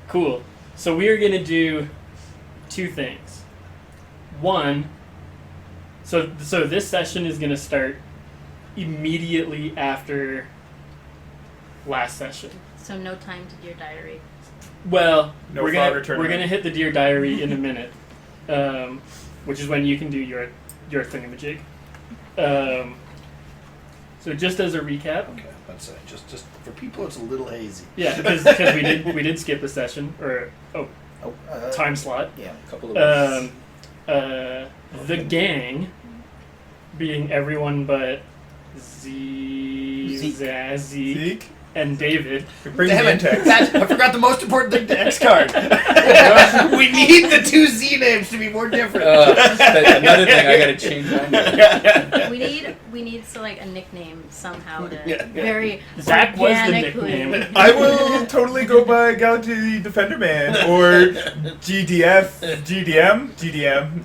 Cool. So we are going to do two things. One, so this session is going to start immediately after last session. So no time to Dear Diary. Well, No we're Frogger gonna tournament. hit the Dear Diary in a minute, which is when you can do your thingamajig. So just as a recap, Okay, that's it. Just for people, it's a little hazy. yeah, because we did skip a session or time slot. Yeah. A couple of The gang, being everyone but Zeke and David. Bring Damn the it! in-text. I forgot the most important thing to X card. We need the two Z names to be more different. another thing, I gotta change my name. We need so like a nickname somehow to Yeah. very Zach was the organically. nickname. I will totally go by Galaxy Defender Man or GDF, GDM,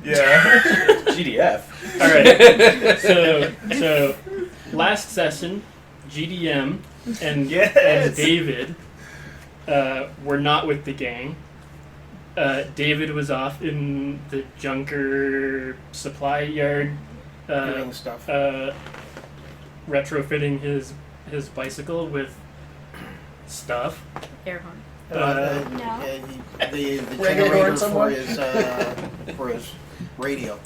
yeah. GDF. All right. So last session, GDM and David were not with the gang. David was off in the Junker supply yard, Doing stuff. retrofitting his bicycle with stuff. Air horn. The Regulator generator somewhere? for his radio.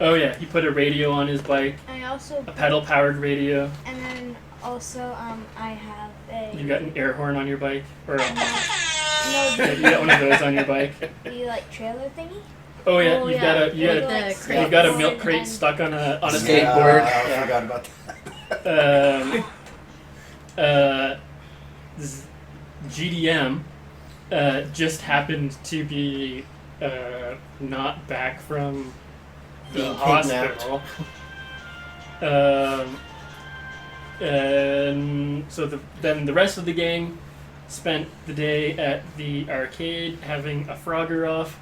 Oh yeah, he put a radio on his bike, I also a pedal-powered radio. and then also I have a You got an air horn on your bike, or no you got one of those on your bike. the like trailer thingy. Oh yeah, Oh, you've yeah. got a you With got the a, crate. you've got a milk And crate then- stuck on a Skateboard. I forgot about that. GDM just happened to be not back from the Being hospital. And so then the rest of the gang spent the day at the arcade having a Frogger off.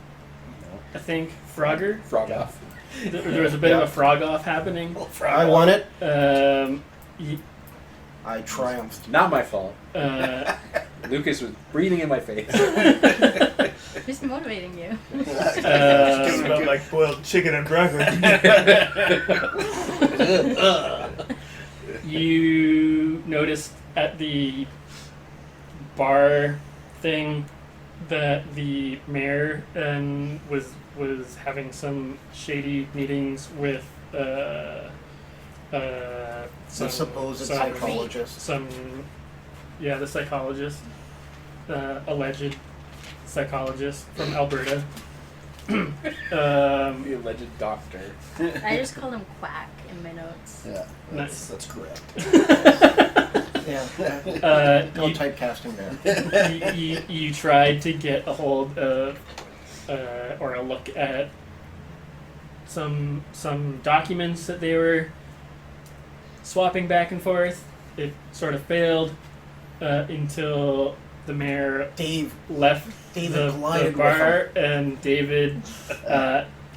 I think Frogger. Frog off. There was a bit of a frog off happening. I won it. I triumphed. Not my fault. Lucas was breathing in my face. Who's motivating you? It smelled like boiled chicken and broccoli. You noticed at the bar thing that the mayor was having some shady meetings with The supposed psychologist. The psychologist, alleged psychologist from Alberta. The alleged doctor. I just call him Quack in my notes. Yeah, Nice. that's correct. Yeah. No typecasting there. you tried to get a hold of or a look at some documents that they were swapping back and forth. It sort of failed until the mayor David left the collided bar and David,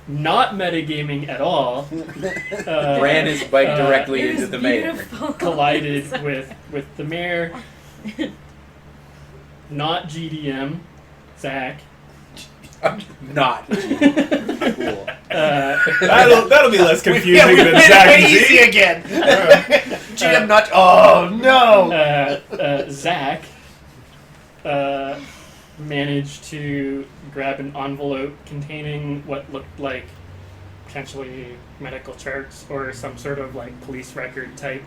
not metagaming at all, Ran his bike directly It was into the mayor. beautiful. collided with the mayor. Not GDM, Zach. Not. Cool. That'll be less confusing than Zach and easy Z. again. GM not. Oh no. Zach managed to grab an envelope containing what looked like potentially medical charts or some sort of like police record type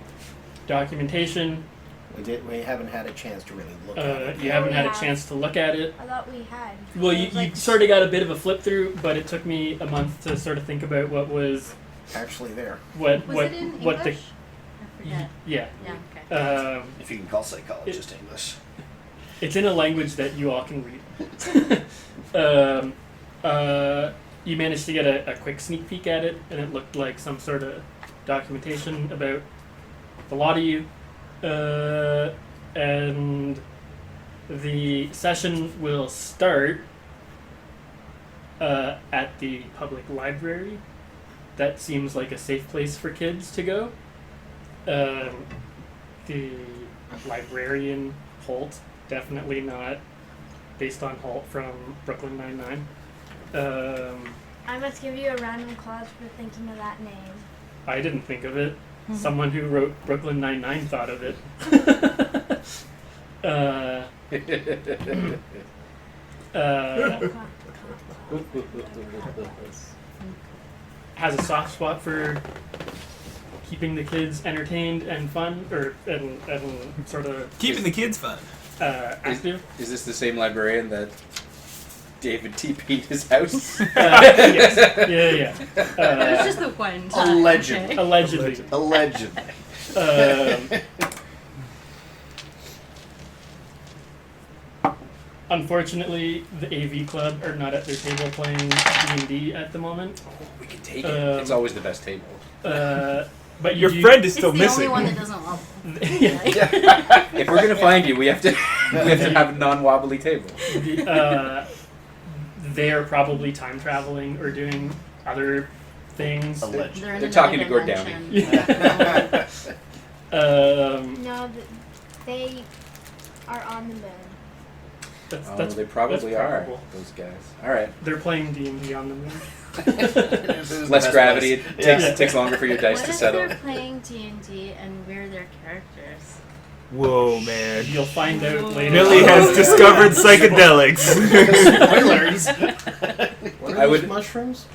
documentation. We haven't had a chance to really look at it. You haven't had a Yeah. chance to look at it. I thought we had. Well, It you was like sort of got a bit of a flip through, but it took me a month to sort of think about what was actually there. what Was what it in what English? I the forget. yeah. Yeah, okay. If you can call psychologist English. It's in a language that you all can read. You managed to get a quick sneak peek at it, and it looked like some sort of documentation about the lot of you. And the session will start at the public library. That seems like a safe place for kids to go. The librarian, Holt, definitely not based on Holt from Brooklyn Nine-Nine. I must give you a random clause for thinking of that name. I didn't think of it. Someone who wrote Brooklyn Nine-Nine thought of it. Has a soft spot for keeping the kids entertained and fun, or and sort of Keeping the kids fun. active. Is this the same librarian that David TP'd his house? Yes. Yeah. It was just the one time. Allegedly. okay? Allegedly. Allegedly. Unfortunately, the AV club are not at their table playing D&D at the moment. We can take it. It's always the best table. But Your you, friend is It's still the missing. only one that doesn't wobble. Yeah. If we're gonna find you, we have to have a non-wobbly table. They are probably time traveling or doing other things. Allegedly. They're in They're another talking to Gord dimension. Yeah. No, they are on the moon. That's They probably that's are, probable. those guys. All right. They're playing D&D on the moon. Less gravity. It Yeah. takes longer for your dice What to if settle. they're playing D&D and we're their characters? Whoa, man. You'll find out later. Millie has discovered psychedelics. Spoilers. What I are would- those mushrooms?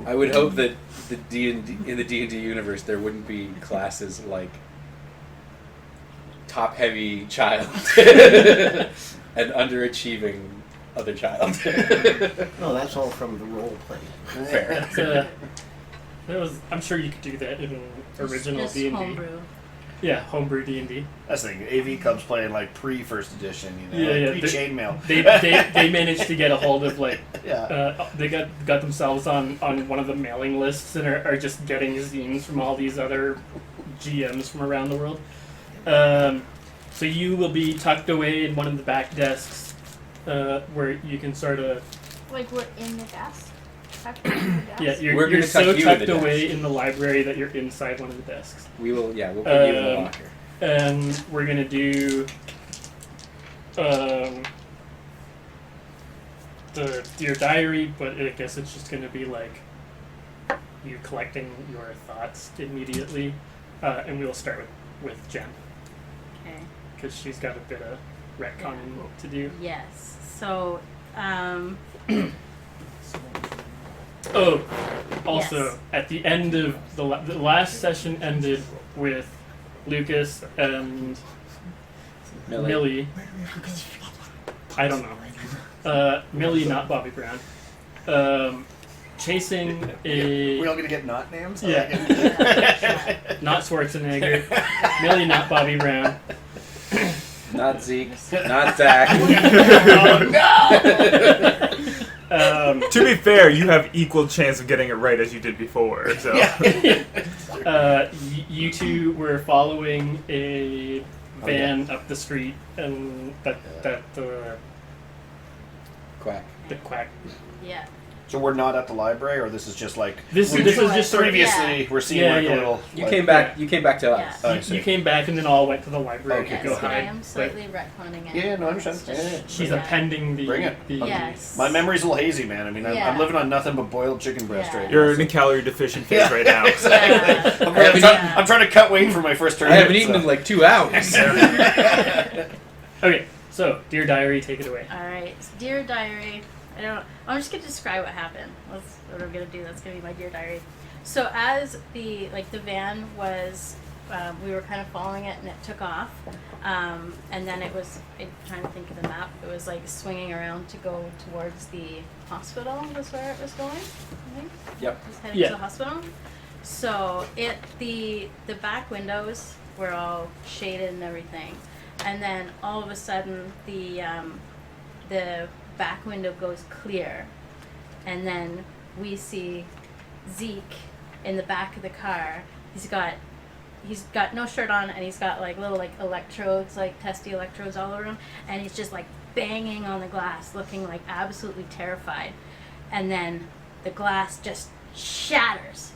I would hope that the D&D in the D&D universe there wouldn't be classes like top-heavy child and underachieving other child. No, that's all from the role play. Fair. That was. I'm sure you could do that in original Just D&D. homebrew. Yeah, homebrew D&D. That's the thing. AV Club's playing like pre-first edition, you know, Yeah, like pre-chainmail. They managed to get a hold of like Yeah. they got themselves on one of the mailing lists and are just getting zines from all these other GMs from around the world. So you will be tucked away in one of the back desks where you can sort of Like we're in the desk. Tucked in the desk. yeah We're you're gonna so tuck you in tucked the away desk. in the library that you're inside one of the desks. We'll put you in the locker. And we're gonna do the Dear Diary, but I guess it's just gonna be like you collecting your thoughts immediately, and we'll start with Jen Okay. because she's got a bit of retconning to do. Yes. So, Oh, also Yes. at the end of the last session ended with Lucas and Millie. I don't know. Millie, not Bobby Brown. Chasing a We all gonna get not names? Yeah. not Schwarzenegger. Millie, not Bobby Brown. Not Zeke. Not Zach. To be fair, you have equal chance of getting it right as you did before. So You two were following a van up the street, and that Quack. the quack. yeah. So we're not at the library, or this is just like This is just sort of previously we're seeing Yeah, like yeah. a little. You like, came back. You came back to us. Yeah. Oh, I You see. came back and then all went to the library Okay. to go Yes, but I hide. am slightly retconning it. Yeah, no, I understand. It's just- Yeah, yeah. She's yeah. appending the. Bring it. the Yes. My memory's a little hazy, man. I mean, I'm Yeah. living on nothing but boiled chicken breast Yeah. right you're now. in a calorie deficient phase right now. Exactly. I'm, haven't trying, eaten- I'm trying to cut weight for my first turn. I haven't eaten in like 2 hours. Okay, so Dear Diary, take it away. All right, Dear Diary. I'm just gonna describe what happened. That's what I'm gonna do. That's gonna be my Dear Diary. So as the van was, we were kind of following it, and it took off, and then it was. I'm trying to think of the map. It was like swinging around to go towards the hospital. Was where it was going. I think. Yep. It was heading Yeah. to the hospital. So the back windows were all shaded and everything, and then all of a sudden the back window goes clear, and then we see Zeke in the back of the car. He's got no shirt on, and he's got like little like electrodes, like testy electrodes all over him, and he's just like banging on the glass, looking like absolutely terrified. And then the glass just shatters,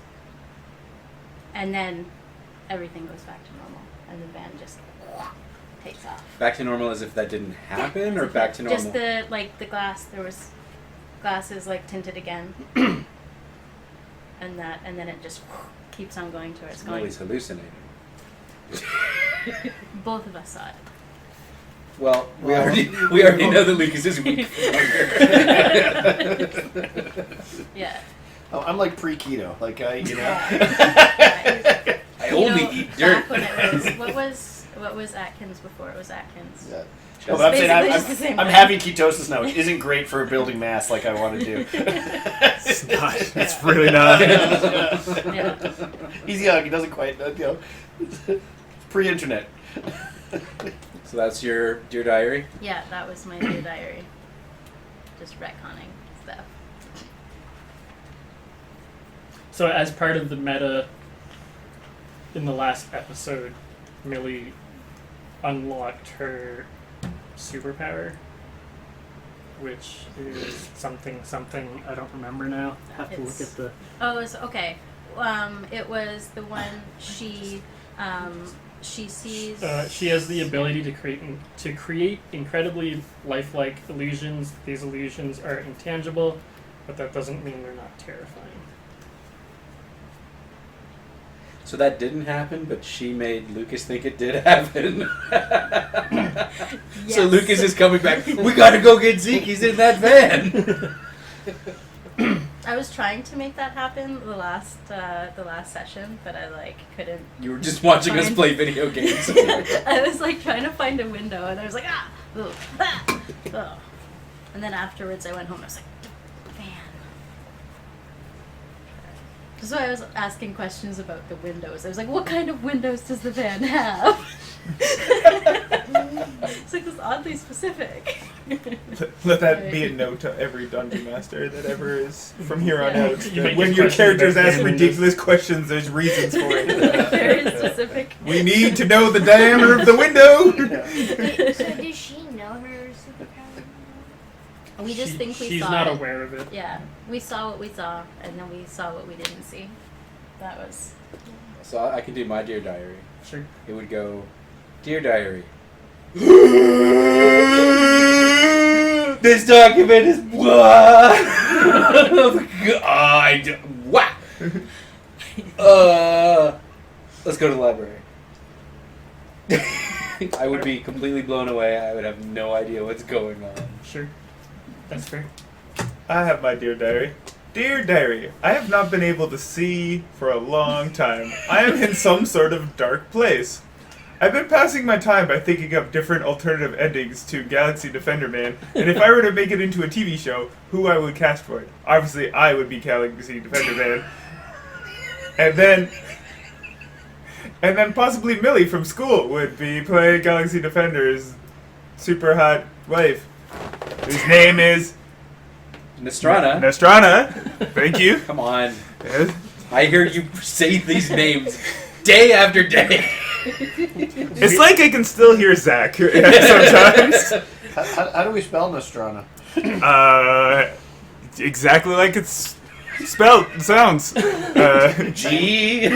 and then everything goes back to normal, and the van just takes off. Back to normal as if that didn't happen, or back to normal? Just the glass. There was glasses tinted again, and then it just keeps on going to where it's going. Millie's hallucinating. Both of us saw it. Well, we already know that Lucas is weak. Yeah. Oh, I'm like pre-keto. I only eat dirt. Back when it was what was Atkins before it was Atkins? Yeah. Just- No, but I'm basically just the saying same I'm thing. having ketosis now. It isn't great for building mass like I want to do. It's not. It's really not. Yeah. He's young. He doesn't quite. Pre-internet. So that's your Dear Diary? Yeah, that was my new diary. Just retconning stuff. So as part of the meta in the last episode, Millie unlocked her superpower, which is something I don't remember now. I have to look It's- at the Oh, it was okay. It was the one she sees. she has the ability to create incredibly lifelike illusions. These illusions are intangible, but that doesn't mean they're not terrifying. So that didn't happen, but she made Lucas think it did happen. So Yes. Lucas is coming back. We gotta go get Zeke. He's in that van. I was trying to make that happen the last session, but I couldn't. You were just watching us Fine. play video games. I was trying to find a window, and I was like, ugh, ugh. And then afterwards, I went home. And I was like, van. So I was asking questions about the windows. I was like, what kind of windows does the van have? It's this oddly specific. Let that be a note to every dungeon master that ever is from here on Yeah. out. You That make when a your question characters about ask windows. ridiculous questions, there's reasons for it. Very specific. We need to know the diameter of the window. Wait, so does she know her superpower? We just think we she's saw not it. aware of it. Yeah, we saw what we saw, and then we saw what we didn't see. That was. So I can do my Dear Diary. Sure. It would go, Dear Diary. This document is what? What? Let's go to the library. I would be completely blown away. I would have no idea what's going on. Sure. That's fair. I have my Dear Diary. Dear Diary, I have not been able to see for a long time. I am in some sort of dark place. I've been passing my time by thinking of different alternative endings to Galaxy Defender Man, and if I were to make it into a TV show, who I would cast for it. Obviously, I would be Galaxy Defender Man. And then possibly Millie from school would be playing Galaxy Defender's super hot wife, whose name is Nostrana. Nostrana. Thank you. Come on. Yes. I hear you say these names day after day. It's like I can still hear Zach sometimes. How do we spell Nostrana? Exactly like it's spelled. Sounds. G.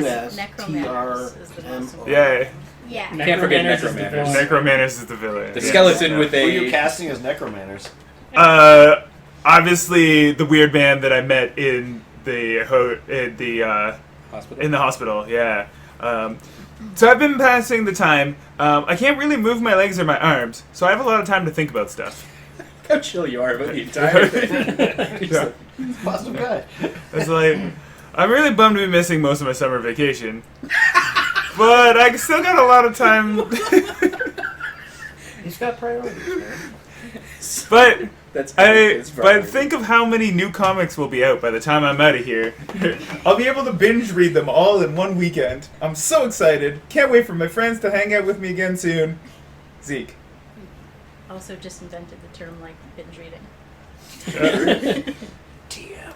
Necromancers is the most important. Yeah. Yeah. Can't forget Necromanters is the Necromanters. villain. Necromanters is the villain. The Yeah. skeleton with Who are you a... casting as Necromanters? Obviously the weird man that I met in the hospital. in the hospital. Yeah. So I've been passing the time. I can't really move my legs or my arms, so I have a lot of time to think about stuff. How chill you are about the entire thing. Yeah. Positive guy. It's like, I'm really bummed to be missing most of my summer vacation. But I still got a lot of time. He's got priorities, man. But That's but think of how many new comics will be out by the time I'm out of here. I'll be able to binge read them all in one weekend. I'm so excited. Can't wait for my friends to hang out with me again soon. Zeke. Also, just invented the term binge reading. TM.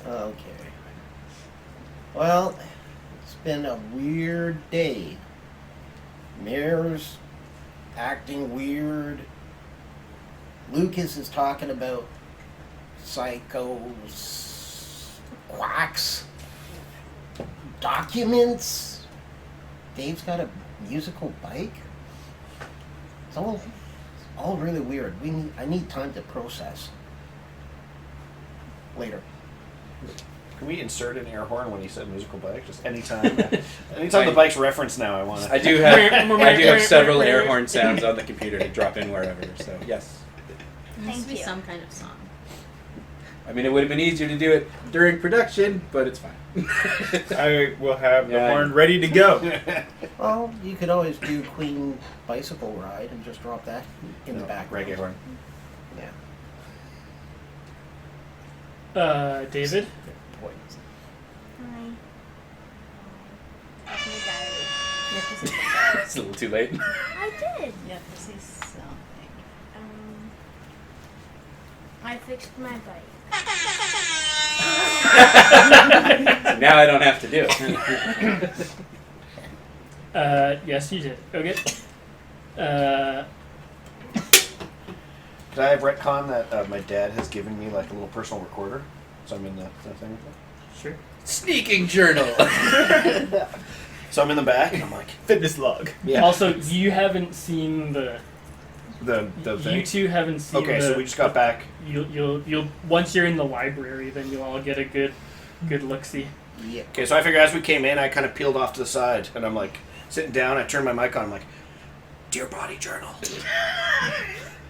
Okay. Well, it's been a weird day. Mayor's acting weird. Lucas is talking about psychos, quacks. documents. Dave's got a musical bike. It's all really weird. I need time to process. Later. Can we insert an air horn when he said musical bike? Just anytime. Anytime the bike's referenced now, I want I to. do have several air horn sounds on the computer to drop in wherever. So yes. There needs to be Thank you. some kind of song. I mean, it would have been easier to do it during production, but it's fine. I will have the Yeah. horn ready to go. Well, you could always do Queen Bicycle Ride and just drop that in the background. Reggae horn. Yeah. David. Hi. Diaries. You have to say something. It's a little too late. I did. You have to say something. I fixed my bike. Now I don't have to do it. Yes, you did. Okay. Could I have retcon that my dad has given me like a little personal recorder? So I'm in the thing. Sure. Sneaking journal. So I'm in the back and I'm like, Fitness log. yeah. Also, you haven't seen the. The thing. You two haven't seen. Okay, the, so we just got back. You'll once you're in the library, then you'll all get a good look see. Yeah. Okay, so I figure as we came in, I kind of peeled off to the side and I'm like sitting down. I turned my mic on. I'm like, "Dear Body Journal."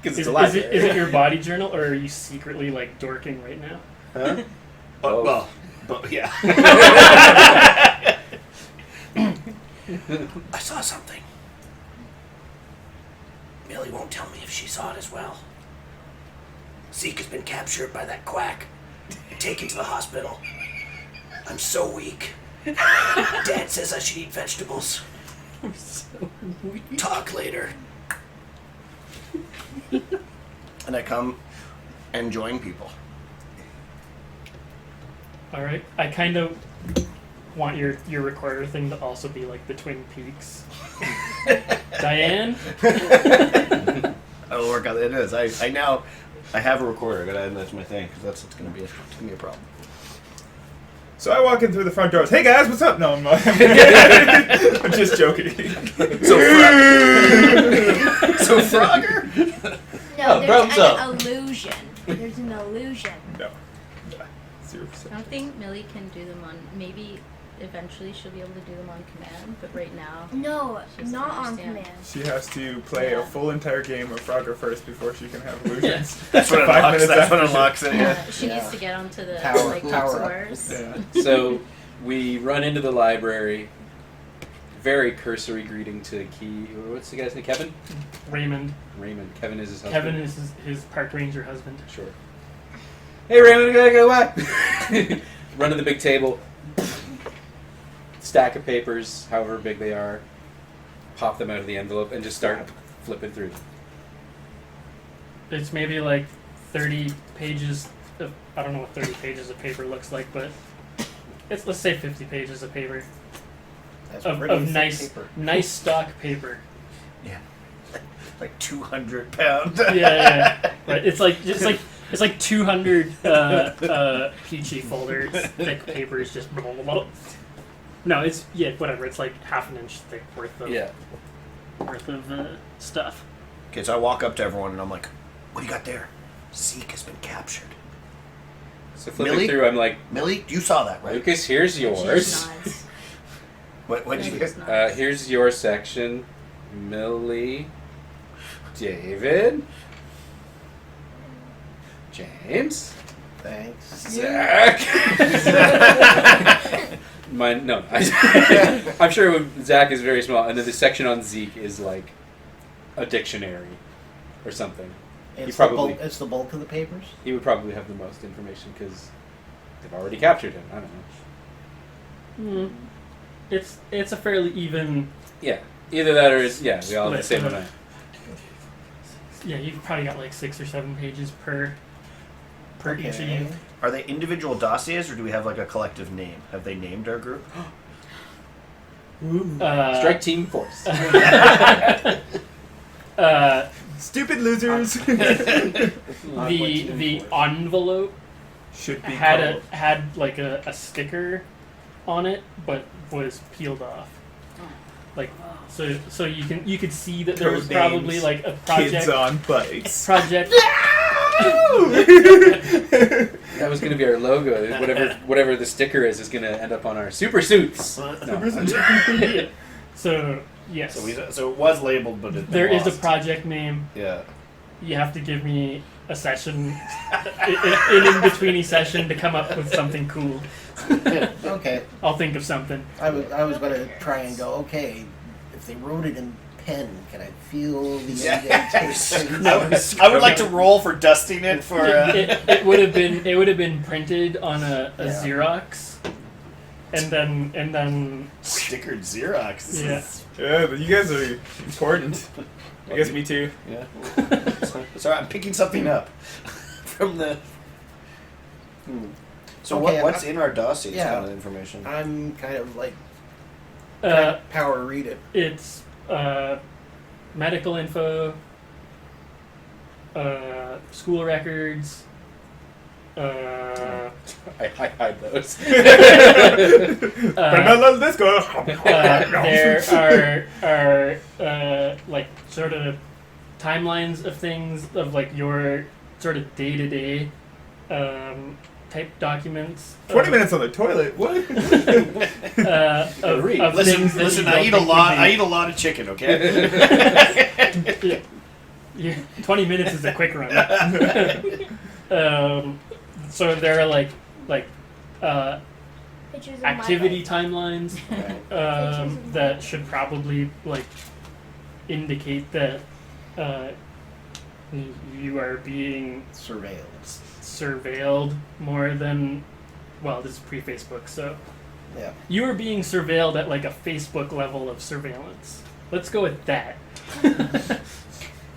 Because Is it's a lot. it your body journal, or are you secretly like dorking right now? Huh? Both. Well, but yeah. I saw something. Millie won't tell me if she saw it as well. Zeke has been captured by that quack and taken to the hospital. I'm so weak. Dad says I should eat vegetables. I'm so weak. Talk later. And I come and join people. All right. I kind of want your recorder thing to also be like the Twin Peaks. Diane. I'll work out. It is. I have a recorder. I gotta add that to my thing because it's gonna be a problem. So I walk in through the front doors. Hey guys, what's up? No, I'm not. I'm just joking. So Frogger. No, Oh, there's thumbs an illusion. There's an illusion. No. 0%. I don't think Millie can do them on. Maybe eventually she'll be able to do them on command, but right now. No, She doesn't not on understand. command. She has to play Yeah. a full entire game of Frogger first before she can have illusions. That's what 5 unlocks. minutes That's what after unlocks it. Yeah. She Yeah. needs to get onto the Power- like power up. floors. Yeah. So we run into the library. Very cursory greeting to Key. What's the guy's name? Kevin? Raymond. Raymond. Kevin is his husband. Kevin is his park ranger husband. Sure. Hey Raymond, go what? Run to the big table. Stack of papers, however big they are. Pop them out of the envelope and just start flipping through them. It's maybe like 30 pages of, I don't know what 30 pages of paper looks like, but let's say 50 pages of paper. That's Of pretty thick nice paper. nice stock paper. Yeah. Like 200 pounds. Yeah. Right. It's like 200 peachy folders, thick papers, just no, it's whatever. It's like half an inch thick worth of stuff. Okay, so I walk up to everyone and I'm like, "What do you got there?" Zeke has been captured. So flipping Millie? through, I'm like, Millie, you saw that, right? Lucas, here's She yours. just nods. What did you She get? just nods. Here's your section. Millie. David. James. Thanks. Zach. Mine, no. I'm sure Zach is very small, and then the section on Zeke is like a dictionary or something. It's, probably- it's the bulk of the papers? He would probably have the most information because they've already captured him. I don't know. It's a fairly even. Yeah, either that or we all have the Split. same amount. Yeah, you've probably got like 6 or 7 pages per each of you. Are they individual dossiers or do we have like a collective name? Have they named our group? Strike team force. Stupid losers. The envelope Should be had called. had like a sticker on it, but was peeled off. Like, so you could see that there was Code probably names, like a Kids project. on bikes. Project. That was going to be our logo. Whatever the sticker is going to end up on our super suits. No, Yeah. So yes, So it was labeled, but there is a project name. Yeah. You have to give me a session, in between each session, to come up with something cool. Okay. I'll think of something. I was gonna try and go, okay, if they wrote it in pen, can I feel the indentation? I would like to roll for dusting it for. It would have been printed on a Yeah. Xerox, and then Stickered Xerox. This Yeah. is- Yeah, but you guys are important. I guess me too. Yeah. Sorry, I'm picking something up from the. So Okay, what's in our dossier? yeah. Kind of information. I'm kind of like uh, power read it. it's medical info, school records. I hide those. There are like sort of timelines of things of like your sort of day-to-day type documents. 20 minutes on the toilet. What? Of Listen, things that listen. you I don't eat a think lot. would I be- eat a lot of chicken. Okay. Yeah, 20 minutes is a quick run. So there are like Pictures of activity my timelines that should probably like indicate that you are being Surveillance. surveilled more than, well, this is pre-Facebook, so Yeah. you are being surveilled at like a Facebook level of surveillance. Let's go with that.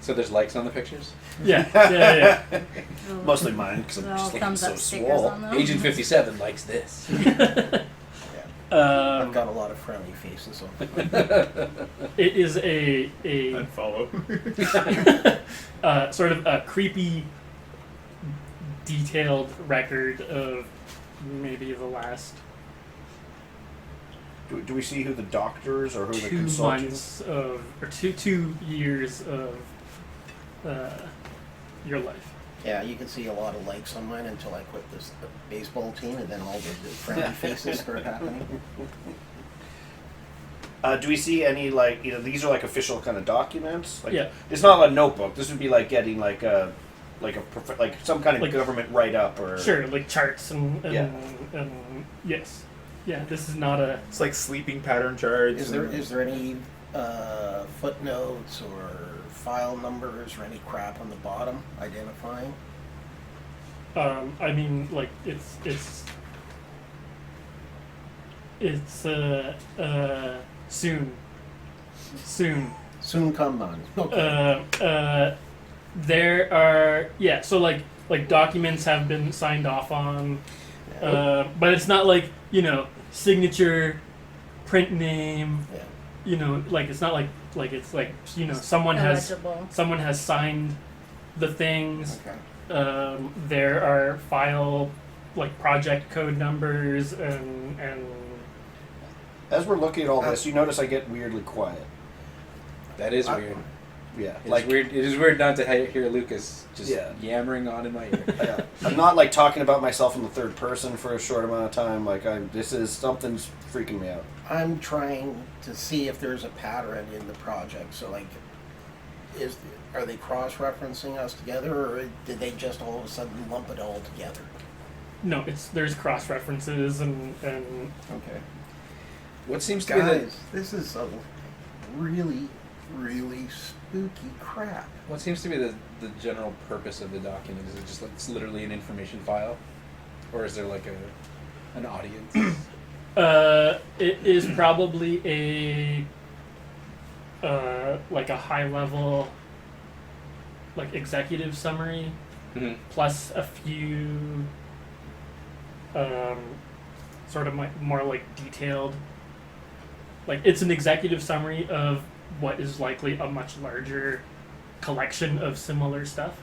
So there's likes on the pictures? Yeah. Mostly mine because I'm Little just looking thumbs so up stickers swole. on them. Agent 57 likes this. I've got a lot of friendly faces on. It is a Unfollow. sort of a creepy, detailed record of maybe the last Do we see who the doctors or who the 2 consultants? months of, or 2 years of your life. Yeah, you can see a lot of likes on mine until I quit this baseball team, and then all the friendly faces start happening. Do we see any like these are like official kind of documents? Like, Yeah. It's not a notebook. This would be like getting like some kind of Like- government write up or. Sure, like charts and Yeah. yes. Yeah, this is not a It's like sleeping pattern charts. Is there any footnotes or file numbers or any crap on the bottom identifying? I mean, like it's soon. Soon come on. Okay. There are so like documents have been signed off on, but it's not like signature, print name. Yeah. Like it's not like it's like someone has Illegible. signed the things. Okay. There are file like project code numbers and As we're looking at all this, you notice I get weirdly quiet. That is weird. Yeah, It is weird not to hear Lucas just Yeah. yammering on in my ear. I'm not like talking about myself in the third person for a short amount of time. Like something's freaking me out. I'm trying to see if there's a pattern in the project. So, like, are they cross-referencing us together, or did they just all of a sudden lump it all together? no, there's cross references and Okay. What seems to be the Guys, this is a really, really spooky crap. what seems to be the general purpose of the document? Is it just like it's literally an information file, or is there like an audience? it is probably like a high level like executive summary Mm-hmm. plus a few sort of more like detailed, like it's an executive summary of what is likely a much larger collection of similar stuff.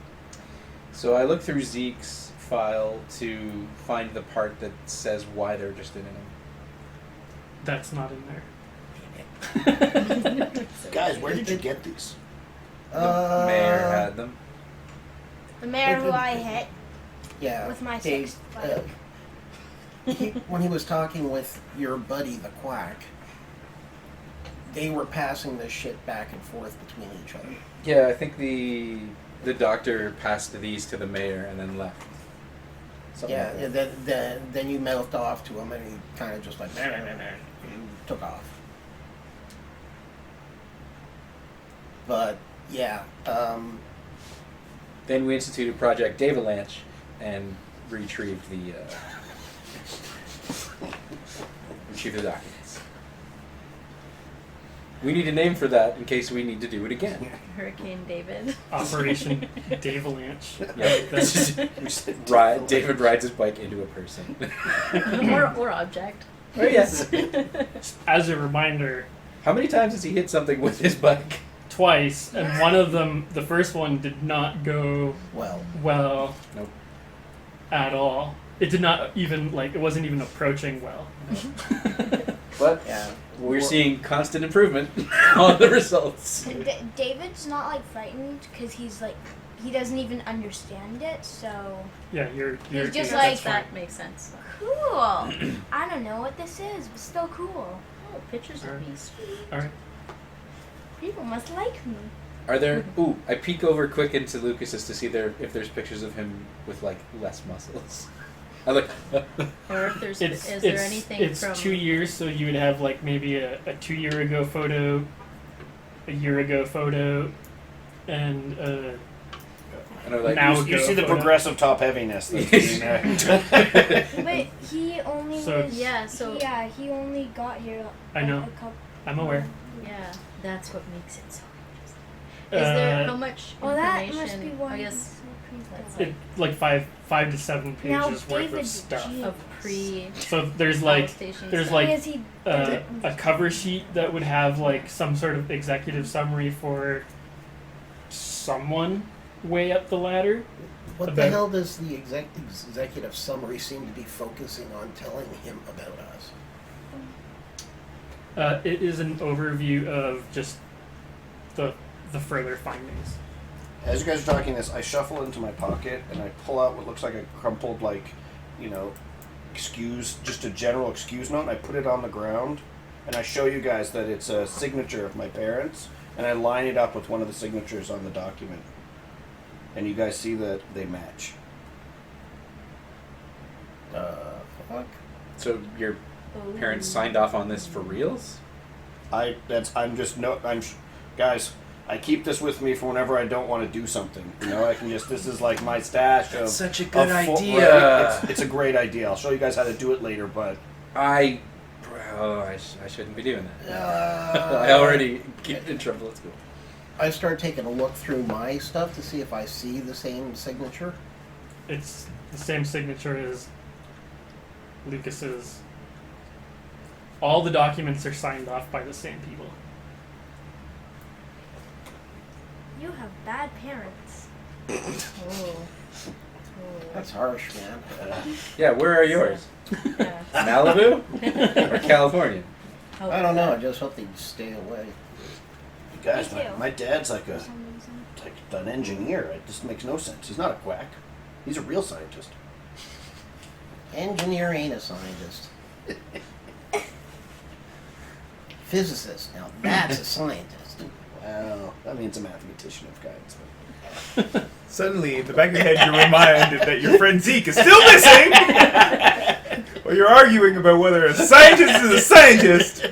So I looked through Zeke's file to find the part that says why they're interested in him. That's not in there. Guys, where did you get these? The mayor had them. The mayor who I hit Yeah. with my they, sixth bike. when he was talking with your buddy, the quack, they were passing this shit back and forth between each other. Yeah, I think the doctor passed these to the mayor and then left. Something Yeah, like that. and then you mouthed off to him, and he kind of just like, nah, and took off. But, yeah, Then we instituted Project Davalanche and retrieved the documents. We need a name for that in case we need to do it again. Hurricane David. Operation Davalanche. Yeah, David rides his bike into a person. or object. Oh yes. As a reminder, How many times has he hit something with his bike? twice, and one of them, the first one, did not go well, well Nope. at all. It did not even, like, it wasn't even approaching well. But yeah. we're seeing constant improvement on the results. David's not like frightened because he's like he doesn't even understand it. So Yeah, you're just yeah, like that's fine. That makes sense. cool. I don't know what this is, but still cool. Oh, pictures of Alright. me. Sweet. Alright. People must like me. Are there? Ooh, I peek over quick into Lucas's to see if there's pictures of him with like less muscles. I look. Or if there's It's is there anything it's from 2 years, so you would have like maybe a 2 year ago photo, a year ago photo, and I know, like, now You go see the photo. progressive top heaviness that's being there. But he only So- was. Yeah, so- yeah, he only got here. I know. A couple. I'm aware. Yeah, that's what makes it so interesting. Is there how much Well, that information? must be why. I he's guess so creeped that's out. like- Like five to 7 Now, pages worth David, of stuff. gee. of pre So there's like station there's stuff. like Because he a cover sheet that would have like some sort of executive summary for someone way up the ladder. What the About- hell does the executive summary seem to be focusing on telling him about us? It is an overview of just the further findings. As you guys are talking this, I shuffle into my pocket and I pull out what looks like a crumpled, just a general excuse note, and I put it on the ground, and I show you guys that it's a signature of my parents, and I line it up with one of the signatures on the document. And you guys see that they match. Fuck. So your parents signed off on this for reals? Guys, I keep this with me for whenever I don't want to do something. This is like my stash of... Such a good of idea. It's a great idea. I'll show you guys how to do it later, but... I shouldn't be doing that. I already get in trouble at school. I start taking a look through my stuff to see if I see the same signature. It's the same signature as Lucas's. All the documents are signed off by the same people. You have bad parents. Oh. That's harsh, man. Yeah, where are yours? Yeah. Malibu or California? Oh, I don't know. I just hope they stay away. Guys, Me too. my dad's like For some reason. an engineer. It just makes no sense. He's not a quack. He's a real scientist. Engineer ain't a scientist. Physicist. Now that's a scientist. Well, that means a mathematician of guys. Suddenly, in the back of your head, you're reminded that your friend Zeke is still missing! While you're arguing about whether a scientist is a scientist,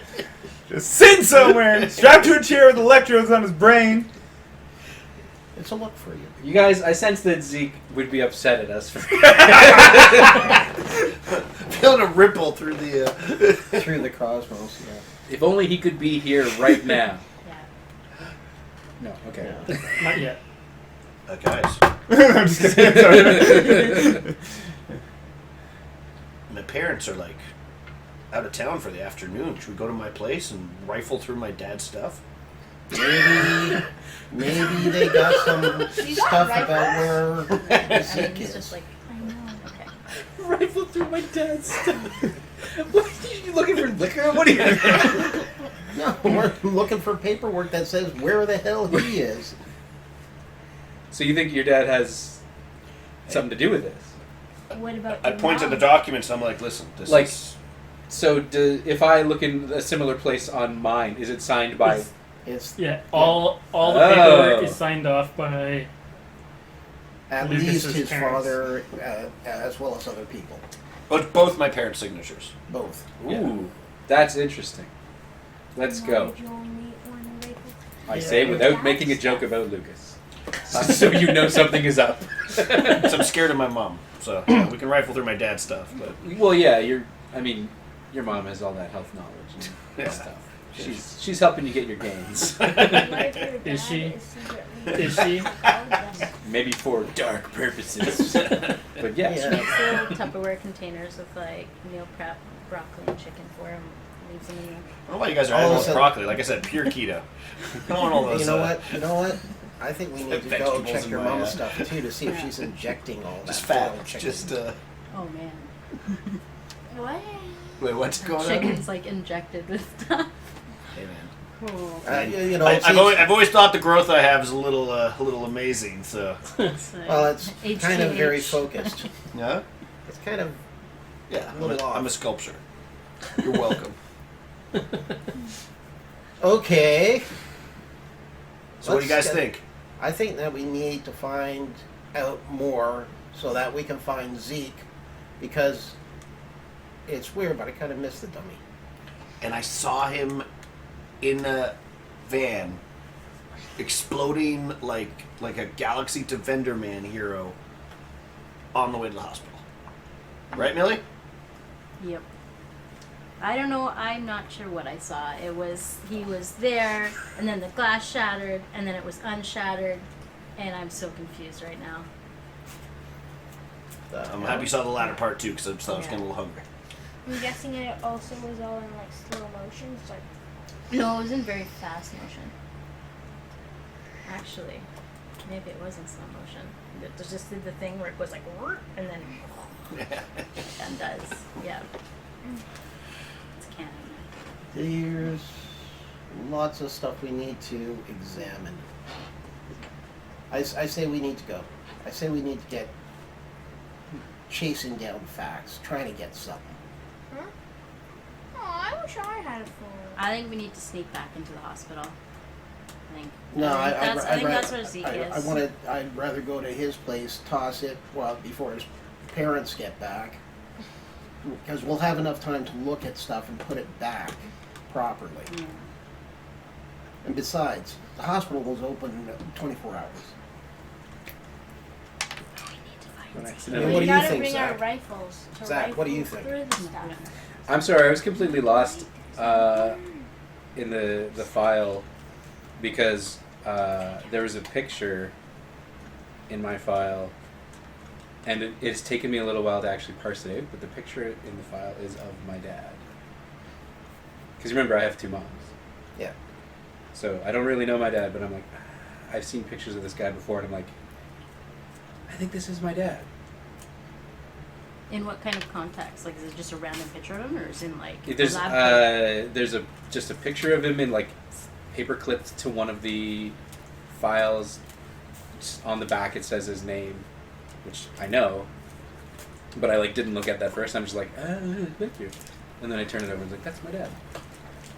just sitting somewhere, strapped to a chair with electrodes on his brain. It's a look for you. You guys, I sense that Zeke would be upset at us for Feeling a ripple through the... Through the cosmos, yeah. If only he could be here right now. Yeah. No, okay. Not yet. guys, I'm just kidding. Sorry. my parents are like out of town for the afternoon. Should we go to my place and rifle through my dad's stuff? Maybe they got some stuff about where I mean, Zeke he's is. just like, I know. okay. rifle through my dad's stuff. What are you looking for liquor? What are you? No, we're looking for paperwork that says where the hell he is. So you think your dad has something to do with this? What about I your point to the mom? documents and I'm like, listen, this Like- is... So if I look in a similar place on mine, is it signed by? It's Yeah, all the Oh. paperwork is signed off by. at Lucas's least his parents. father, as well as other people. Both my parents' signatures. Both. Ooh, that's interesting. Let's Why go. did you only want to rape I Yeah. say without Dad's making a joke stuff. about Lucas, so you know something is up. So I'm scared of my mom. So we can rifle through my dad's stuff. But Well, yeah, your mom has all that health knowledge and Yeah. stuff. She's helping you get your gains. What if your dad Is she? secretly Is she? yes. Maybe for dark purposes. But yes. Yeah. Makes little Tupperware containers with like meal prep, broccoli and chicken for him. Leaves them in there. I don't know why you guys are All adding of a all this sudden- broccoli. Like I said, pure keto. I don't want all those. You know what? I think we need to go Vegetables check in your my, mom's uh, stuff too to see if she's injecting all that. Just good fat. old chicken. Just Oh man, What? wait. What's going on? chicken's like injected with stuff. Hey man. Oh. you know, I've always thought the growth I have is a little amazing. So It's like well, it's kind of very HGH. focused. yeah, It's kind of yeah. A little off. I'm a sculptor. You're welcome. okay. So what do you guys Let's think? I think that we need to find out more so that we can find Zeke, because it's weird, but I kind of miss the dummy. And I saw him in a van exploding like a Galaxy to Vendor Man hero on the way to the hospital. Right, Millie? Yep. I don't know. I'm not sure what I saw. He was there, and then the glass shattered, and then it was unshattered, and I'm so confused right now. I'm happy you saw the latter part too, because I just thought I was Yeah. getting a little hungry. I'm guessing it also was all in like slow motion. It's like No, it was in very fast motion. Actually, maybe it was in slow motion. It just did the thing where it goes like, and then undoes. Yeah. It's canon. There's lots of stuff we need to examine. I say we need to go. I say we need to get chasing down facts, trying to get something. oh, I wish I had a phone. I think we need to sneak back into the hospital. I think. No, I think that's where Zeke is. I'd rather go to his place, toss it before his parents get back, because we'll have enough time to look at stuff and put it back properly. Yeah. And besides, the hospital was open 24 hours. An Yeah, accident. what we do you gotta think, bring our Zach? rifles to Zach, rifle what do you think? through the stuff. I'm sorry, I was completely lost in the file because there was a picture in my file, and it's taken me a little while to actually parse it out. But the picture in the file is of my dad. Because remember, I have two moms. Yeah. So I don't really know my dad, but I'm like, I've seen pictures of this guy before, and I'm like, I think this is my dad. In what kind of context? Like, is it just a random picture of him, or is it in like There's a lab coat? there's just a picture of him in like paper clipped to one of the files. Just on the back it says his name, which I know, but I like didn't look at that first. I'm just like, thank you, and then I turn it over and it's like, that's my dad,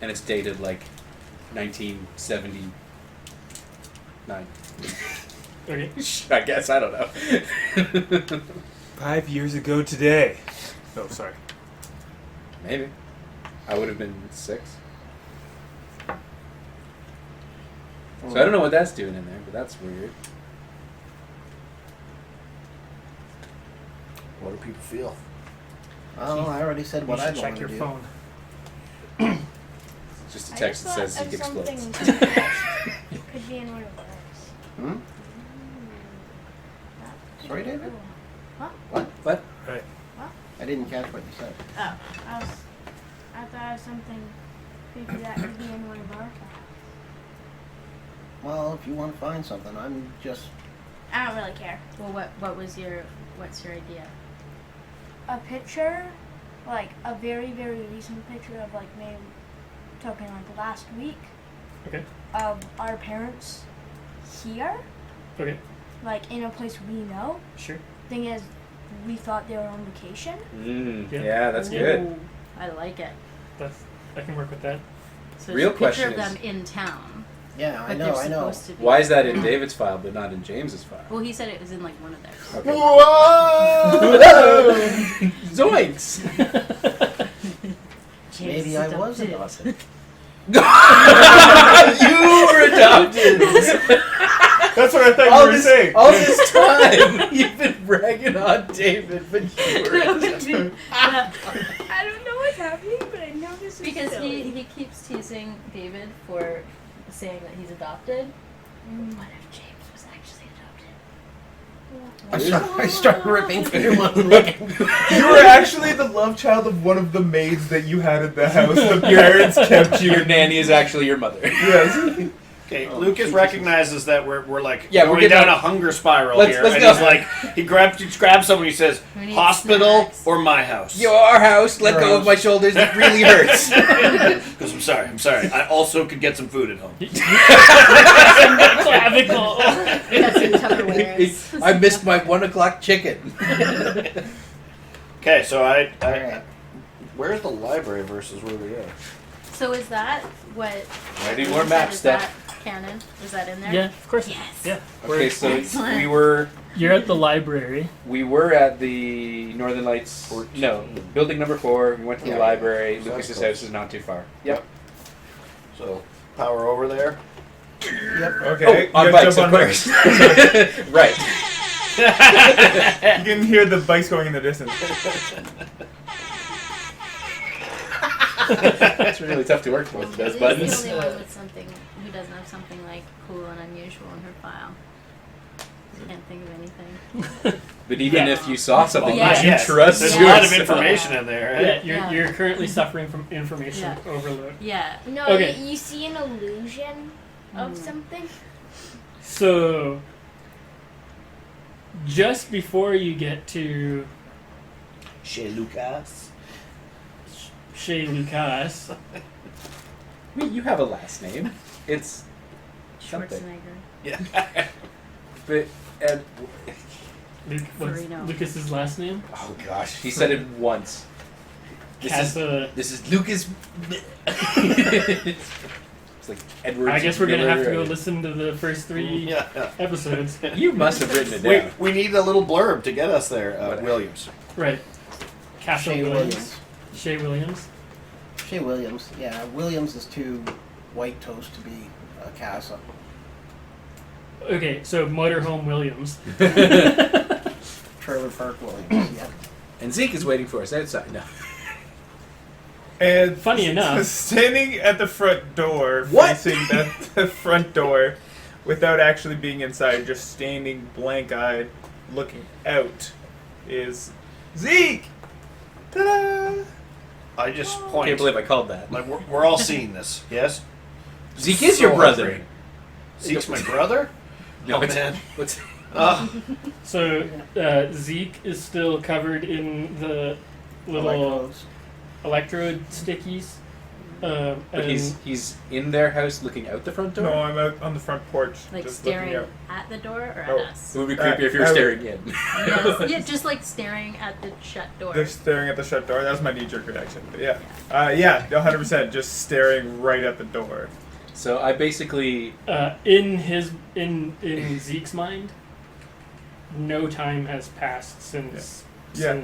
and it's dated like 1979. Okay. I guess I don't know. 5 years ago today. Oh, sorry. Maybe I would have been 6. So I don't know what that's doing in there, but that's weird. What do people feel? Oh, I already said You what should I'd check want your to do. phone. It's just a I text that just says thought Zeke of explodes. something that could be in one of ours. Hmm? Sorry, David? What? What? What? Right. I didn't catch what you said. Oh, I thought of something creepy that could be in one of our files. Well, if you want to find something, I'm just... I don't really care. Well, what's your idea? a picture, like a very, very recent picture of like maybe talking like last week Okay. of our parents here, Okay. like in a place we know. Sure. Thing is, we thought they were on vacation. Yeah. Yeah, that's good. Ooh, I like it. I can work with that. So Real there's a picture question of them is- in town. Yeah, I But know, they're I know. supposed to be. Why is that in David's file but not in James's file? Well, he said it was in like one of theirs. Okay. Whoa! Zoinks! James Maybe is I was adopted. adopted. You were adopted! That's what I thought all you were this, saying. all this time, you've been bragging on David, but you were adopted. I don't know what's happening, but I know this is Because silly. he keeps teasing David for saying that he's adopted. What if James was actually adopted? I start ripping through him looking. You were actually the love child of one of the maids that you had at the house. The parents kept you. Your nanny is actually your mother. Yes. Okay, Lucas recognizes that we're like Yeah, we're going getting down on- a hunger spiral Let's- here, let's and go. he's like, he grabs someone, he says, Who needs hospital snacks? or my house? Your house, let go of my shoulders, it really hurts. Because I'm sorry. I also could get some food at home. Clavicle. That's in Tupperwares. I missed my 1 o'clock chicken. Okay, so I Alright. where's the library versus where we are? So is that what? I need you more said, map is stuff. that canon? Is that in there? Yeah, of course. Yes. Yeah. Okay, so Excellent. we You're at the library. were at the Northern Lights. 14. No, building number 4. We went to the Yeah. library. So Lucas's that's close. house is not too far. Yep. So power over there. Yep. Okay. Oh, on you bikes, jump of on course. bikes. Right. You can hear the bikes going in the distance. It's really tough to work with those buttons. Lily's the only one with something who doesn't have something like cool and unusual in her file. Can't think of anything. But even Yeah. if you saw something, Yeah. would you Yes, trust there's a yours? lot of information in there, right? Yeah, Yeah. you're currently suffering from information overload. Yeah. No, Okay. you see an illusion of something. So, just before you get to Chez Lucas. Chez Lucas, Wait, you have a last name. It's something. Schwarzenegger. Yeah. But What's Farino. Lucas's last name? oh gosh, he said it once. Casa. This is Lucas. It's like Edward. I guess we're gonna have to go Miller. listen to the first 3 Yeah. episodes. You must have written it down. We need a little blurb to get us there, What? Williams. Right. Castle Shea Williams. Williams. Shea Williams. Shea Williams. Yeah, Williams is too white toast to be a Casa. Okay, so Motorhome Williams. Trailer Park Williams. Yeah. And Zeke is waiting for us outside. No. And Funny enough. standing at the front door, What? facing the front door, without actually being inside, just standing blank-eyed, looking out, is Zeke. Ta-da! I just I point. can't believe I called that. Like we're all seeing this, yes? Zeke is So your brother. heartbreaking. Zeke's my brother? No, Oh, it's- man. What's So Zeke is still covered in the little Electrodes. electrode stickies. but And he's in their house looking out the front door. No, I'm out on the front porch, Like just staring looking out. at the door or Oh. at us? It would be creepy if you were I would- staring in. Yes. Yeah, just like staring at the shut door. They're staring at the shut door. That was my knee-jerk reaction. But yeah, 100%, just staring right at the door. So I basically in Zeke's mind, no time has passed since Yeah.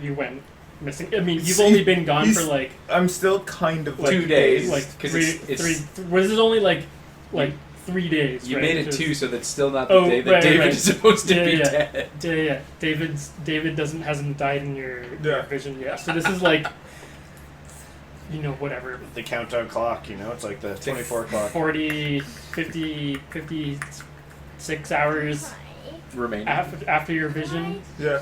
you went missing. I mean, you've See, only been gone he's- for like I'm still kind of 2 days. like 'cause three. it's- Was this only like 3 days? you right? made it Because- 2, so that's still not the Oh, day that right, David right. is supposed to Yeah, be yeah. dead. Yeah. David hasn't died in your Yeah. vision yet. So this is like, whatever. The countdown clock, it's like the 24 clock. 40, 50, 56 hours Remaining. after your vision. Yeah.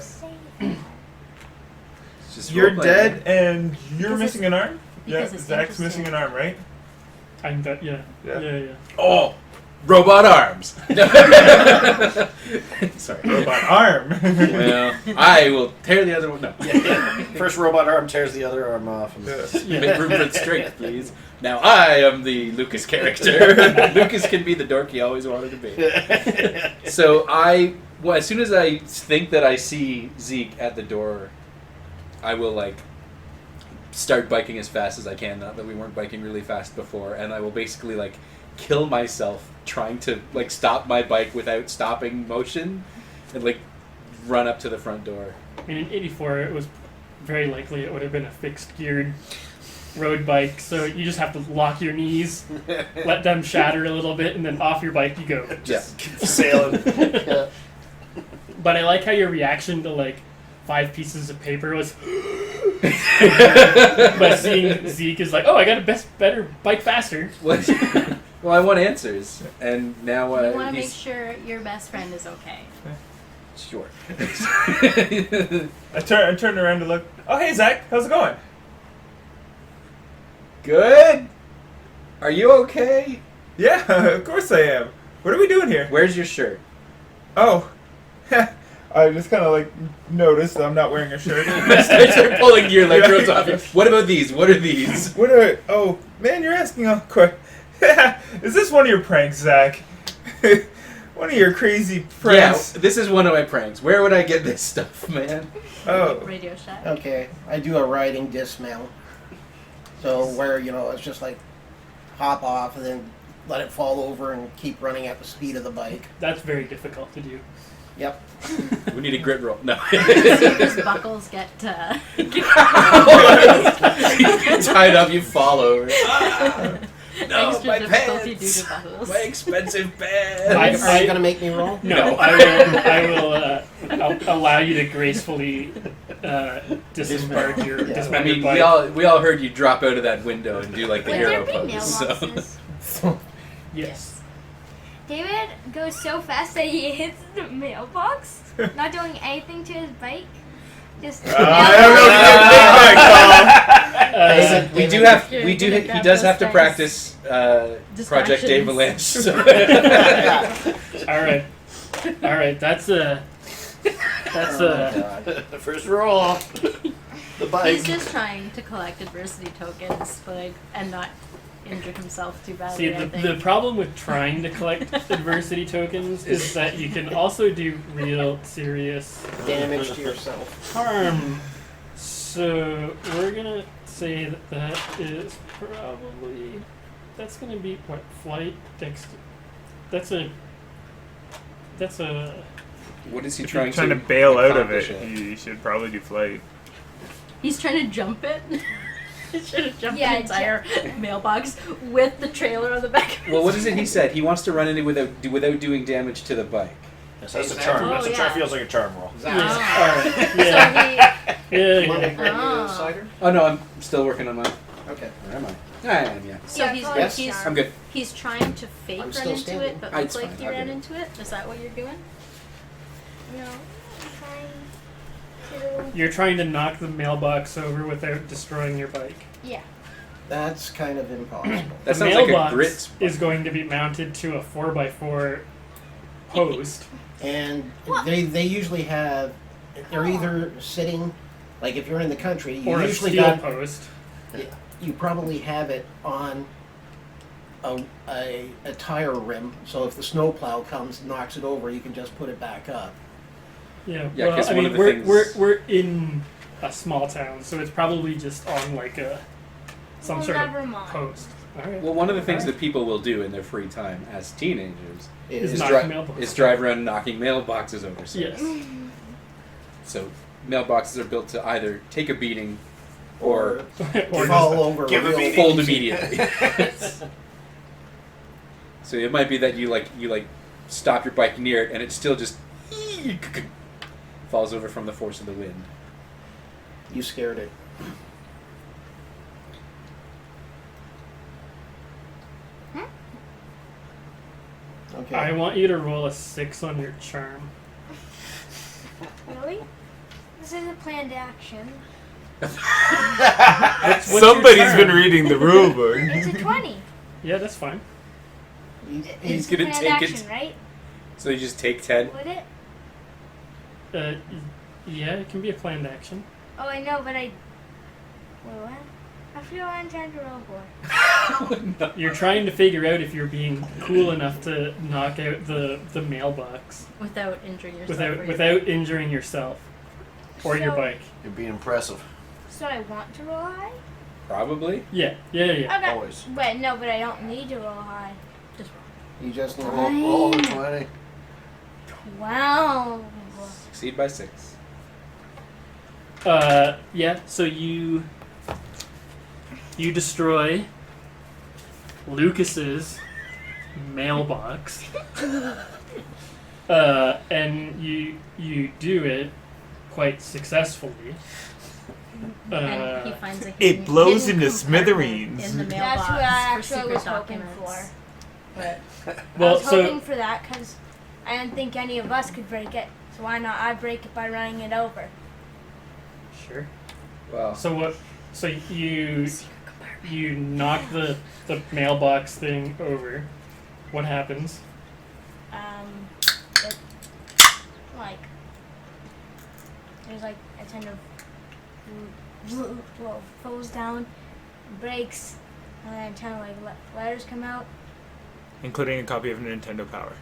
It's just You're role-playing. dead and you're Because missing an arm? Yeah, because it's Zach's missing interesting. an arm, right? I'm dead. Yeah. Yeah. Yeah. Oh, robot arms. Sorry. Robot arm. Well, I will tear the other one. No. First robot arm tears the other arm off. And Make room for the strength, please. Now I am the Lucas character. Lucas can be the dork he always wanted to be. So as soon as I think that I see Zeke at the door, I will like start biking as fast as I can. Not that we weren't biking really fast before, and I will basically like kill myself trying to like stop my bike without stopping motion, and like run up to the front door. And in '84, it was very likely it would have been a fixed geared road bike, so you just have to lock your knees, let them shatter a little bit, and then off your bike you go. Just sailing. But I like how your reaction to like 5 pieces of paper was by seeing Zeke is like, oh, I got a better bike faster. Well, I want answers, and now You want to make he's sure your best friend is okay. sure. I turned around to look. Oh, hey, Zach. How's it going? Good. Are you okay? Yeah, of course I am. What are we doing here? Where's your shirt? Oh. I just kind of like noticed that I'm not wearing a shirt. Start pulling your electrodes off. What about these? What are these? What are I? Oh, man, you're asking a question. Is this one of your pranks, Zach? One of your crazy pranks? Yeah, this is one of my pranks. Where would I get this stuff, man? Oh. Radio Shack. Okay, I do a riding dismount. So where, it's just like hop off and then let it fall over and keep running at the speed of the bike. That's very difficult to do. Yep. We need a grit roll. No. His buckles get Tied up, you fall over. No, extra my difficulty pants. due to buckles. My expensive Are pants. you going to make me roll? No, I will I'll allow you to gracefully disembark your Yeah. dismount I mean, your bike. we all heard you drop out of that window and do like the Would hero there be pose. So. mailboxes? Yes. David goes so fast that he hits the mailbox, not doing anything to his bike. Just I don't know if you can make that We do You're have. gonna He grab does those have to things. practice Project Dave Distractions. Avalanche. So. All right. That's a. The first roll. The bike. He's just trying to collect adversity tokens, and not injure himself too badly. See, I think. the problem with trying to collect adversity tokens is that you can also do real serious Damage to yourself. harm. So we're gonna say that is probably that's gonna be what flight That's a. What is he If you're trying trying to bail out of accomplish it, you should probably do flight. He's trying to jump it. He should have jumped Yeah, the entire mailbox with the trailer on the back. Well, what is it he said? He wants to run in it without doing damage to the bike. That's a charm. Oh, That's a yeah. charm. Feels like a charm roll. All right. Yeah. Oh. Cider? Oh no, I'm still working on mine. Okay. Or am I? I am, yeah. So Yeah, he's probably Yes. he's I'm good. he's trying to fake I'm run still into standing. it, but It's look like fine, he I'll ran do it. into it. Is that what you're doing? No, I'm trying to. You're trying to knock the mailbox over without destroying your bike. Yeah. That's kind of impossible. That the sounds like a mailbox grit. is going to be mounted to a 4x4 post. And they usually have, they're either sitting, like if you're in the country, you Or a usually steel got, post. you probably have it on a tire rim, so if the snowplow comes and knocks it over, you can just put it back up. Yeah, Yeah, well, 'cause I one mean, of the things- we're in a small town, so it's probably just on like some Well, sort of never mind. post. All right. Well, one of the things that people will do in their free time as teenagers Is Knock mailboxes. is drive around knocking mailboxes over. So. Yes. So mailboxes are built to either take a beating or Or fall over give a real beating. fold easy. immediately. So it might be that you stop your bike near it and it still just falls over from the force of the wind. You scared it. Okay. I want you to roll a 6 on your charm. Really? This is a planned action. What's your Somebody's charm? been reading the rule book. It's a 20. Yeah, that's fine. He's It's a gonna planned take it. action, right? So you just take 10. Would it? Yeah, it can be a planned action. Oh, I know, but I. Wait, what? I feel I intend to roll for. You're trying to figure out if you're being cool enough to knock out the mailbox Without injuring yourself. or your without bike. injuring yourself or your So- bike. You're being impressive. So I want to roll high? Probably. Yeah. Okay. Always. Wait, no, but I don't need to roll high. Just You just need Roll the 20. Wow. Succeed by 6. Yeah. So you destroy Lucas's mailbox, and you do it quite successfully. and he finds a it hidden- blows hidden into compartment smithereens. in the That's mailbox what I for actually secret was hoping documents. for. But I Well, was so hoping for that because I didn't think any of us could break it. So why not I break it by running it over? sure. Well, So what? So you knock the mailbox thing over. What happens? It, like, there's like a kind of well, falls down, breaks, and then kind of like letters come out. Including a copy of Nintendo Power.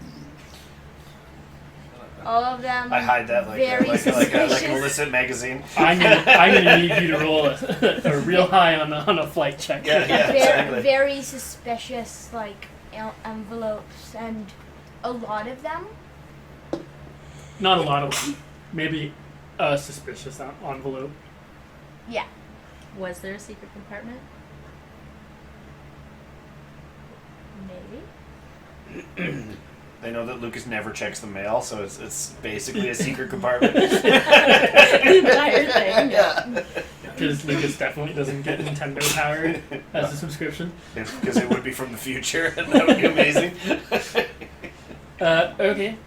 All of them. I hide that like very an suspicious. illicit magazine. I'm gonna need you to roll a real high on a flight check. Yeah, yeah, exactly. Very suspicious, like envelopes, and a lot of them. Not a lot of them. Maybe a suspicious envelope. Yeah. was there a secret compartment? Maybe. They know that Lucas never checks the mail, so it's basically a secret compartment. The entire thing. Yeah. Because Lucas definitely doesn't get Nintendo Power as a subscription. Because it would be from the future, and that would be amazing. Okay.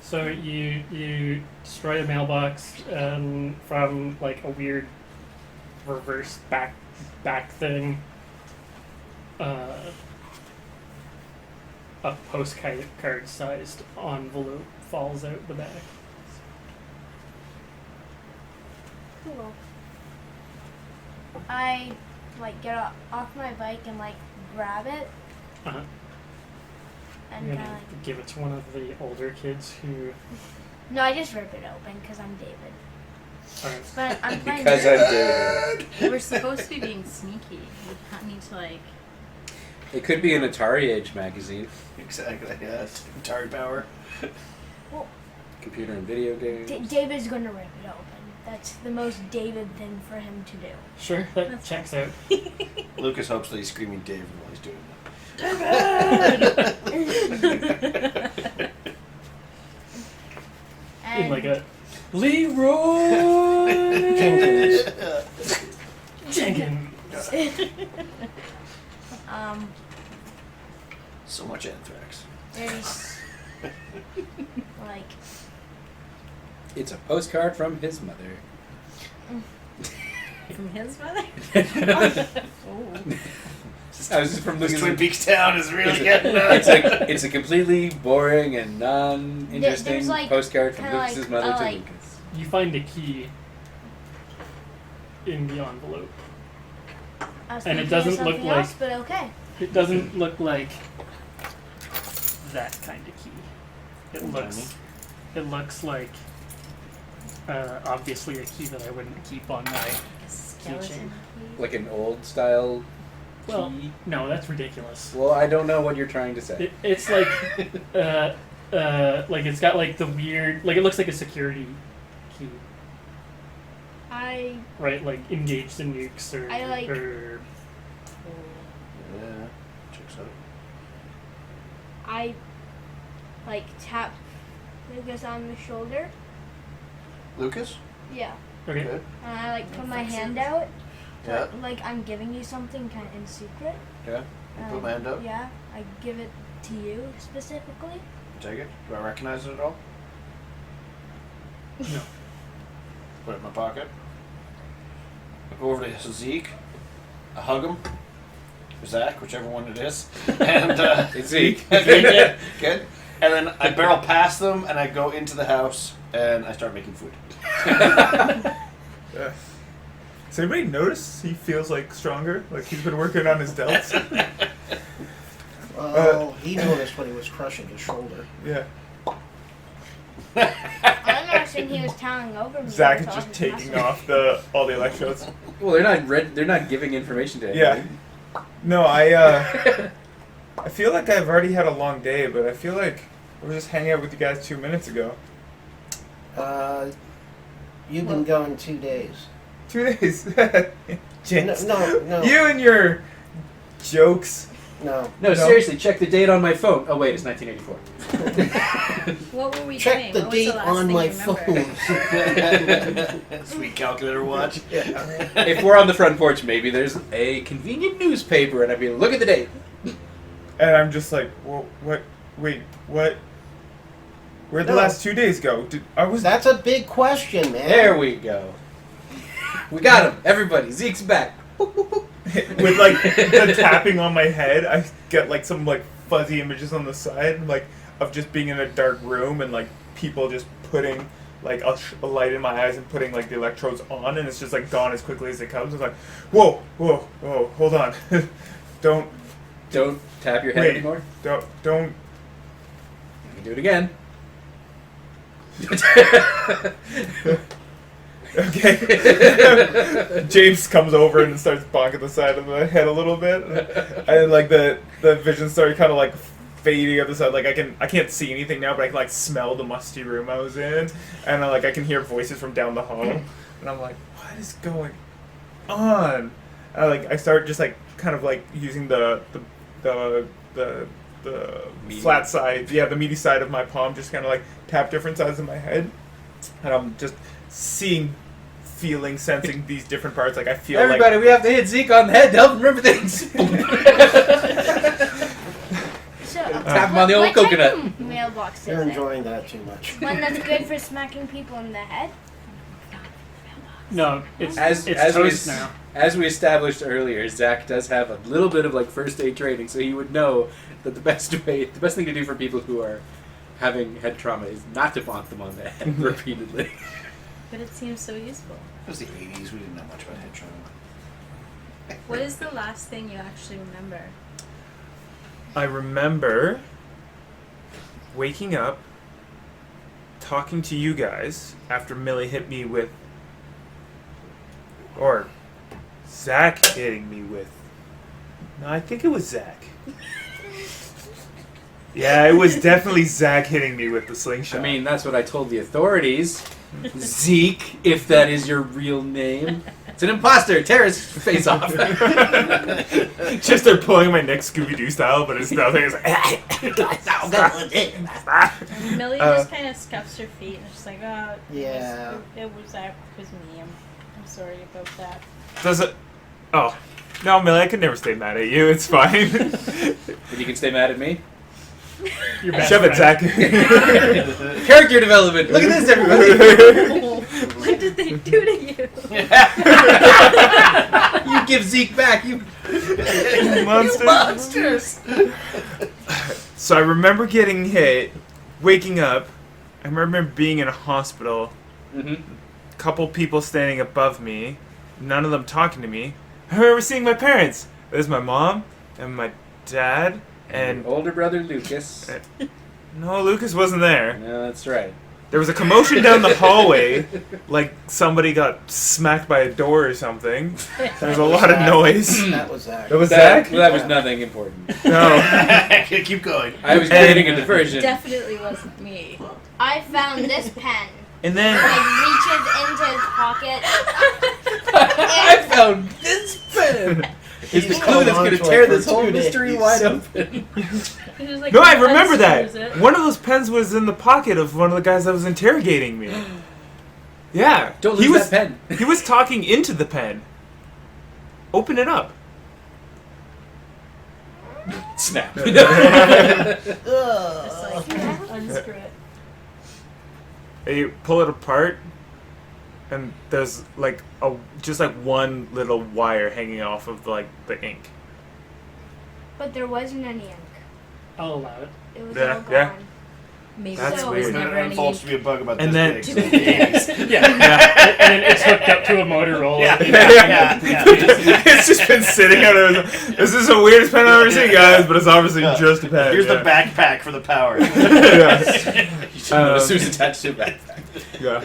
So you destroy a mailbox from like a weird reverse back thing. A postcard-sized envelope falls out the back. Cool. I like get off my bike and like grab it Uh-huh. and I'm kind gonna of like. give it to one of the older kids who. No, I just rip it open because I'm David. Alright. But I'm playing. because I'm David. We're supposed to be being sneaky. We need to like. It could be an Atari Age magazine. Exactly, yes. Atari Power. Computer and video games. David's gonna rip it open. That's the most David thing for him to do. Sure, that checks out. Lucas hopes that he's screaming David while he's doing In And like a Leroy Jenkins. so much anthrax. there's like It's a postcard from his mother. From his mother? I was just from This Lucas. Twin Peaks town is really getting It's a completely boring and non-interesting There's, like, postcard from kinda Lucas's like, mother to like- Lucas. You find a key in the envelope. I was And it thinking of doesn't look something like- else, but okay. It doesn't look like that kind of key. It looks like obviously a key that I wouldn't keep on my. Skeleton key? Like an old style Well, key. no, that's ridiculous. Well, I don't know what you're trying to say. It's like like it's got like the weird, like it looks like a security key, I right? Like engage the nukes or I like- or Yeah, checks out. I like tap Lucas on the shoulder. Lucas? Yeah. okay. Good. And I like put my Fix it. hand out. Yeah. Like I'm giving you something kind of in secret. Yeah. You put my hand up. Yeah. I give it to you specifically. Take it. Do I recognize it at all? No. Put it in my pocket. I go over to Zeke. I hug him. Zach, whichever one it is, and It's Zeke. good. And then I barrel past them, and I go into the house, and I start making food. Does anybody notice he feels like stronger? Like he's been working on his delts? Well, he noticed when he was crushing his shoulder. Yeah. I'm noticing he was towering over me. Zach is with all just his taking muscles. off all the electrodes. Well, they're not giving information to Yeah. anybody. No, I feel like I've already had a long day, but I feel like I was just hanging out with you guys 2 minutes ago. You've been going 2 days. 2 days. Jinx. No. You and your jokes. No. No, seriously, check the date on my phone. Oh wait, it's 1984. What were we Check doing? the What was date last on thing my you remember? phone. Sweet calculator watch. Yeah. If we're on the front porch, maybe there's a convenient newspaper, and I'd be like, look at the date. And I'm just like, well, what? Wait, what? Where'd the No. last 2 days go? That's a big question, man. There we go. We got him. Everybody, Zeke's back. With like the tapping on my head, I get like some like fuzzy images on the side, like of just being in a dark room and like people just putting like a light in my eyes and putting like the electrodes on, and it's just like gone as quickly as it comes. It's like, whoa, hold on, don't Tap your head wait, anymore. don't. You can do it again. Okay. James comes over and starts bonking the side of the head a little bit, and like the vision started kind of like fading at the side. Like I can't see anything now, but I can like smell the musty room I was in, and I can hear voices from down the hall, and I'm like, what is going on? And I start just like kind of like using the flat side, the meaty side of my palm, just kind of like tap different sides of my head, and I'm just seeing, feeling, sensing these different parts. Like I feel Everybody, we have to hit Zeke on the head to help him remember things. So, Tap him on the old what type coconut. of mailbox You're is it? enjoying that too much. One that's good for smacking people in the head? No, it's As toast we now. as we established earlier, Zach does have a little bit of like first aid training, so he would know that the best thing to do for people who are having head trauma is not to bonk them on the head repeatedly. But it seems so useful. It was the 80s. We didn't know much about head trauma. What is the last thing you actually remember? I remember waking up, talking to you guys after Millie hit me with, or Zach hitting me with. No, I think it was Zach. Yeah, it was definitely Zach hitting me with the slingshot. I mean, that's what I told the authorities. Zeke, if that is your real name. It's an imposter. Tear his face off. just they're pulling my neck Scooby-Doo style, but it's nothing. It's like, Millie just kind of scuffs her feet and she's like, oh, Yeah. it was me. I'm sorry about that. does it? Oh, no, Millie, I could never stay mad at you. It's fine. But you can stay mad at me. Your best Shove it, friend. Zach. Character development. Look at this, everybody. What did they do to you? You give Zeke back. You Monster. Monsters! So I remember getting hit, waking up. I remember being in a hospital. Mm-hmm. Couple people standing above me, none of them talking to me. I remember seeing my parents. There's my mom and my dad and older brother Lucas. no, Lucas wasn't there. No, that's right. There was a commotion down the hallway, like somebody got smacked by a door or something. There was a lot of noise. That was Zach. That was That Zach? was nothing important. No. Keep going. I was creating a diversion. Definitely wasn't me. I found this pen. And then Reaches into his pocket. I found this pen. Is the clue that's going to tear this whole mystery wide open. He was like, no, I remember that. unscrews it. One of those pens was in the pocket of one of the guys that was interrogating me. Yeah. Don't he lose was, that pen. He was talking into the pen. Open it up. Snap. Just like, unscrew it. And you pull it apart, and there's like just like one little wire hanging off of like the ink. but there wasn't any ink. I'll allow it. It was Yeah, all gone. yeah. Maybe That's there was weird. never There any. falls to be a bug about And this then- big. So the 80s. Yeah. And then it's hooked up to a Motorola. Yeah. It's just been sitting out there. This is the weirdest pen I've ever seen, guys, but it's obviously just a pen. Here's yeah. the backpack for the power. Yeah. This was attached to a backpack. Yeah.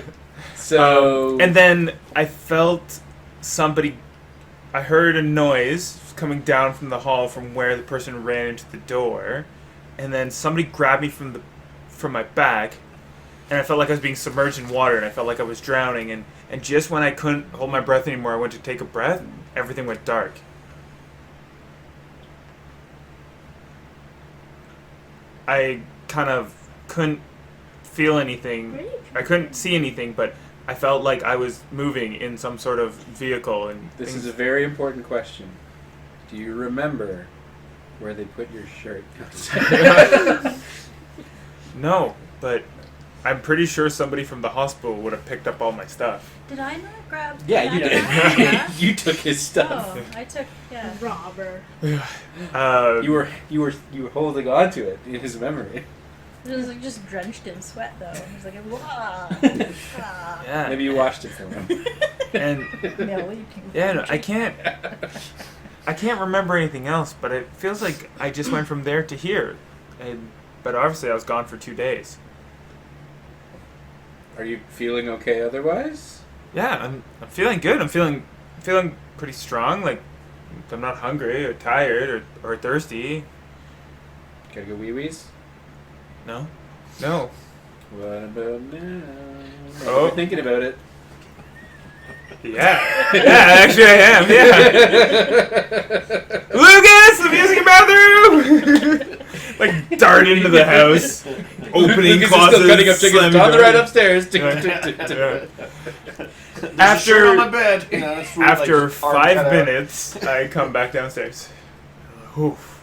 So And then I felt somebody. I heard a noise coming down from the hall from where the person ran into the door, and then somebody grabbed me from my back, and I felt like I was being submerged in water, and I felt like I was drowning. And just when I couldn't hold my breath anymore, I went to take a breath. Everything went dark. I kind of couldn't feel anything. I couldn't see anything, but I felt like I was moving in some sort of vehicle. And this things- is a very important question. Do you remember where they put your shirt? No, but I'm pretty sure somebody from the hospital would have picked up all my stuff. Did I not grab? Yeah, you that did. back? Yeah. You took his stuff. Oh, I took. Yeah. Robber. You were holding on to it in his memory. It was like just drenched in sweat though. It was like, wah. Yeah. Maybe you washed it for him. And No, you can. yeah, no, I can't remember anything else. But it feels like I just went from there to here, but obviously I was gone for 2 days. Are you feeling okay otherwise? Yeah, I'm feeling good. I'm feeling pretty strong. Like I'm not hungry or tired or thirsty. Gotta go wee-wees? No. What about now? Oh. You're thinking about it. Yeah. Yeah, actually I am. Yeah. Lucas, the music bathroom. Like dart into the house, opening Lucas is closets, still cutting up chickens. slamming On the right doors. upstairs. Yeah. There's a shirt on my bed. You know, it's really After like arm 5 cut out. minutes, I come back downstairs. Oof.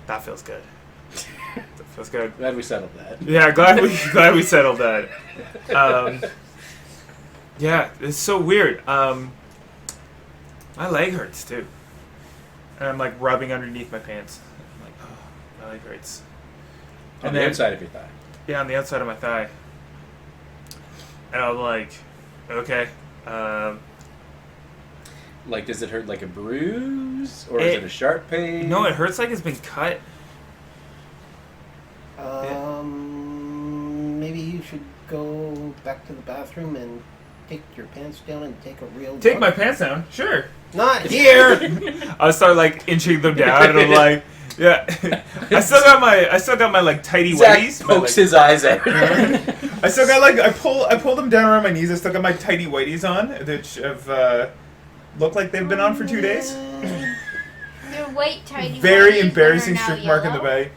That feels good. That feels good. Glad we settled that. Yeah, glad we settled that. Yeah, it's so weird. My leg hurts too, and I'm like rubbing underneath my pants. I'm like, oh, my leg hurts. On the inside of your thigh. Yeah, on the outside of my thigh. And I'm like, okay. Like, does it hurt like a bruise? Or is it a sharp pain? No, it hurts like it's been cut. Maybe you should go back to the bathroom and take your pants down and take a real Take look. my pants down, sure. Not here. I start like inching them down, and I'm like, yeah. I still got my like tighty Zach whities. pokes his eyes out. I still got like I pull them down around my knees. I still got my tighty whities on, which have look like they've been on for 2 days. They're white tidy. Very whities that embarrassing are now streak mark in the yellow. belly.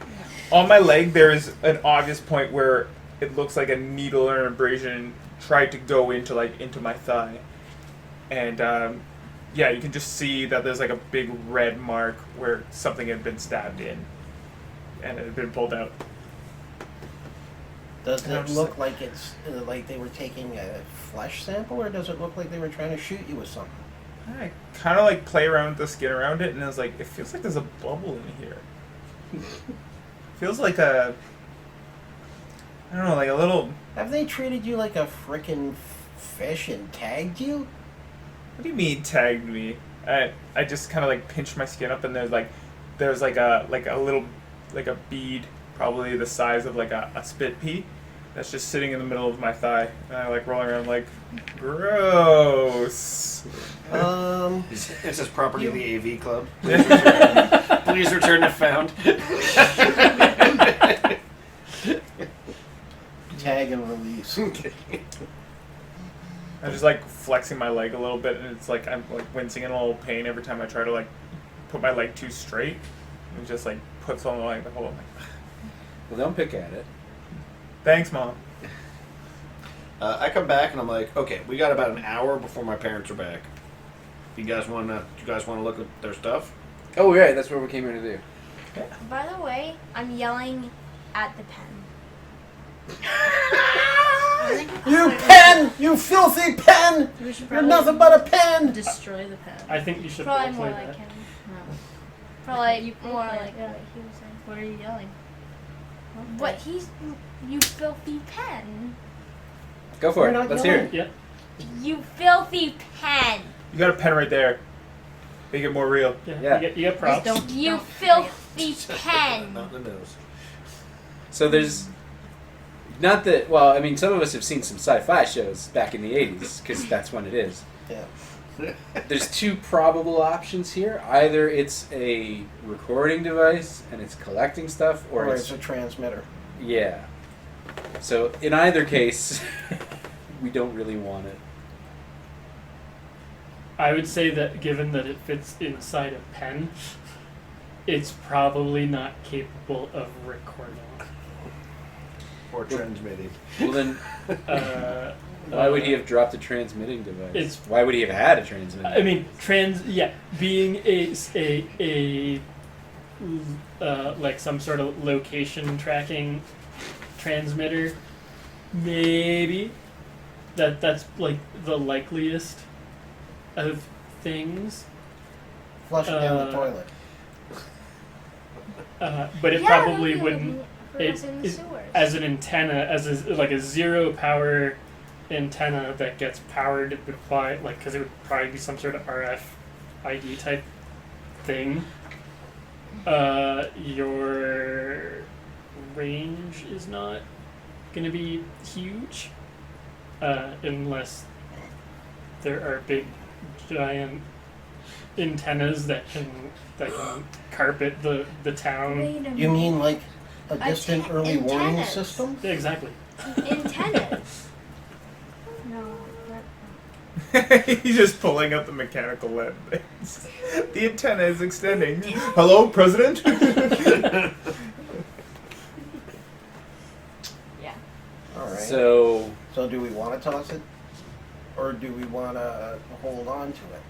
On my leg, there is an obvious point where it looks like a needle or an abrasion tried to go into my thigh, and yeah, you can just see that there's like a big red mark where something had been stabbed in, and it had been pulled out. Does And I'm it just look like it's like they were taking a flesh sample, or does it look like they were trying to shoot you with something? I kind of like play around with the skin around it, and I was like, it feels like there's a bubble in here. Feels like I don't know, like a little. Have they treated you like a frickin' fish and tagged you? What do you mean tagged me? I just kind of like pinched my skin up, and there's like a little like a bead, probably the size of like a spit pea, that's just sitting in the middle of my thigh, and I like roll around like, gross. It says property of the AV club. Yeah. Please return if found. Tag and release. I'm just like flexing my leg a little bit, and it's like I'm like wincing in a little pain every time I try to like put my leg too straight. It just like puts on like the whole. Like, Well, don't pick at it. thanks, Mom. I come back and I'm like, okay, we got about an hour before my parents are back. You guys want to look at their stuff? Oh, right. That's what we came here to do. By the way, I'm yelling at the pen. You pen! You filthy pen! We should You're probably nothing but a pen! destroy the pen. I think you should Probably roleplay more that. like him. No. for like You more play it, like yeah. what he was saying. What are you yelling? What he's you filthy pen. Go for We're it. not Let's hear yelling. it. Yeah. You filthy pen. You got a pen right there. Make it more real. Yeah. You get props. Just You don't filthy pen. Not in the nose. So there's not that. Well, I mean, some of us have seen some sci-fi shows back in the '80s because that's when it is. Yeah. There's two probable options here. Either it's a recording device and it's collecting stuff, Or it's a transmitter. yeah. So in either case, we don't really want it. I would say that given that it fits inside a pen, it's probably not capable of recording. Or transmitting. Well then, Uh, why would he have dropped a transmitting device? It's- Why would he have had a transmitting? I mean, being a like some sort of location tracking transmitter, maybe that's like the likeliest of things. Flush it down the Uh, toilet. But it Yeah, probably that'd be wouldn't. for It us in the is sewers. as an antenna, like a zero power antenna that gets powered by because it would probably be some sort of RFID type thing. Your range is not going to be huge unless there are big giant antennas that can carpet the town. Wait a minute. You mean like a distant Atten- early warning antennas. system? Yeah, exactly. Antennas. No. That, He's just pulling up the mechanical lead things. The antenna is extending. Hello, President? Yeah. All right. So So do we want to toss it? Or do we want to hold on to it?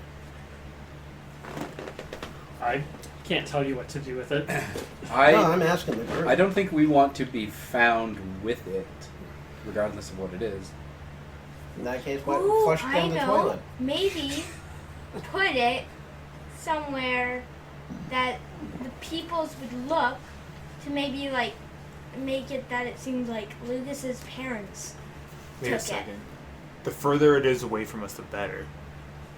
I can't tell you what to do with it. No, I'm I asking the group. I don't think we want to be found with it, regardless of what it is. In that case, what? Ooh, Flush it I down the know. toilet. Maybe put it somewhere that the peoples would look to maybe like make it that it seems like Lucas's parents Wait a took it. second. The further it is away from us, the better.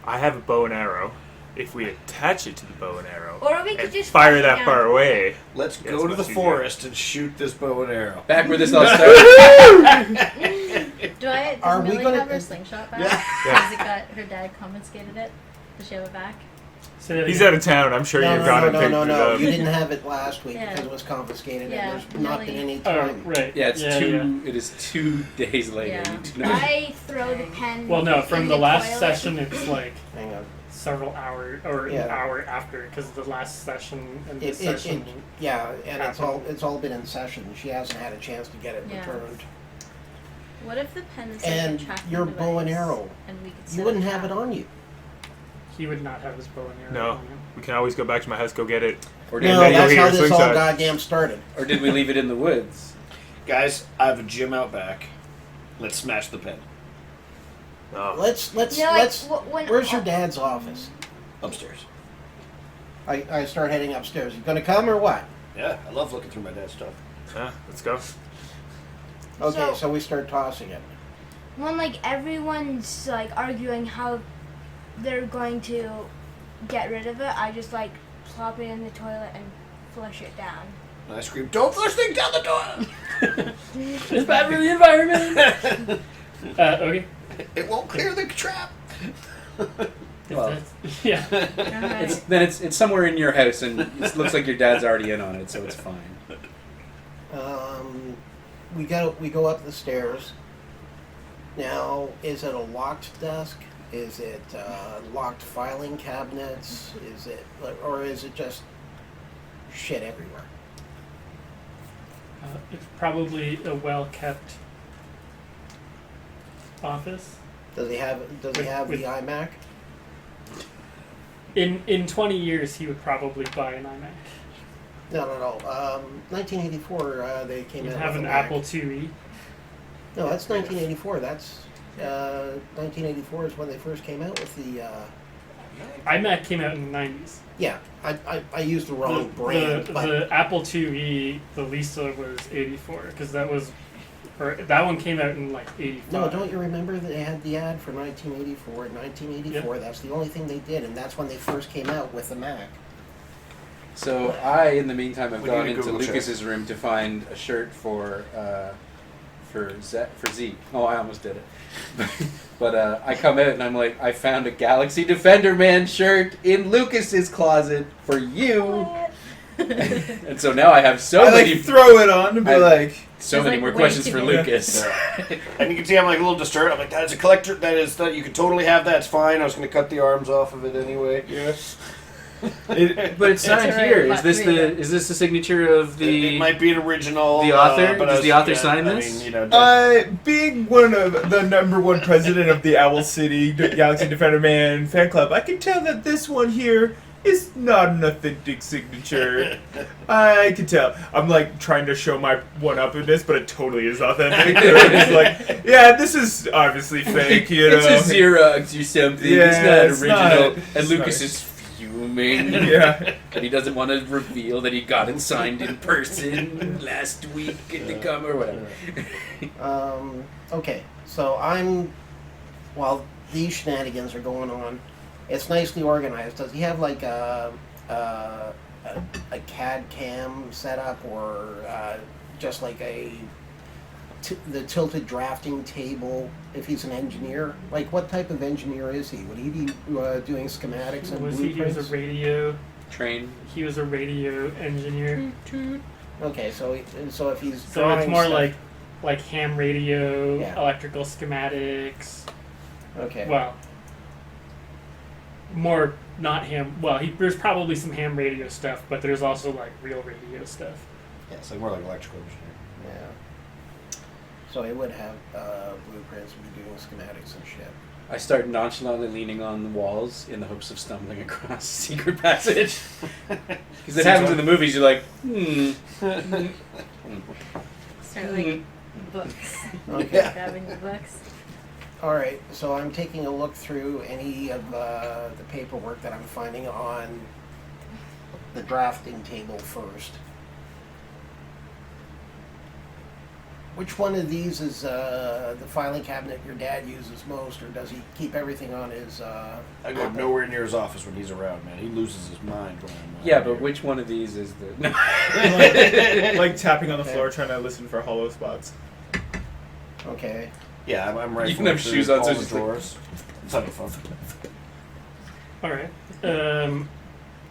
I have a bow and arrow. If we attach it to the bow and arrow Or we could and just fire flush it that down far the away, Let's Yeah, go it's to the much easier. forest and shoot this bow and arrow. Back where this all started. does Are we Millie gonna- have her slingshot back? Yeah. Has it got her dad confiscated it? Does she have it back? Say that he's again. out of town. I'm sure No, you've no, got no, it no, picked no, it no. up. You didn't have it last week Yeah. because it was confiscated. Yeah, and there's not been Millie- any Oh, time. right. Yeah, it's yeah, two. It is 2 days later. Yeah. You do not- I throw the pen. Well, no, from in the last toilet. session, it's like Hang on. several hours or Yeah. an hour after because the last session and this It- session. Yeah, and it's all been in session. She hasn't had a chance to get it Yeah. returned. What if the pen is like And a tracking your device bow and arrow. and we could You set wouldn't a have it trap? on you. He would not have his bow and arrow. No. on him. We can always go back to my house, go get it. Or No, did, then you'll that's hear how a this all slingshot. goddamn started. or did we leave it in the woods? Guys, I have a gym out back. Let's smash the pen. No. Let's You know, when Where's your dad's office? Upstairs. I start heading upstairs. You gonna come or what? Yeah, I love looking through my dad's stuff. Yeah, let's go. Okay, so we start tossing it. when like everyone's like arguing how they're going to get rid of it, I just like plop it in the toilet and flush it down. And I scream, "Don't flush things down the toilet!" It's bad for the environment. Okay. It won't clear the trap. If Well. that's- yeah. Alright. Then it's somewhere in your house, and it looks like your dad's already in on it, so it's fine. We go up the stairs. Now, is it a locked desk? Is it locked filing cabinets? Or is it just shit everywhere? It's probably a well-kept office. Does he have With- the iMac? In 20 years, he would probably buy an iMac. No. 1984, they came He'd out have with an a Mac. Apple IIe. No, that's 1984. That's 1984 is when they first came out with the iMac came out in the 90s. Yeah, I used the wrong brand. The, but the Apple IIe, the Lisa was 84 because that one came out in like 85. no, don't you remember that they had the ad for 1984? 1984, Yep. that's the only thing they did, and that's when they first came out with the Mac. So I, in the meantime, have We gone need a into Google check. Lucas's room to find a shirt for Zeke. Oh, I almost did it. But I come out and I'm like, I found a Galaxy Defender Man shirt in Lucas's closet for you. And so now I have so I many throw it on and be I- like, so There's, many like, more way questions too for many. Lucas. And you can see I'm like a little disturbed. I'm like, that is a collector. That you can totally have that. It's fine. I was going to cut the arms off of it anyway. yeah. But it's signed alright, here. but Is this the signature of the? It might be an original. the author? but Does I the was- author sign I this? mean, you know, Being one of the #1 president of the Owl City Galaxy Defender Man fan club, I can tell that this one here is not an authentic signature. I can tell. I'm like trying to show my one-uppedness, but it totally is authentic. It's like, yeah, this is obviously fake, you know. It's a Xerox or something. Yeah, it's not it's original. not- and it's Lucas not. is fuming. Yeah. And he doesn't want to reveal that he got it signed in person last week at the com or whatever. Okay, so while these shenanigans are going on, it's nicely organized. Does he have like a CAD cam setup, or just like the tilted drafting table? If he's an engineer, like what type of engineer is he? Would he be doing schematics and He was a blueprints? radio. Train. He was a radio engineer. Okay, so if he's So drawing it's more stuff- like ham radio, Yeah. electrical schematics. okay. Well, more not ham. Well, there's probably some ham radio stuff, but there's also like real radio stuff. yeah, it's like more like electrical engineering. Yeah. So he would have blueprints, would be doing schematics and shit. I start nonchalantly leaning on the walls in the hopes of stumbling across a secret passage. Because it happens in the movies, you're like, Start like books. Okay. Grabbing the books. All right, so I'm taking a look through any of the paperwork that I'm finding on the drafting table first. Which one of these is the filing cabinet your dad uses most, or does he keep everything on his? I go nowhere near his office when he's around, man. He loses his mind when I'm. yeah, here. but which one of these is the. No. Like tapping on the floor trying to listen for hollow spots. Okay. Yeah, I'm right. You can have shoes on, so all just the like- drawers. It's not fun. All right.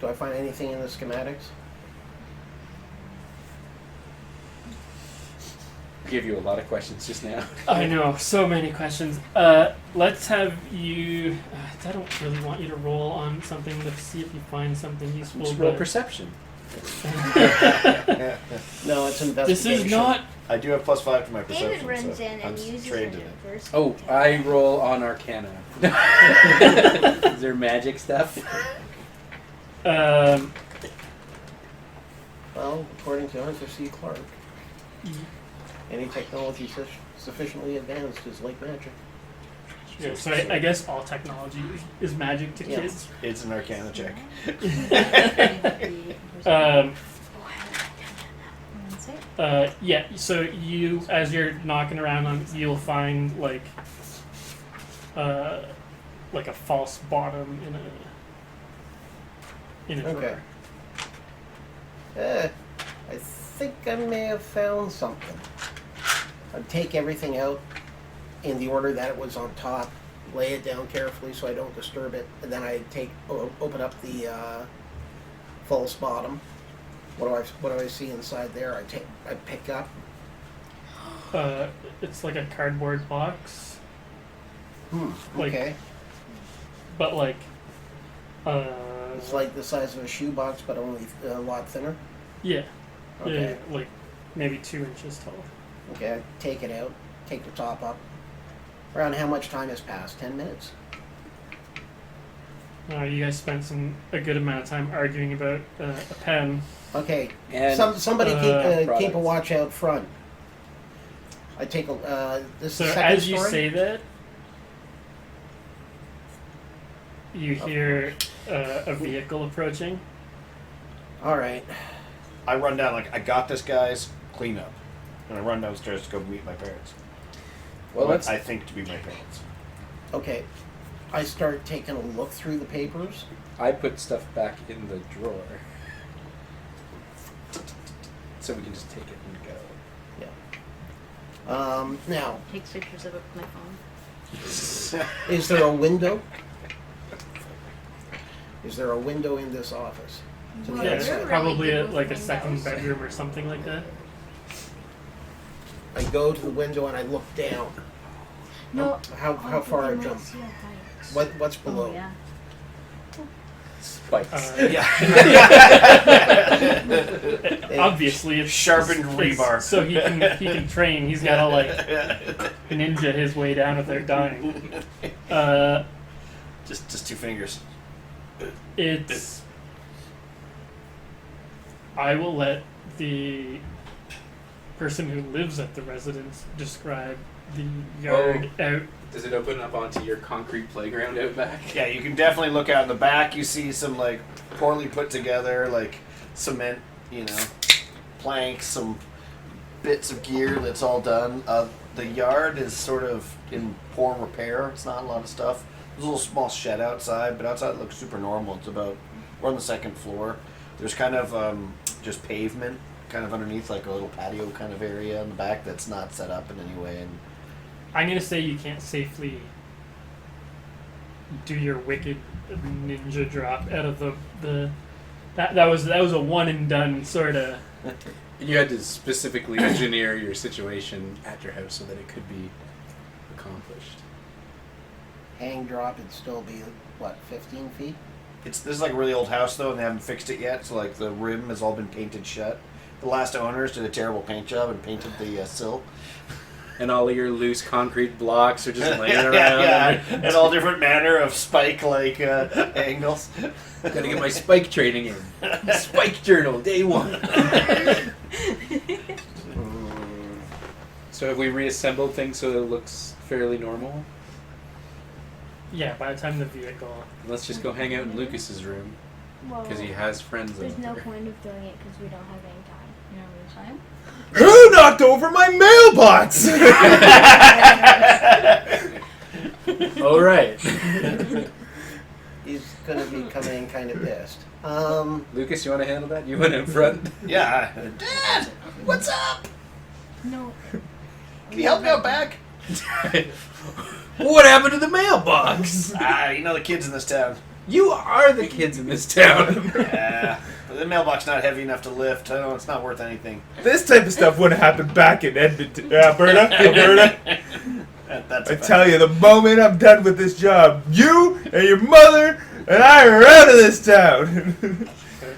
Do I find anything in the schematics? Give you a lot of questions just now. I know, so many questions. Let's have you. I don't really want you to roll on something to see if you find something useful. Just roll but- perception. No, it's investigation. This is not. I do have +5 to my perception. David runs so in I'm and uses trained it in it. first. Oh, I roll on Arcana. Is there magic stuff? Well, according to Arthur C. Clarke, any technology sufficiently advanced is like magic. Yeah, so I guess all technology is magic to Yeah. kids. It's an Arcana check. Yeah. So you, as you're knocking around on, you'll find like a false bottom in a Okay. drawer. I think I may have found something. I'd take everything out in the order that it was on top, lay it down carefully so I don't disturb it, and then I open up the false bottom. What do I see inside there? I pick up. It's like a cardboard box, like- Okay. but like. It's like the size of a shoebox, but only a lot thinner. Yeah. Okay. Yeah, like maybe 2 inches tall. Okay, I take it out, take the top up. Around how much time has passed? 10 minutes? You guys spent a good amount of time arguing about a pen. Okay, And somebody keep a products. watch out front. I take this So is second as you story? say that, You hear a vehicle approaching. All right. I run down like, I got this, guys. Clean up. And I run downstairs to go meet my parents. Well, What let's. I think to be my parents. Okay. I start taking a look through the papers. I put stuff back in the drawer, so we can just take it and go. Now, Takes pictures of it with my phone. is there a window? Is there a window in this office? To the Well, Yeah, you're it's outside? really probably good a, with like a second windows. bedroom or something like that. I go to the window and I look down. No. How far I jump? What's below? Oh, yeah. Spikes. Obviously, it's Sharpened it's rebar. so he can train. He's gotta like ninja his way down without dying. Just 2 fingers. It's. I will let the person who lives at the residence describe the yard out. Does it open up onto your concrete playground out back? Yeah, you can definitely look out in the back. You see some like poorly put together like cement, planks, some bits of gear that's all done. The yard is sort of in poor repair. It's not a lot of stuff. There's a little small shed outside, but outside it looks super normal. We're on the 2nd floor. There's kind of just pavement kind of underneath, like a little patio kind of area in the back that's not set up in any way. And I'm gonna say you can't safely do your wicked ninja drop out of the that was a one and done sort of. You had to specifically engineer your situation at your house so that it could be accomplished. Hang drop, it'd still be, 15 feet? this is like a really old house though, and they haven't fixed it yet. So like the rim has all been painted shut. The last owners did a terrible paint job and painted the sill. And all of your loose concrete blocks are just laying around. Yeah, and all different manner of spike-like angles. Gotta get my spike training in. Spike journal, day 1. So have we reassembled things so it looks fairly normal? Yeah, by the time the vehicle. Let's just go hang out in Lucas's room Well, because he has friends there's over no there. point of doing it because we don't have any time. You know what I'm saying? Who knocked over my mailbox? All right. He's gonna be coming in kind of pissed. Lucas, you want to handle that? You went in front. Yeah. Dad, what's up? No. Can you help me out back? What happened to the mailbox? The kids in this town. You are the kids in this town. Yeah. But the mailbox not heavy enough to lift. I know it's not worth anything. This type of stuff wouldn't happen back in Edmonton, Alberta. That's I tell you, the moment I'm done with this job, you and your mother and I are out of this town.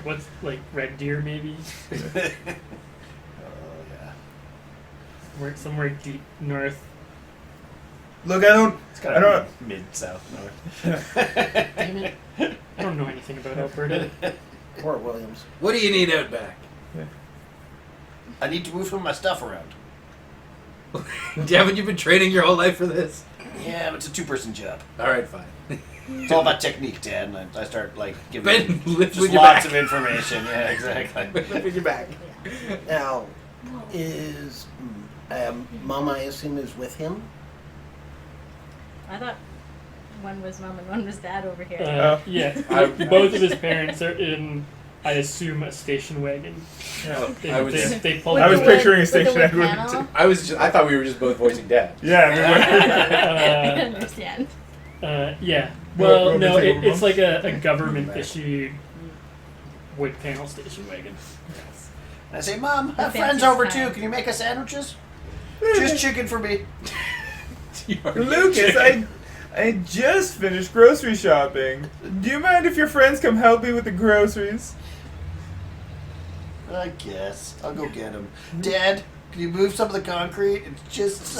What's like Red Deer maybe? Oh yeah. Somewhere deep north. Look, I don't. It's kind I don't. of mid-south north. Damn it! I don't know anything about Alberta. Fort Williams. What do you need out back? I need to move some of my stuff around. Haven't you been training your whole life for this? Yeah, but it's a 2-person job. All right, fine. It's all about technique, Dad, and I start like giving Ben, lift just with your lots back. of information. Yeah, exactly. Lift with your back. Now, is Mom, I assume, is with him? I thought one was mom and one was dad over here. Yeah, I- both of his parents are in, I assume, a station wagon. They, I was- they pulled. I was With the picturing a wood- station with the wood wagon, panel? I thought we were just both voicing dad. Yeah. I understand. Yeah. What- Well, what no, was it, it's like a Back. government issued wood panel station wagon. And I say, Mom, I have The friends fancy over style. too. Can you make us sandwiches? Just chicken for me. Lucas, I just finished grocery shopping. Do you mind if your friends come help me with the groceries? I guess. I'll go get them. Dad, can you move some of the concrete? It's just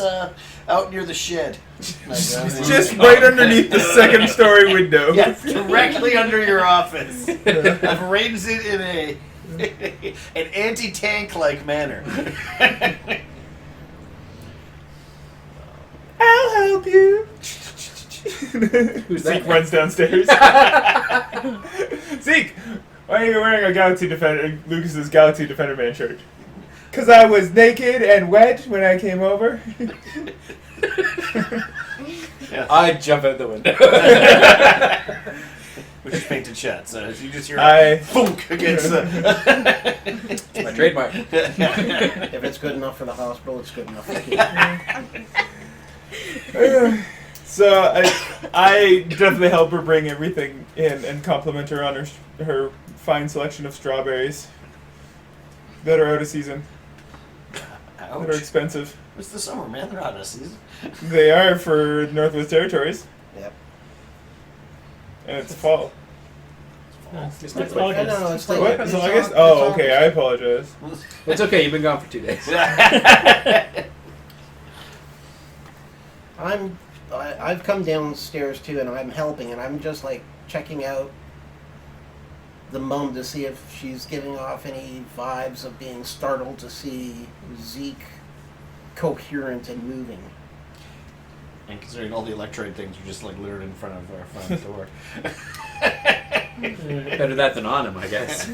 out near the shed. Just right underneath the second-story window. Yeah, directly under your office. I've arranged it in an anti-tank-like manner. I'll help you. Who's Zeke that? runs downstairs. Zeke, why are you wearing a Lucas's Galaxy Defender Man shirt? Because I was naked and wet when I came over. Yeah. I jump out the window. Which is painted shut, so you just hear I- thunk against the. It's my trademark. If it's good enough for the hospital, it's good enough for the kid. So I definitely help her bring everything in and compliment her on her fine selection of strawberries that are out of season, that are Ouch. expensive. It's the summer, man. They're out of season. They are for Northwest Territories, Yep. and it's fall. It's It's August. No, it's like What? It's August? Oh, okay. I apologize. It's okay. You've been gone for 2 days. I've come downstairs too, and I'm helping, and I'm just like checking out the mum to see if she's giving off any vibes of being startled to see Zeke coherent and moving. And considering all the electrode things are just like littered in front of our front door. Better that than on him, I guess.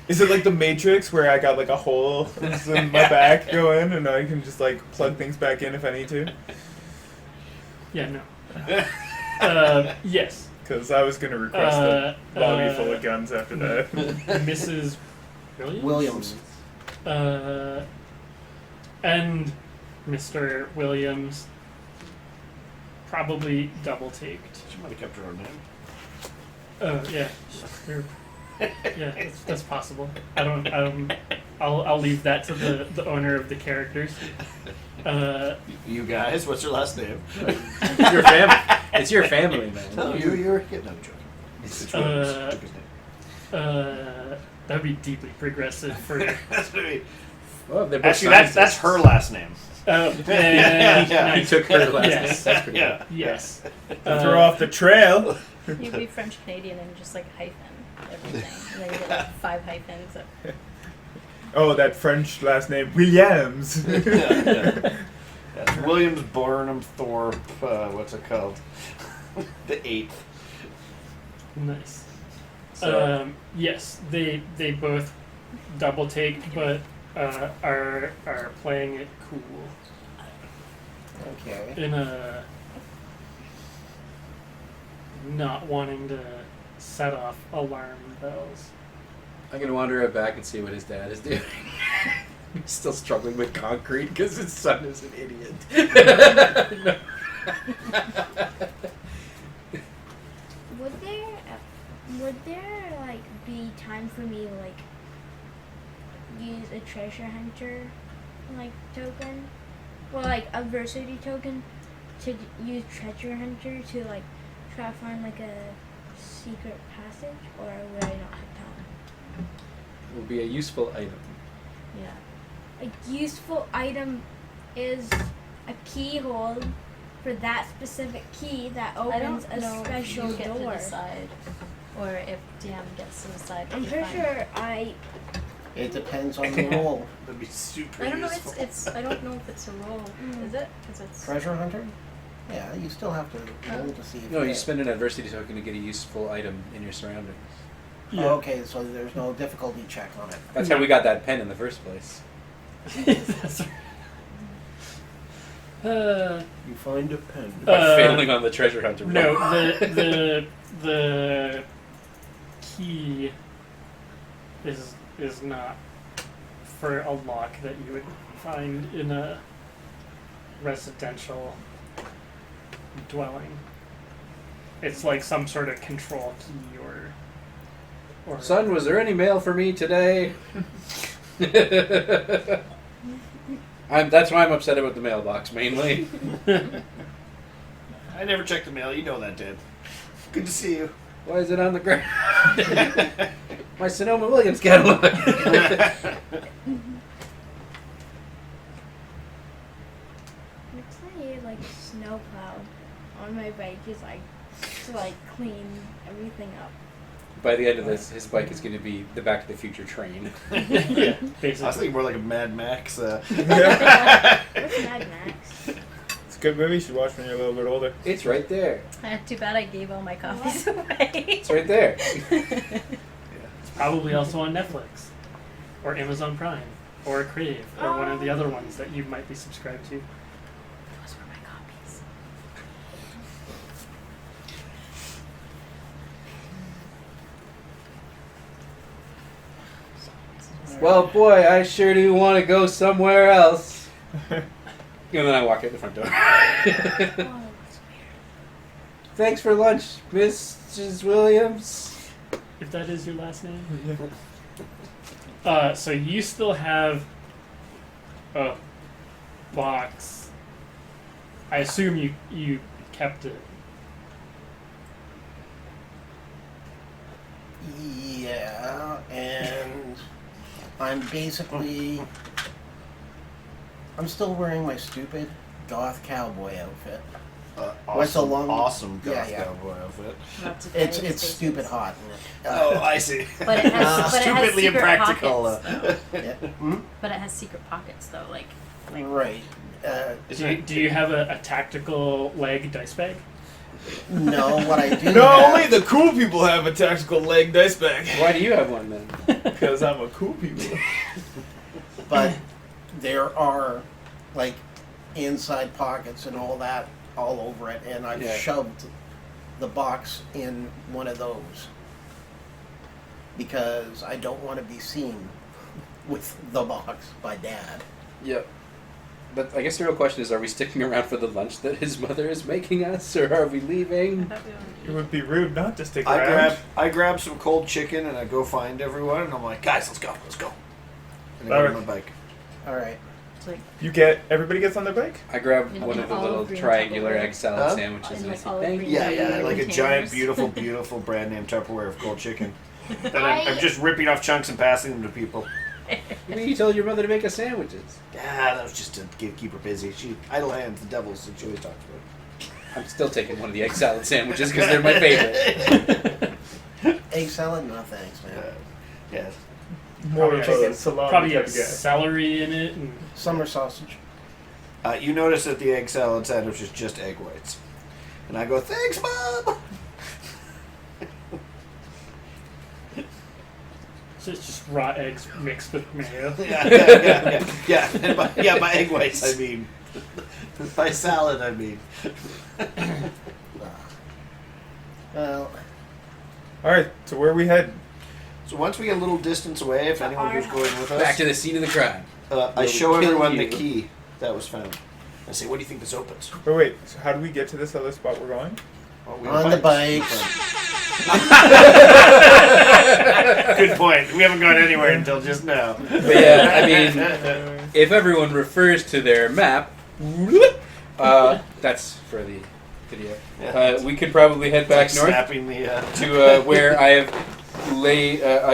Is it like the Matrix where I got like a hole in my back going and I can just like plug things back in if I need to? Yeah, no. Yes. Because I was going to request a lobby full of guns after that. Mrs. Williams. And Mr. Williams probably double taked. She might have kept her own name. Yeah. Sure. Yeah, that's possible. I'll leave that to the owner of the characters. You guys, what's your last name? Your family. It's your family, man. No, you're getting no joke. It's Williams. Took his name. That'd be deeply progressive for. That's gonna be- Well, they're both Actually, that's scientists. her last name. Yeah. He took her last Yes. name. That's pretty Yeah. Yes. Throw off the trail. You'd be French Canadian and just like hyphen everything. And then you get like 5 hyphens. Oh, that French last name, Williams. That's Williams Barnum Thorpe. What's it called? The 8th. Nice. So, Yes, they both double take, but are playing it cool Okay. in a not wanting to set off alarm bells. I'm gonna wander out back and see what his dad is doing. He's still struggling with concrete because his son is an idiot. Would there like be time for me to like use a treasure hunter like token, or like adversity token to use treasure hunter to like try to find like a secret passage, or would I not have time? Will be a useful item. Yeah. A useful item is a keyhole for that specific key that I opens don't a know if special you get door. to decide, or if DM gets to decide. what I'm you pretty find. sure It depends on the role. that'd be super I don't know. useful. It's. I don't know if it's a roll. Is it? Because it's. Treasure hunter? Yeah, you still have to roll to see if No, you get- spend an adversity token to get a useful item in your surroundings. Oh, okay, so there's no difficulty check on it. That's how we got that pen in the first place. That's right. You find a pen. By failing on the treasure hunter. No, the key is not for a lock that you would find in a residential dwelling. It's like some sort of control key or Son, was there any mail for me today? That's why I'm upset about the mailbox, mainly. I never checked the mail. You know that, Dad. Good to see you. Why is it on the ground? My Sonoma Williams catalog. Looks like like a snowplow on my bike is like to like clean everything up. by the end of this, his bike is going to be the Back to the Future train. Yeah, I was basically. thinking more like a Mad Max. What's Mad Max? It's a good movie. You should watch when you're a little bit older. It's right there. Too bad I gave all my copies away. It's right there. It's probably also on Netflix, or Amazon Prime, or Crave, or one of the other ones that you might be subscribed to. Those were my copies. Well, boy, I sure do want to go somewhere else. And then I walk out the front door. Oh, Thanks for lunch, Mrs. Williams. If that is your last name. So you still have a box. I assume you kept it. Yeah, and I'm still wearing my stupid goth cowboy outfit. What's a long- awesome goth Yeah. cowboy outfit. not to It's Diaries stupid faces. hot in it. Oh, I see. But it has, but it has Stupidly secret impractical. pockets, though. Yeah. Hmm? But it has secret pockets, though. Like Right. Do you have a tactical leg dice bag? No, what I do No, have- only the cool people have a tactical leg dice bag. Why do you have one then? Because I'm a cool people. but there are like inside pockets and all that all over it, and I've Yeah. shoved the box in one of those because I don't want to be seen with the box by Dad. Yep. But I guess the real question is, are we sticking around for the lunch that his mother is making us, or are we I leaving? thought we It were would be rude not to stick I around. grab some cold chicken and I go find everyone and I'm like, guys, let's go. And I go on my bike. All right. It's like Everybody gets on their bike? I grab In one an of the olive little green triangular Tupperware. egg salad Huh? sandwiches, In and I like say, olive thank green you. Yeah, like a giant, containers. beautiful brand name Tupperware of cold chicken. Then I- I'm just ripping off chunks and passing them to people. You mean you told your mother to make us sandwiches? Yeah, that was just to keep her busy. She idle hands, the devil's that she always talks about. I'm still taking one of the egg salad sandwiches because they're my favorite. Egg salad? No thanks, man. Yeah. More Probably of has a salami probably type have of guy. celery in it. And Summer sausage. You notice that the egg salad sandwich is just egg whites. And I go, thanks, Mom! so it's just raw eggs mixed with mayo. Yeah. And by egg whites, I mean. By salad, I mean. Well, Alright, so where are we heading? So once we get a little distance away, if anyone was going with us, Back to the scene of the crime. I We'll show kill everyone the you. key that was found. I say, what do you think this opens? Wait, so how do we get to this other spot we're going? Well, we on have the bikes. bike. Good point. We haven't gone anywhere until just now. But yeah, I mean, if everyone refers to their map, that's for the video. We could probably head back north Snapping the. to where I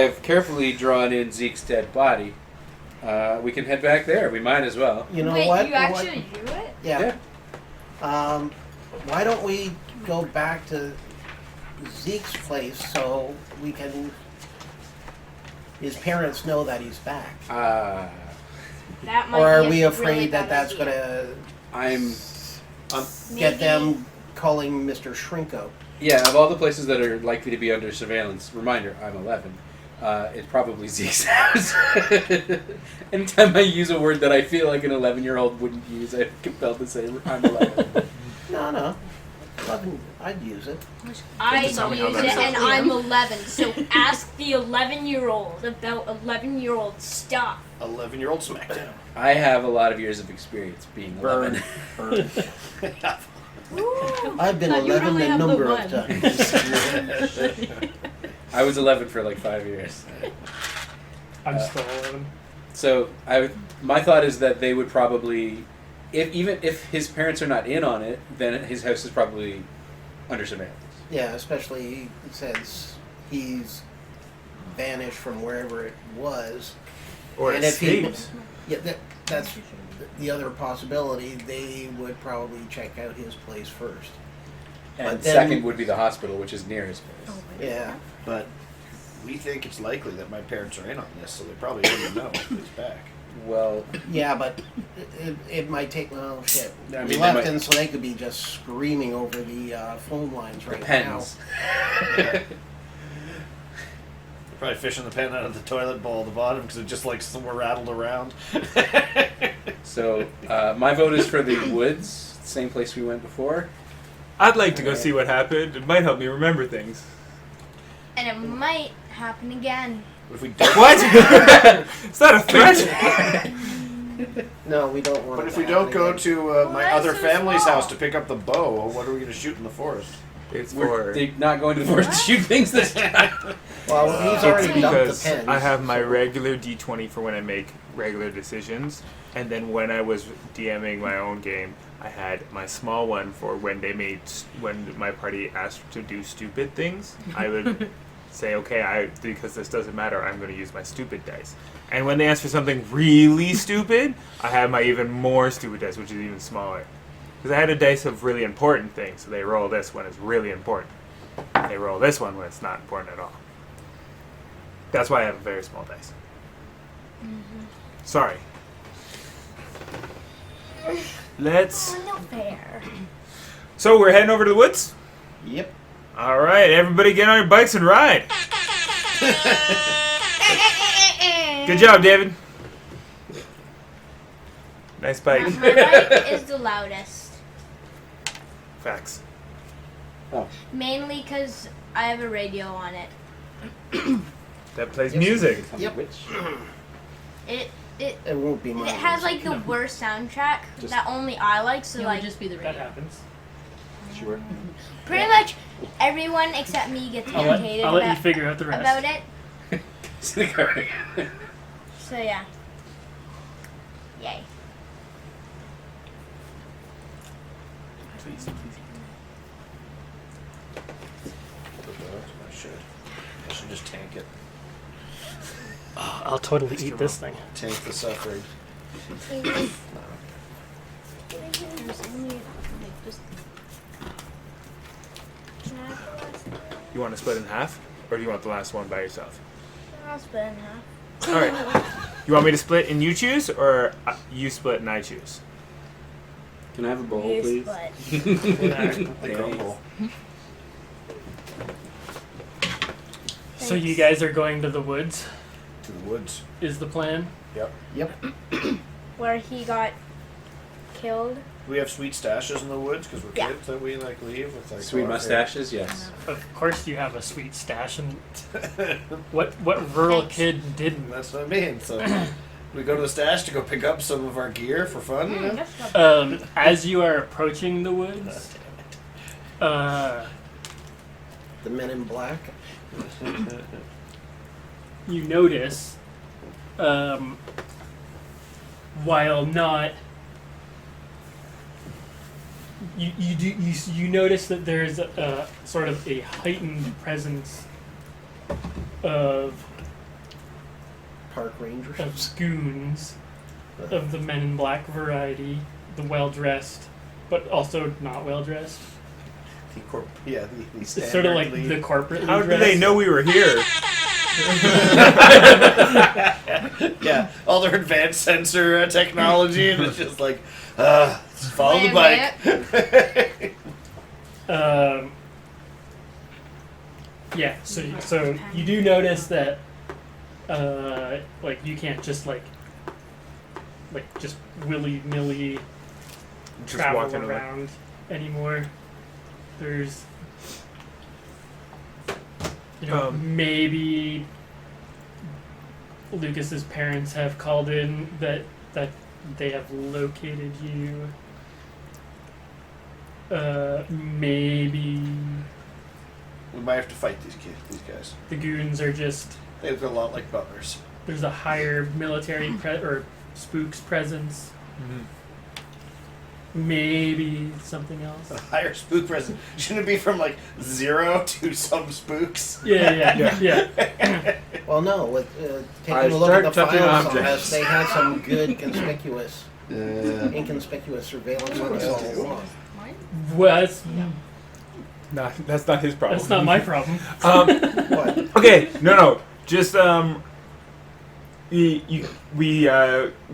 have carefully drawn in Zeke's dead body. We can head back there. We might as well. You know Wait, what? you actually do it? Yeah. Why don't we go back to Zeke's place so we can. His parents know that he's back. That might Or are be a we really afraid bad that that's idea. going to I'm get them calling Mr. Shrinko? yeah. Of all the places that are likely to be under surveillance, reminder: I'm 11. It's probably Zeke's house. Anytime I use a word that I feel like an 11-year-old wouldn't use, I'm compelled to say I'm 11. No. 11, I'd use it. I use Tell me how it that and is. I'm 11, so ask the 11-year-old about 11-year-old stuff. 11-year-old SmackDown. I have a lot of years of experience being 11. Burn. Ooh. I've been No, you 11 only a have the number one. of times. I was 11 for like 5 years. I'm still 11. So my thought is that they would probably, even if his parents are not in on it, then his house is probably under surveillance. Yeah, especially since he's vanished from wherever it was. Or And if he- escaped. Yeah, that's the other possibility. They would probably check out his place first. And But then- second would be the hospital, which is near his place. Yeah. But We think it's likely that my parents are in on this, so they probably wouldn't know if it's back. Well, Yeah, but it might take. Oh shit! I mean, We they left might- in so they could be just screaming over the phone lines right pens. They're probably fishing the pen out of the toilet bowl at the bottom because it just like somewhere rattled around. So my vote is for the woods, same place we went before. I'd like to go see what happened. It might help me remember things. And it might happen again. What if we don't? What? Is that a threat? now. No, we don't want. But it if to we don't happen go again. to my that's other so family's small. house to pick up the bow, what are we going to shoot in the forest? It's We're for. not going to the forest to shoot things this time. Well, he's already It's dumped the because pens. I have my regular D20 for when I make regular decisions, and then when I was DMing my own game, I had my small one for when when my party asked to do stupid things. I would say, okay, because this doesn't matter, I'm going to use my stupid dice. And when they ask for something really stupid, I have my even more stupid dice, which is even smaller. Because I had a dice of really important things, so they roll this when it's really important. They roll this one when it's not important at all. That's why I have a very small dice. Sorry. Let's. Oh, no fair. So we're heading over to the woods? Yep. All right, everybody get on your bikes and ride. Good job, David. Nice bike. My bike is the loudest. Facts. Mainly because I have a radio on it. That plays Yes. music. Yep. It It won't be mine. it has like the worst soundtrack Just- that only I like. So It like would just be the That radio. happens. Sure. pretty much everyone except me gets irritated I'll let you about, figure out the rest. about it. So yeah. Yay. Please, please. I should just tank it. Oh, I'll totally eat this thing. Tank the suffering. You want to split in half? Or do you want the last one by yourself? I'll split in half. All right. You want me to split and you choose, or you split and I choose? Can I have a bowl, You please? split. The grumble. So you guys are going to the woods, To the woods. is the plan? Yep. Where he got killed. Do we have sweet stashes in the woods because we're Yeah. kids that we like leave with like Sweet our mustaches, yes. Of course you have a sweet stash, and what rural Thanks. kid didn't? That's what I mean. So we go to the stash to go pick up some of our gear for fun. You know? That's not As you are approaching the woods, The Men in Black. you notice, while not, you notice that there's a sort of a heightened presence of Park Rangers. goons of the Men in Black variety, the well dressed, but also not well dressed. The It's sort of like standard the lead. corporate. How did they know we were here? Yeah, all their advanced sensor technology, and it's just like, follow the Wait a bike. Yeah, so you do notice that, like you can't just like just willy nilly Just travel walking away. around anymore. There's, maybe Lucas's parents have called in that they have located you. Maybe We might have to fight these guys. the goons are just, They look a lot like butlers. there's a higher military or spooks presence. Mhm. Maybe something else. A higher spook presence. Shouldn't it be from like 0 to some spooks? Yeah. Well, no. With taking I a look at the start touching files on objects. this, they had some good conspicuous, Yeah. inconspicuous surveillance on us all along. Well, That's not his problem. That's not my problem. What? Okay, no. Just we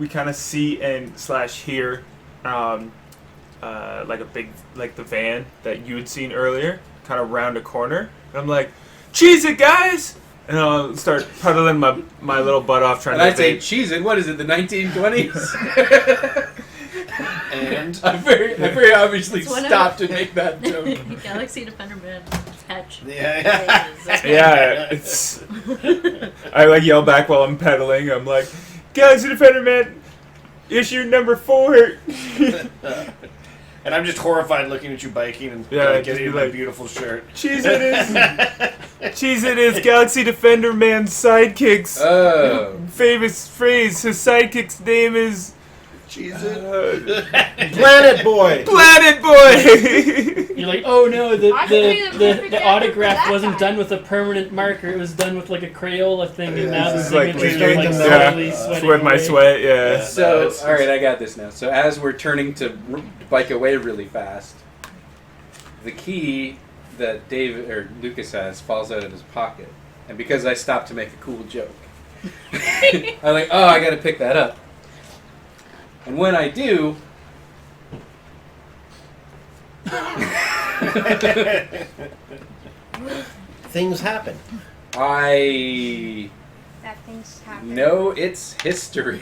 kind of see and / hear like a big the van that you had seen earlier, kind of round a corner. And I'm like, cheese it, guys! And I'll start puddling my little butt off trying And to. I'd say, cheese it. What is it? The 1920s? And I very obviously It's one of- stopped to make that joke. Galaxy Defender Man patch. yeah. Yeah, it's. I yell back while I'm pedaling. I'm like, Galaxy Defender Man, issue number 4. And I'm just horrified looking at you biking and Yeah, getting just my like- beautiful shirt. Cheese it is Galaxy Defender Man's sidekick's Oh. famous phrase. His sidekick's name is Cheese it. Planet Boy. Planet Boy. You're like, oh no, I could be the perfect the actor for autograph that wasn't guy. done with a permanent marker. It was done with like a Crayola thing, and now the This is like signatures leaking. are like Yeah. slowly sweating Sweat my away. sweat. Yeah. Yeah. So, No, it's- all right, I got this now. So as we're turning to bike away really fast, the key that David or Lucas has falls out of his pocket, and because I stopped to make a cool joke, I'm like, oh, I got to pick that up. And when I do, Things happen. I That thing's happening. know it's history.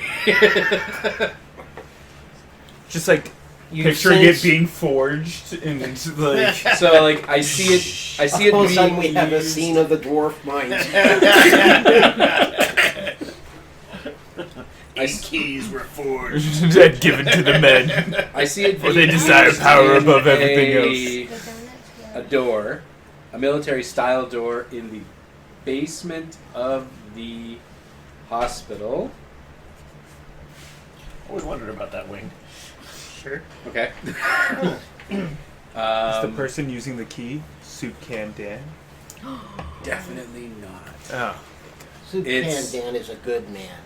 Just like You picturing sense- it being forged and it's like. So like I see it All of a sudden, being we have a used- scene of the dwarf mines. Keys were forged. and given to the men. I see it For being they desire used power in above everything a The donuts a were- door, a military style door in the basement of the hospital. Always wondered about that wing. Sure. Okay. Is the Um, person using the key Soup Can Dan? definitely not. Oh. Soup It's- Can Dan is a good man.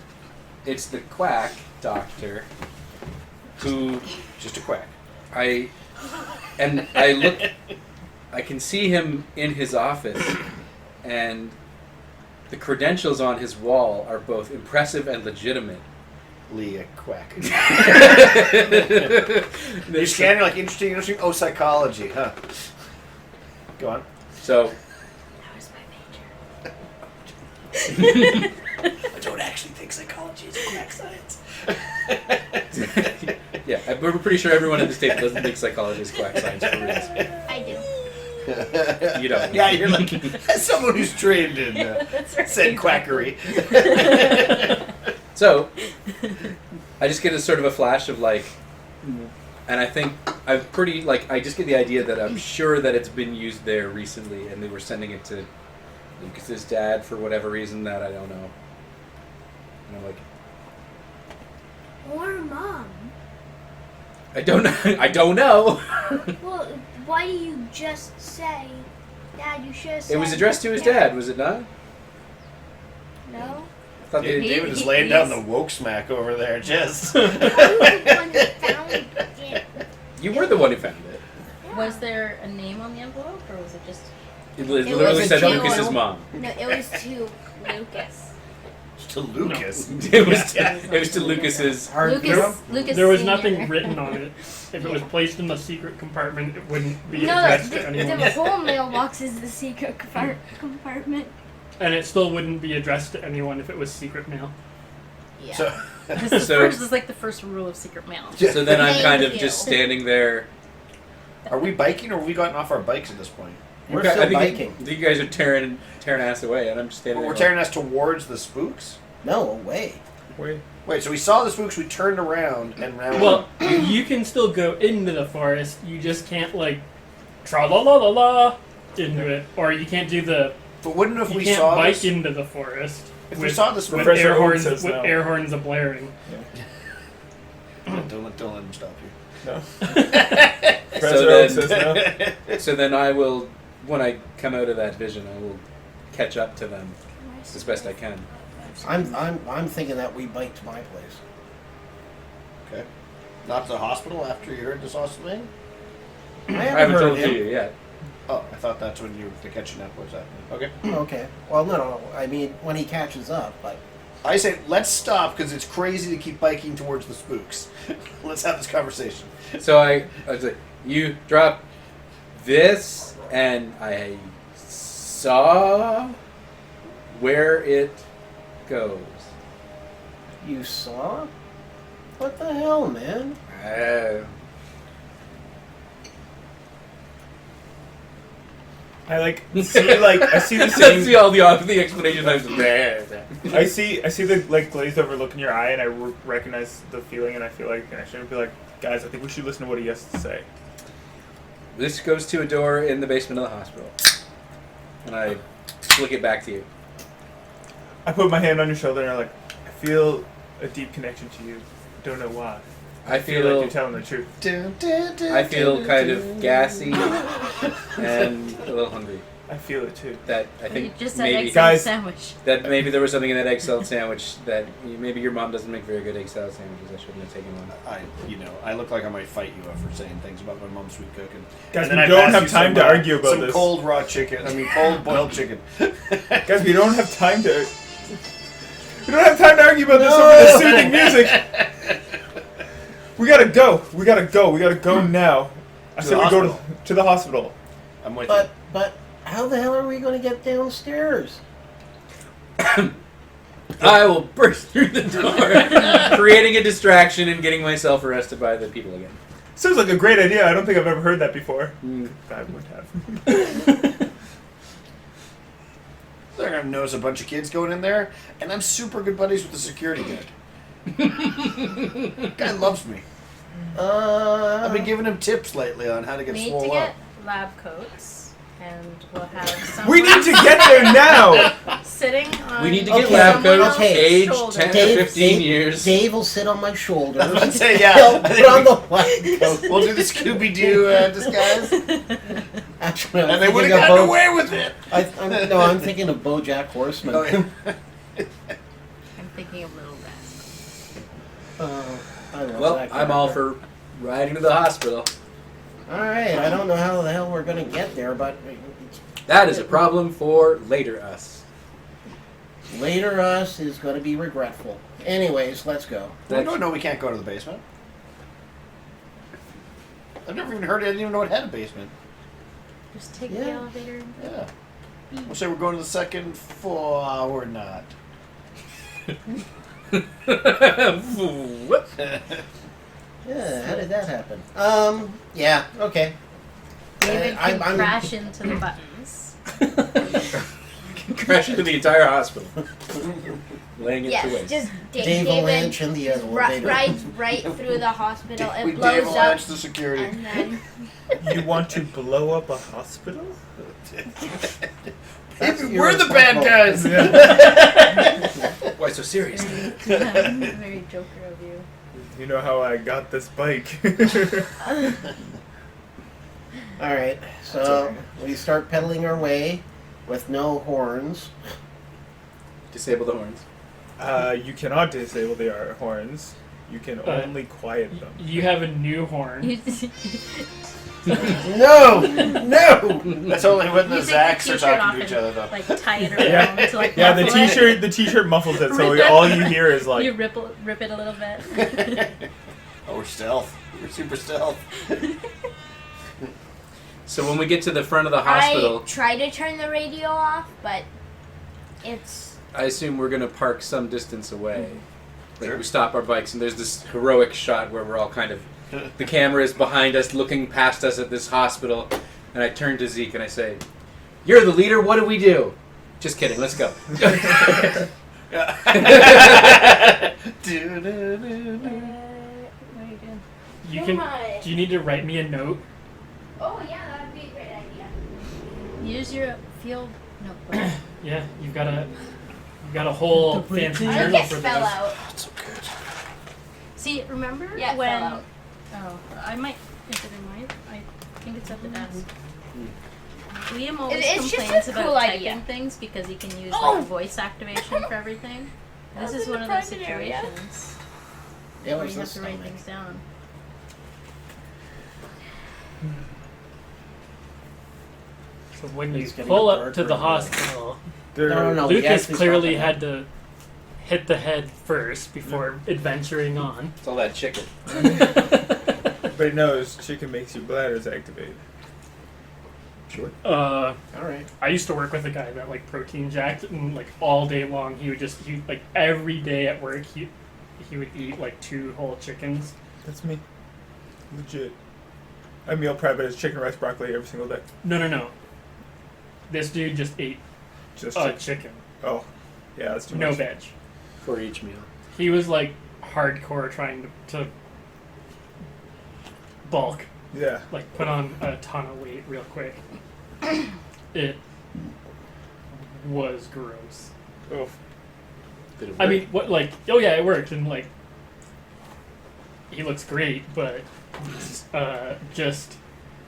It's the quack doctor who Just a quack. I can see him in his office, and the credentials on his wall are both impressive and legitimate. Lee, a quack. You're You're scanning like interesting. Oh, psychology, huh? Go on. So That was my major. I don't actually think psychology is quack science. yeah, we're pretty sure everyone at this table doesn't think psychology is quack science for reals. I do. You don't. Yeah, you're like as someone who's trained in That's right. said quackery. So, I just get a sort of a flash of like, and I think I'm pretty like I just get the idea that I'm sure that it's been used there recently, and they were sending it to Lucas's dad for whatever reason that I don't know. And I'm like, Or mom. I don't know. I don't know. Well, why do you just say, Dad? You should have said. It was addressed to his dad, was it not? No. I thought they, David is he- laying down he's- the woke smack over there, just. I was the one who found it. you were the one who found it. Was there a name on the envelope, or was it just? It was literally a said joke. Lucas's mom. No, it was to Lucas. to Lucas. It was to Lucas's. Lucas There was Senior. nothing written on it. If it was placed in the secret compartment, it wouldn't be No, addressed to the anyone. whole mailbox is the secret compartment. And it still wouldn't be addressed to anyone if it was secret mail. Yeah. So, This is, So- first, this is like the first rule of secret mail. So then I'm kind of Thank just you. standing there. are we biking or have we gotten off our bikes at this point? We're I still think biking. I think you guys are tearing ass away, and I'm just standing We're there. tearing us towards the spooks? No, away. Wait. Wait, so we saw the spooks, we turned around, and now Well, you can still go into the forest. You just can't like tra la la la la into it, or you can't do the. but wouldn't if You we can't saw bike this, into the forest. if we saw this with Professor air Oak horns, says with no. air horns a blaring. don't let him stop you. No. So Professor then- Oak says no. So then I will, when I come out of that vision, I will catch up to them as best I can. I'm thinking that we bike to my place. Not to the hospital after you heard this awesome thing? I I haven't haven't heard told him. you yet. Oh, I thought that's when the catching up was happening. Okay. Okay. Well, no. I mean, when he catches up, but I say, let's stop because it's crazy to keep biking towards the spooks. Let's have this conversation. So I was like, you drop this, and I saw where it goes. you saw? What the hell, man? I see I see the Let's same. see all the explanation. I was there. I see the glazed over look in your eye, and I recognize the feeling, and I feel like I should be like, guys, I think we should listen to what he has to say. This goes to a door in the basement of the hospital, and I flick it back to you. I put my hand on your shoulder, and I'm like, I feel a deep connection to you. Don't know why. I feel like you're telling the truth. I feel kind of gassy and a little hungry. I feel it too. That I You think just had maybe egg Guys- sandwich. that maybe there was something in that egg salad sandwich that maybe your mom doesn't make very good egg salad sandwiches. I shouldn't have taken one. I look like I might fight you for saying things about my mom's sweet cooking. Guys, And then we I don't pass have you time some, to argue about some this. cold raw chicken. Cold boiled chicken. Guys, we don't have time to. We don't have time to argue about this over the soothing music. We gotta go. We gotta go now. I said we go to the hospital. I'm with But how the hell are we going to get downstairs? I will burst through the door, creating a distraction and getting myself arrested by the people again. Sounds like a great idea. I don't think I've ever heard that before. I would have. They're gonna notice a bunch of kids going in there, and I'm super good buddies with the security guard. Guy loves me. I've been giving him tips lately on how to get We need swole to up. get lab coats, and we'll have some. We need to get there now. sitting on. We need to get Okay, lab someone coats, else's age shoulder. 10 to Dave- 15 years. Dave will sit on my shoulders. I was about to say, yeah. He'll I put think on we- the white coat. We'll do the Scooby-Doo disguise. Actually, And they would have gotten away with it. I'm thinking of BoJack Horseman. Oh, yeah. I'm thinking of Little Rascals. I love Well, that I'm all character. for riding to the hospital. All right, I don't know how the hell we're going to get there, but That is a problem for later us. later us is going to be regretful. Anyways, let's go. No, we can't go to the basement. I've never even heard it. I didn't even know it had a basement. Just take Yeah. the elevator. Yeah. We'll say we're going to the second floor. We're not. What? Yeah, how did that happen? Yeah, okay. David can I'm- crash into the buttons. Crash into the entire hospital. Laying it to Yes, waste. just Dave David Lynch in the elevator. rides right through the hospital. We It blows up, avalanche the security. and then You want to blow up a hospital? That's We're the bad guys. Why so serious? Very Joker of you. You know how I got this bike. All right, so we start pedaling our way with no horns. Disable the horns. You cannot disable the horns. You can only quiet them. You have a new horn. You, No! No! That's only when the You take Zacks the are t-shirt talking off to each and, other, though. like tie it Yeah. around to like Yeah, the muffle it. t-shirt muffles it, so all you hear is like. You rip it a little bit. Oh, we're stealth. We're super stealth. So when we get to the front of the I hospital, try to turn the radio off, but it's I assume we're going to park some distance away. Like Sure. we stop our bikes, and there's this heroic shot where we're all kind of... The camera is behind us, looking past us at this hospital, and I turn to Zeke and I say, "You're the leader, what do we do?" Just kidding, let's go. What are you doing? You can. Do you need to write me a note? Oh yeah, that would be a great idea. Use your field notebook. Yeah, you've got a whole fancy I journal think it for fell this. out. That's so good. See, remember Yeah, it when? fell out. Oh, I might. Is it in mine? I think it's at the desk. Liam always It's just complains a about cool typing idea. things because he can use Oh! like voice activation for everything. This That's is in one the of those private area. situations It where was you have the to write stomach. things down. So when you He's getting pull a up to the darker hospital, No, Lucas yes, he's clearly talking had to hit the head first before adventuring on. It's all that chicken. But it knows chicken makes your bladders activate. Sure. All right. I used to work with a guy that like protein jacked, and like all day long he like every day at work he would eat like 2 whole chickens. That's me. Legit. I meal prep, but it's chicken, rice, broccoli every single day. No. This dude just ate Just a chicken. chicken. Oh, yeah, that's too No much. veg. For each meal. He was like hardcore trying to bulk, Yeah. like put on a ton of weight real quick. It was gross. Oh, Did it work? I mean, what like? Oh yeah, it worked, and like he looks great, but just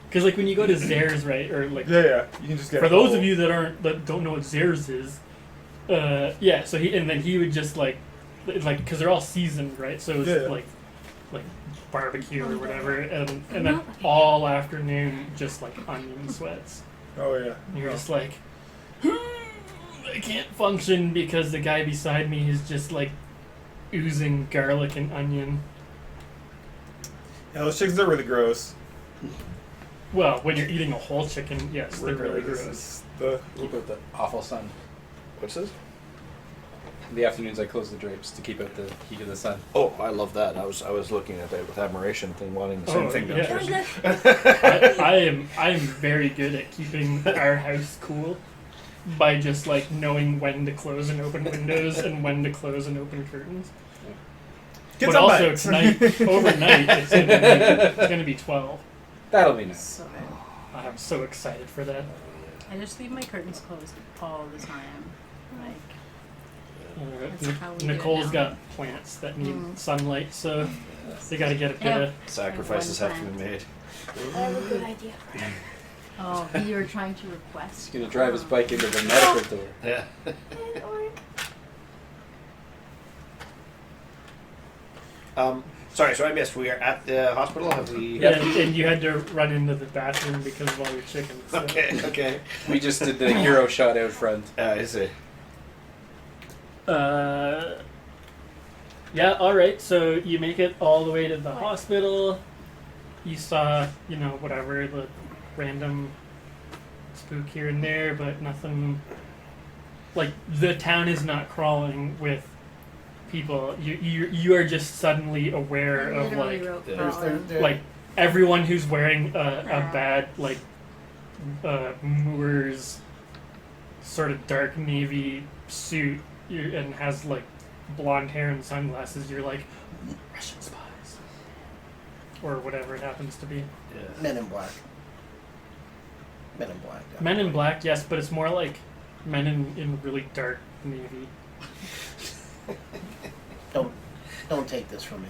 because like when you go to Zares, right, or like yeah. You can just get for a those whole- of you that don't know what Zares is, yeah. So he would just like because they're all seasoned, right? So it's Yeah. like barbecue or whatever, and then all afternoon just like onion sweats. Oh yeah. And you're just like, I can't function because the guy beside me is just like oozing garlic and onion. Yeah, those chickens are really gross. Well, when you're eating a whole chicken, yes, they're really This gross. is the Keep out the awful sun. What's this? In the afternoons, I close the drapes to keep out the heat of the sun. Oh, I love that. I was looking at that with admiration and wanting the same Oh, thing yeah. downstairs. I am very good at keeping our house cool by just like knowing when to close and open windows and when to close and open curtains. Get but some also bites. tonight, overnight, it's gonna be 12. That'll be nice. So I'm so excited for that. I just leave my curtains closed all the time. Like, That's how we do it Nicole's now. got plants that need Mm. sunlight, so they got to get a bit Yeah. of. Sacrifices have to be made. I have a good idea. oh, you were trying to request. He's gonna drive his bike into the medical door. Yeah. Sorry, so I missed. We are at the hospital. Have we? Yeah, and you had to run into the bathroom because of all your chickens. So. Okay. We just did the hero shot out front. I see. Yeah, alright, so you make it all the way to the hospital. You saw, whatever, the random spook here and there, but nothing. Like, the town is not crawling with people. You are just suddenly aware I of, literally like, wrote There's crawling. like everyone who's wearing a bad, like, Moor's sort of dark navy suit and has, like, blonde hair and sunglasses. You're like, Russian spies. Or whatever it happens to be. Yeah. Men in Black. Men in Black. yeah. Men in Black, yes, but it's more like men in really dark navy. Don't take this from me.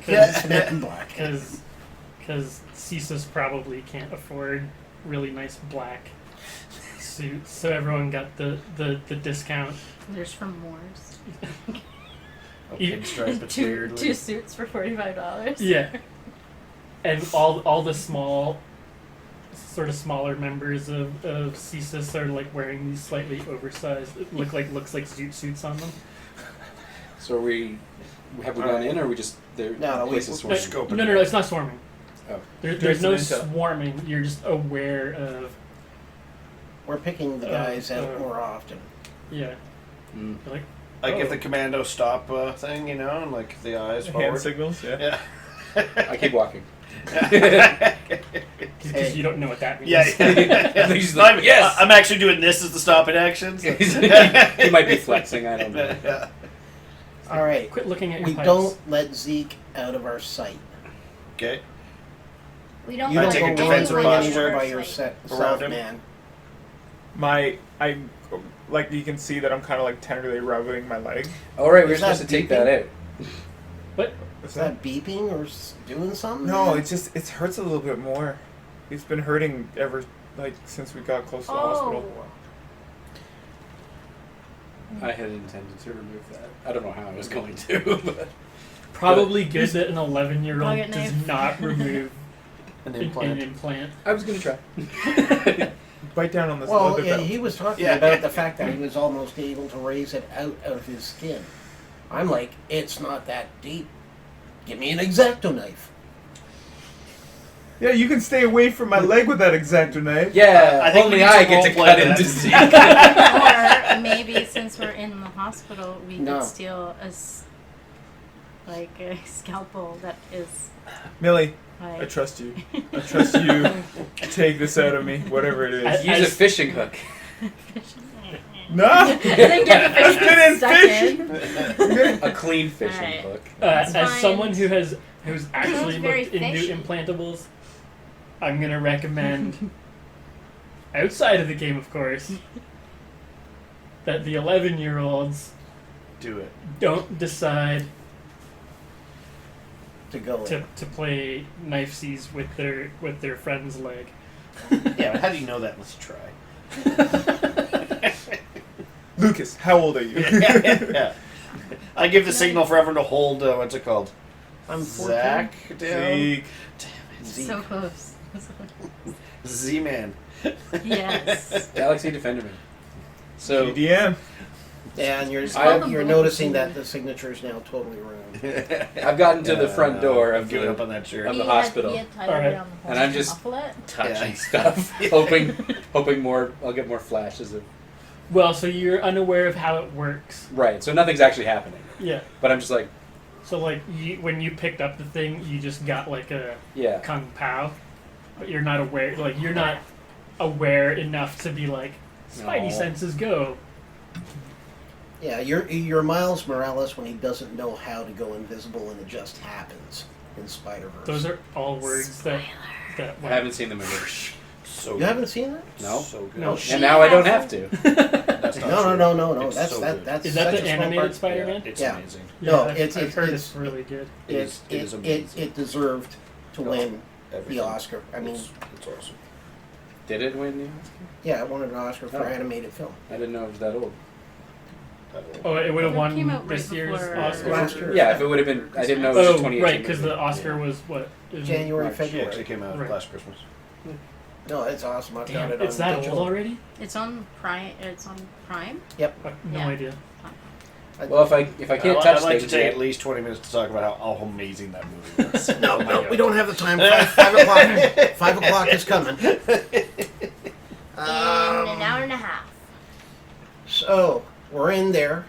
It's Men in Black. Because CISA's probably can't afford really nice black suits, so everyone got the discount. There's from Moore's. A You- pinstripe it two weirdly. suits for $45. Yeah. And all the sort of smaller members of CISA are like wearing these slightly oversized, looks like zoot suits on them. So have we gone in, or are we just there? No, we- place is we- swarming? No, it's not swarming. Oh. There's no There's an intel. swarming. You're just aware of, We're picking the guys out more often. yeah. Mm. You're like, Like if Oh. the commando stop thing, and like the eyes Hand forward. signals, yeah. Yeah. I keep walking. because you don't know what that means. Yeah. He's like, yes! I'm actually doing this as the stopping action. So. He might be flexing. I don't know. Yeah. All right. Quit looking at your We pipes. don't let Zeke out of our sight. Okay. We don't You I don't take a go defensive wandering posture anywhere by around yourself, him. man. I like you can see that I'm kind of like tenderly rubbing my leg. All right, we're Is that supposed to take that out. What? What's Is that beeping or doing something? No, it hurts a little bit more. It's been hurting ever since we got close to the hospital. I had intended to remove that. I don't know how I was going to, but Probably good that an 11-year-old Pocket does knife. not remove An an implant. implant. I was going to try. bite down on this Well, leather belt. he was talking Yeah. about the fact that he was almost able to raise it out of his skin. I'm like, it's not that deep. Give me an X-Acto knife. Yeah, you can stay away from my leg with that X-Acto knife. Yeah, I think only we need I to get to roleplay cut that. into Zeke. Or maybe since we're in the hospital, we No. could steal a scalpel that is Millie, like. I trust you. I trust you to take this out of me, whatever it is. Use a fishing hook. No! And then get the I've fish been in stuck fish. in. A clean fishing Alright. hook. That's As fine. someone who's actually very looked into fishy. implantables, I'm gonna recommend, outside of the game, of course, that the 11-year-olds Do it. don't decide To go in. to play knife seize with their friend's leg. Yeah, but how do you know that unless you try? Lucas, how old are you? Yeah. I give the signal for everyone to hold, what's it called? I'm 14. Zach down? Zeke. So close. Z-Man. Yes. Galaxy Defender Man. So GDM. Yeah, and you're I- you're noticing that the signature is now totally ruined. I've gotten to the front door I've of given the, up on that shirt. of the hospital, Alright. and I'm just touching stuff, hoping more. I'll get more flashes of. Well, so you're unaware of how it works. Right, so nothing's actually happening, Yeah. but I'm just like, So like when you picked up the thing, you just got like a yeah, kung pao, but you're not aware. Like you're not aware enough to be like Spidey No. senses go. Yeah, you're Miles Morales when he doesn't know how to go invisible and it just happens in Spider-Verse. Those are all words that I haven't seen the movie. So You haven't seen that? No. So good. No. And now I don't have to. That's not true. No. It's That's so that. good. That's Is that such the a small animated part. Spider-Man? It's Yeah. amazing. No, I've it's heard it's really good. It is amazing. it deserved to win Everything. the Oscar. I mean, it's awesome. Did it win the Oscar? yeah, it won an Oscar for Oh. animated film. I didn't know it was that old. Oh, it would have It came won out right this year's before- Oscar. Last year. Yeah, if it would have been, I didn't know it was a Oh, 2018 right, because movie. the Oscar was what? In January, March. Yeah, February. actually came out Right. last Christmas. No, it's awesome. I've Damn, got it it's on that digital. old already? It's on Prime. It's on Prime. No Yeah. idea. Well, if I can't I'd touch like to things take yet, at least 20 minutes to talk about how amazing that movie was. No, we don't have the time. 5 o'clock. 5 o'clock is coming. In an hour and a half. So we're in there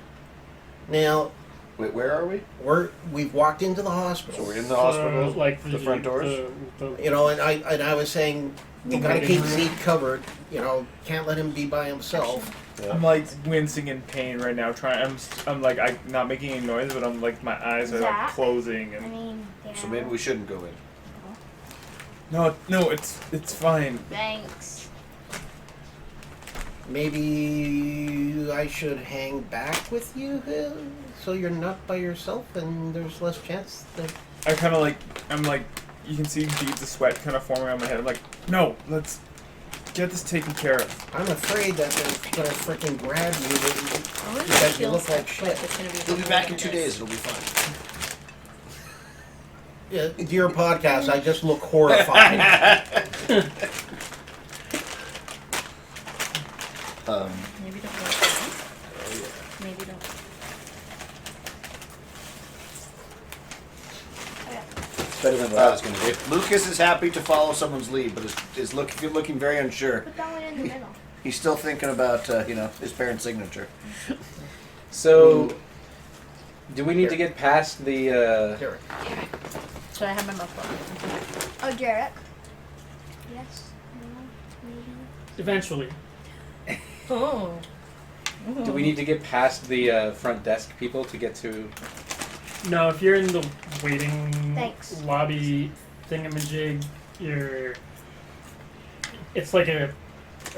now. Wait, where are we? We've walked into the So hospital. we're in the hospital. Like the front doors? the- You know, and I was saying we The gotta waiting keep room. Zeke covered. You know, can't let him be by himself. I'm like wincing in pain right now. I'm like I'm not making any noise, but I'm like my eyes are like Zach? closing I and mean, So maybe we shouldn't go in. no, it's fine. Thanks. Maybe I should hang back with you, so you're not by yourself, and there's less chance that. I kind of like I'm like you can see beads of sweat kind of forming on my head. I'm like, no, let's get this taken care of. I'm afraid that they're gonna freaking grab you. I wouldn't Because you feel look like sick, but shit. it's gonna be We'll be more back than in 2 it is. days. It'll be fine. Yeah, dear podcast, I just look horrified. Maybe don't go outside. Maybe don't. it's better than what I was going to do. Lucas is happy to follow someone's lead, but is looking very unsure. Put that one in the middle. He's still thinking about his parents' signature. So, do we need to get past the? Here. Should I have my mouth Oh, Jarek. Yes. No. Maybe. Eventually. Oh. Do we need to get past the front desk people to get to? No, if you're in the waiting Thanks. lobby thingamajig, it's like a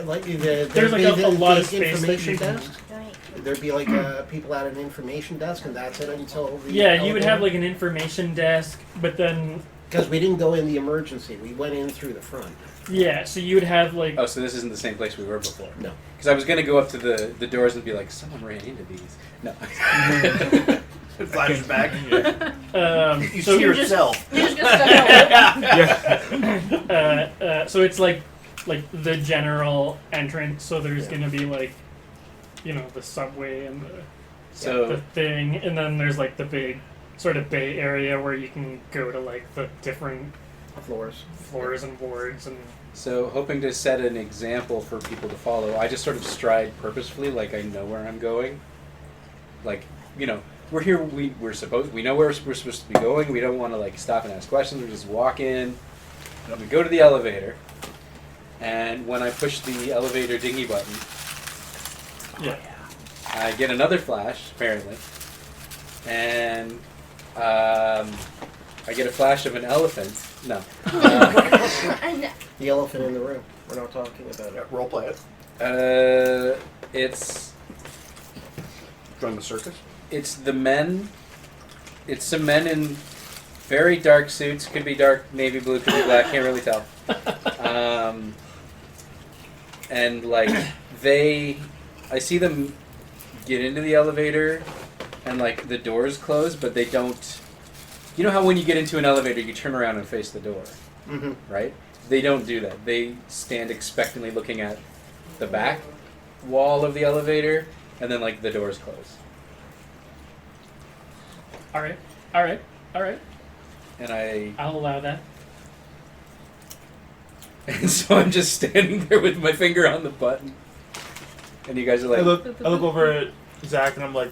Like There's like a lot of space that information you can- desk. Don't. There'd be like people at an information desk, and that's it until the yeah. You would have like an information desk, but then because we didn't go in the emergency, we went in through the front. yeah, so you would have like Oh, so this isn't the same place we were before. No. Because I was going to go up to the doors and be like, someone ran into these. No. Flashback. You so see yourself. You just got stuck out. Yeah. so it's like like the general entrance. So there's Yeah. gonna be like, you know, the subway and the So thing, and then there's like the big sort of bay area where you can go to like the different floors and wards and. So, hoping to set an example for people to follow, I just sort of stride purposefully, like I know where I'm going. Like, you know, we're here. We know where we're supposed to be going. We don't want to like stop and ask questions. We just walk in. We go to the elevator, and when I push the elevator dinghy button, Yeah. I get another flash apparently, and I get a flash of an elephant. No. The elephant in the room. We're not talking about it. Role play it. It's Join the circus. it's the men. It's some men in very dark suits. Could be dark navy blue. Could be black. Can't really tell. And like I see them get into the elevator, and like the doors close, but they don't. You know how when you get into an elevator, you turn around and face the door, Mm-hmm. right? They don't do that. They stand expectantly looking at the back wall of the elevator, and then like the doors close. All right. And I'll allow that. and so I'm just standing there with my finger on the button, and you guys are I like, look over at Zach and I'm like,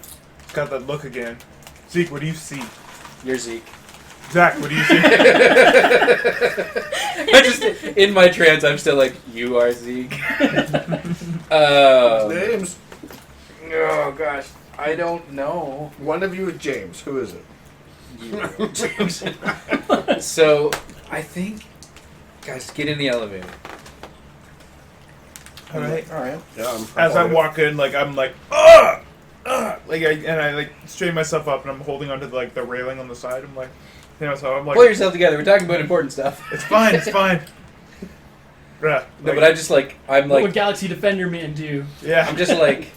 got that look again. Zeke, what do you see? "You're Zeke." Zach, what do you see? I just in my trance, I'm still like, "You are Zeke." Names. Oh gosh, I don't know. One of you is James. Who is it? You, James. So I think, guys, get in the elevator. All right. Yeah. As I walk in, like I'm like, ugh, like I like strain myself up and I'm holding onto like the railing on the side. I'm like, you know, so I'm like, Pull yourself together. We're talking about important stuff. it's fine. Yeah, No, but I just like I'm What would like Galaxy Defender Man do? yeah. I'm just like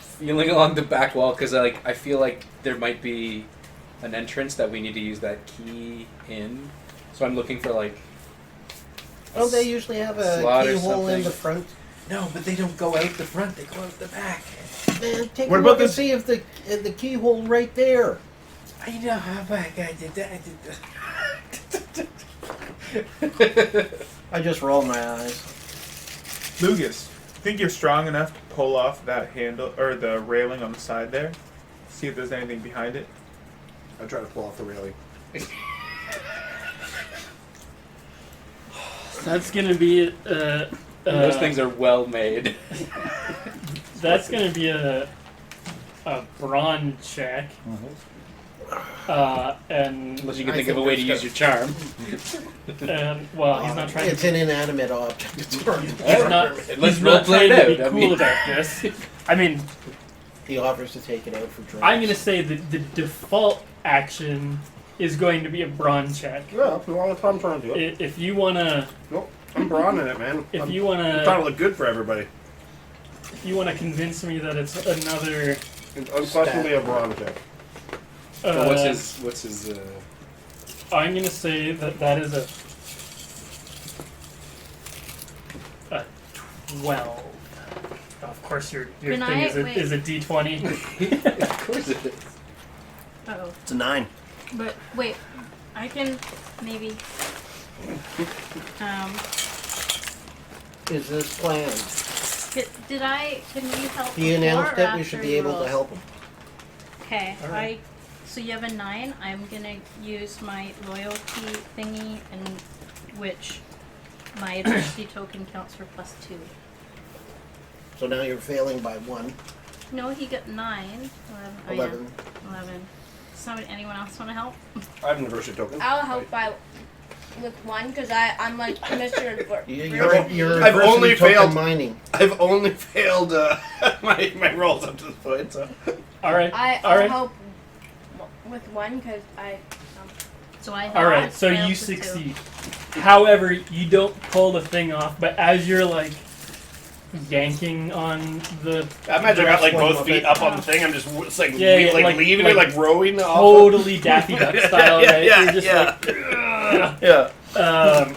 feeling along the back wall because I feel like there might be an entrance that we need to use that key in. So I'm looking for like. Don't they usually have a slot or keyhole in something. the front? No, but they don't go out the front. They go out the back. Man, take What a about look and this- see if the keyhole right there. I know how back I did that. I did that. I just roll my eyes. Lucas, you think you're strong enough to pull off that handle or the railing on the side there? See if there's anything behind it. I try to pull off the railing. That's gonna be Those things are well made. That's gonna be a brawn check. And Unless you can I think of a think way to there's use your charm. well, he's not trying It's to. an inanimate object. It's He's not. Let's He's not roleplay trying it to be out, I cool mean. about this. I mean, He offers to take it out for drinks. I'm gonna say that the default action is going to be a brawn check. Yeah, well, that's what I'm trying to do. If you wanna, Nope, I'm brawn in it, man. if I'm you trying to wanna, look good for everybody. if you wanna convince me that it's another. It's unquestionably a brawn check. So what's his I'm gonna say that is a 12. Of course, your Can thing I- is a, wait. is a D20. Of course it is. Oh, It's a 9. but wait, I can maybe. Is this planned? Did I? Can we help? He before announced or it. We after should be he able to rolls? help him. Okay, All right. So you have a 9. I'm gonna use my loyalty thingy, and which my adversity token counts for +2. So now you're failing by 1. No, he got 9. 11. 11. Oh, yeah. 11. Somebody, anyone else want to help? I have an adversity token. I'll help by with 1 because I'm like Mr. You're I've only adversity token failed- mining. I've only failed my rolls up to this point, so. All right. I'll all right. help with 1 because I. So I help. All right. So failed you for 2. succeed. However, you don't pull the thing off. But as you're like yanking on the, I imagine I got like One both of feet it. up on the thing. I'm just it's like, Yeah, yeah, like like- leaving like it, like rowing off. totally Daffy Duck style, Yeah, right? yeah, You're just yeah. like, Yeah.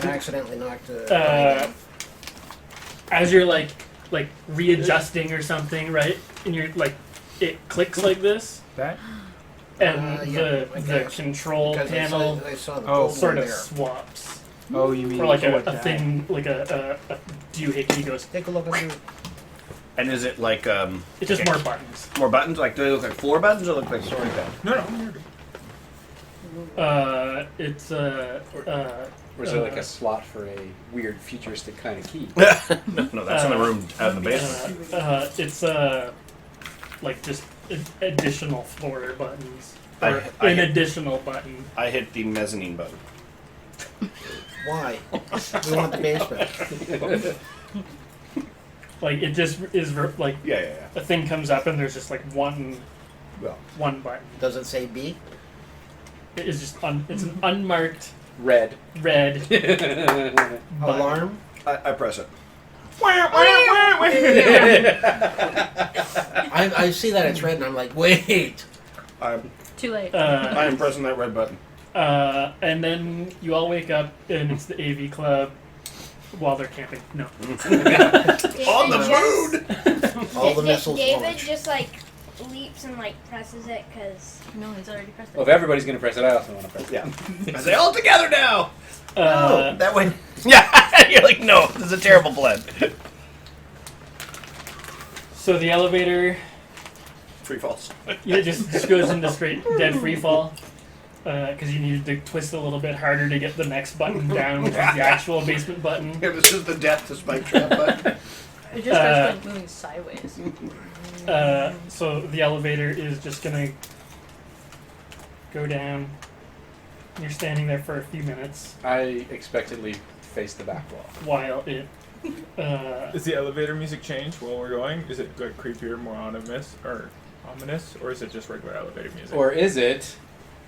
Accidentally knocked a. as you're like readjusting or something, right? And you're like, it clicks like this, That? and Yeah, I the guess. control Because panel I saw the Oh, gold sort one of there. swaps. Oh, you mean Or like a that. thing, like a doohickey goes. Take a look at the. And is it like It's just more buttons. more buttons? Like do they look like 4 buttons or look like 3 buttons? No, no. It's Or is it like a slot for a weird futuristic kind of key? No, that's in the room out in the basement. it's like just additional floor buttons. I- Or I an hit- additional button. I hit the mezzanine button. Why? We want the basement. Like it just is like Yeah. a thing comes up and there's just like one Well, button. Does it say B? It is just it's an unmarked Red. red button. Alarm? I press it. I see that it's red and I'm like, wait. I'm Too late. I am pressing that red button. And then you all wake up and it's the AV club while they're camping. No. On the moon! All the missiles David launch. just like leaps and like presses it because No, he's already pressed it. Well, if everybody's gonna press it, I also want to press it. Yeah. I say all together now! That way. Yeah! You're like, no, this is a terrible plan. So the elevator Free falls. just goes into straight dead free fall. Because you needed to twist a little bit harder to get the next button down, which is the actual basement button. Yeah, this is the death to spike trap button. It just starts like moving sideways. So the elevator is just gonna go down. You're standing there for a few minutes I expectantly face the back wall. while it. Does the elevator music change while we're going? Is it like creepier, more ominous, or is it just regular elevator music? Or is it?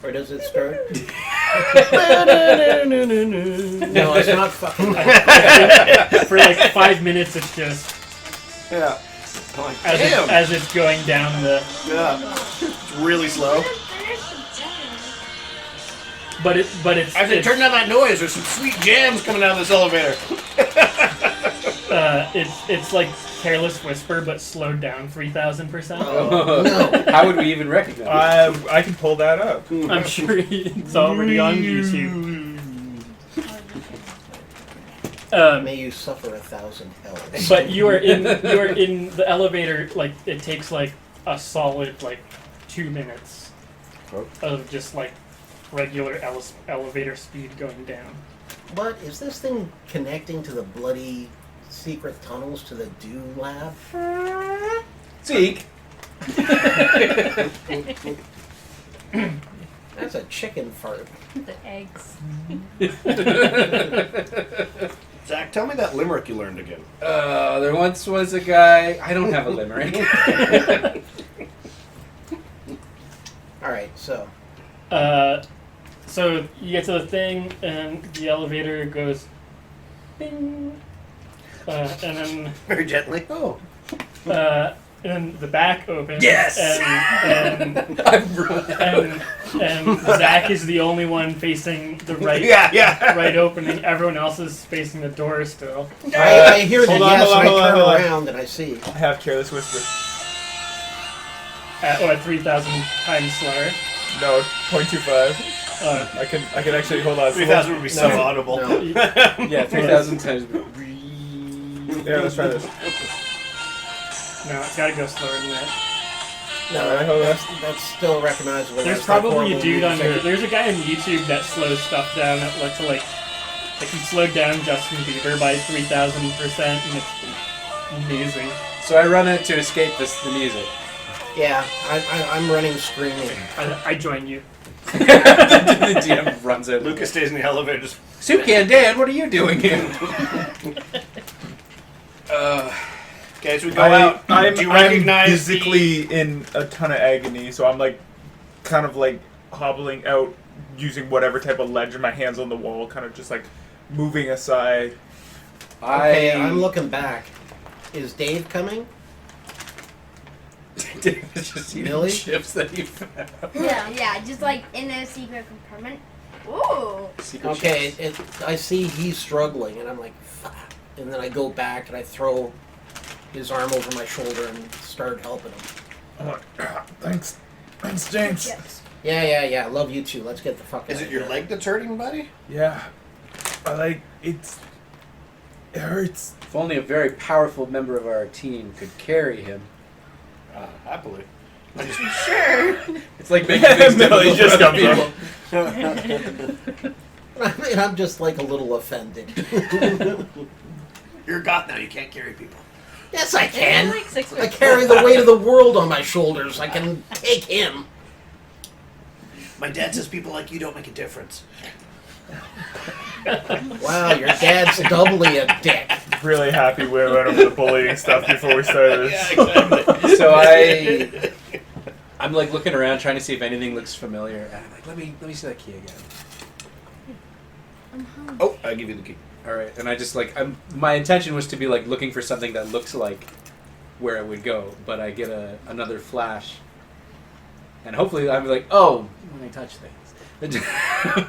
Or does it start? No, it's not fucking. For like 5 minutes, it's just Yeah. I'm like, as, damn! as it's going down the. Yeah. It's really slow. But it's. I said, it's, turn down that noise. There's some sweet jams coming out of this elevator. it's like Careless Whisper, but slowed down 3,000%. No. How would we even recognize it? I can pull that up. I'm sure it's already on YouTube. May you suffer 1,000 hells. But you are in the elevator. Like it takes like a solid like 2 minutes of just like regular elevator speed going down. But is this thing connecting to the bloody secret tunnels to the Dew Lab? Zeke. That's a chicken fart. The eggs. Zach, tell me that limerick you learned again. There once was a guy. I don't have a limerick. Alright, so. So you get to the thing, and the elevator goes, bing, and then Very gently. Oh. and then the back opens. Yes! And Zach is the only one facing the right Yeah. right opening. Everyone else is facing the door still. I hear the Hold on, yes, hold on, and I hold on, turn hold on. around and I see. I have Careless Whisper. At 3,000 times slower. No, 0.25. I can actually hold on. 3,000 would be so No. audible. No. Yeah, 3,000 times. Yeah, let's try this. No, it's got to go slower than that. No, Alright, hold on. that's still recognizable. There's That's that probably a horrible dude on music. there's a guy on YouTube that slows stuff down at like he slowed down Justin Bieber by 3,000%, and it's amazing. So I run it to escape the music. Yeah, I'm running screaming. I join you. The DM runs out. Lucas stays in the elevator. Just, Soup Can Dan, what are you doing here? okay, so we go out. I'm Do you recognize physically in a ton of agony, so I'm like, kind of like hobbling out, using whatever type of ledge, and my hands on the wall, kind of just like moving aside. Okay, I'm looking back. Is Dave coming? David's just eating Really? chips that he found. Yeah, just like in a secret compartment. Ooh. Secret Okay, chips. I see he's struggling, and I'm like, fuck. and then I go back and I throw his arm over my shoulder and start helping him. Oh, thanks, James. Yes. Yeah. Love you too. Let's get the fuck out Is of it your here. leg that's hurting, buddy? Yeah, it hurts. If only a very powerful member of our team could carry him. Happily. Sure. It's like making things No, he difficult just for other comes people. I mean, I'm just like a little offended. You're a goth now. You can't carry people. Yes, I can. Like 6 I foot. carry the weight of the world on my shoulders. I can take him. My dad says people like you don't make a difference. Wow, your dad's doubly a dick. Really happy we went over the bullying stuff before we started this. exactly. So I'm like looking around trying to see if anything looks familiar, and I'm like, let me see that key again. Oh, I'll give you the key. All right, and I just like my intention was to be like looking for something that looks like where it would go, but I get another flash, and hopefully I'm like, oh, when I touch things,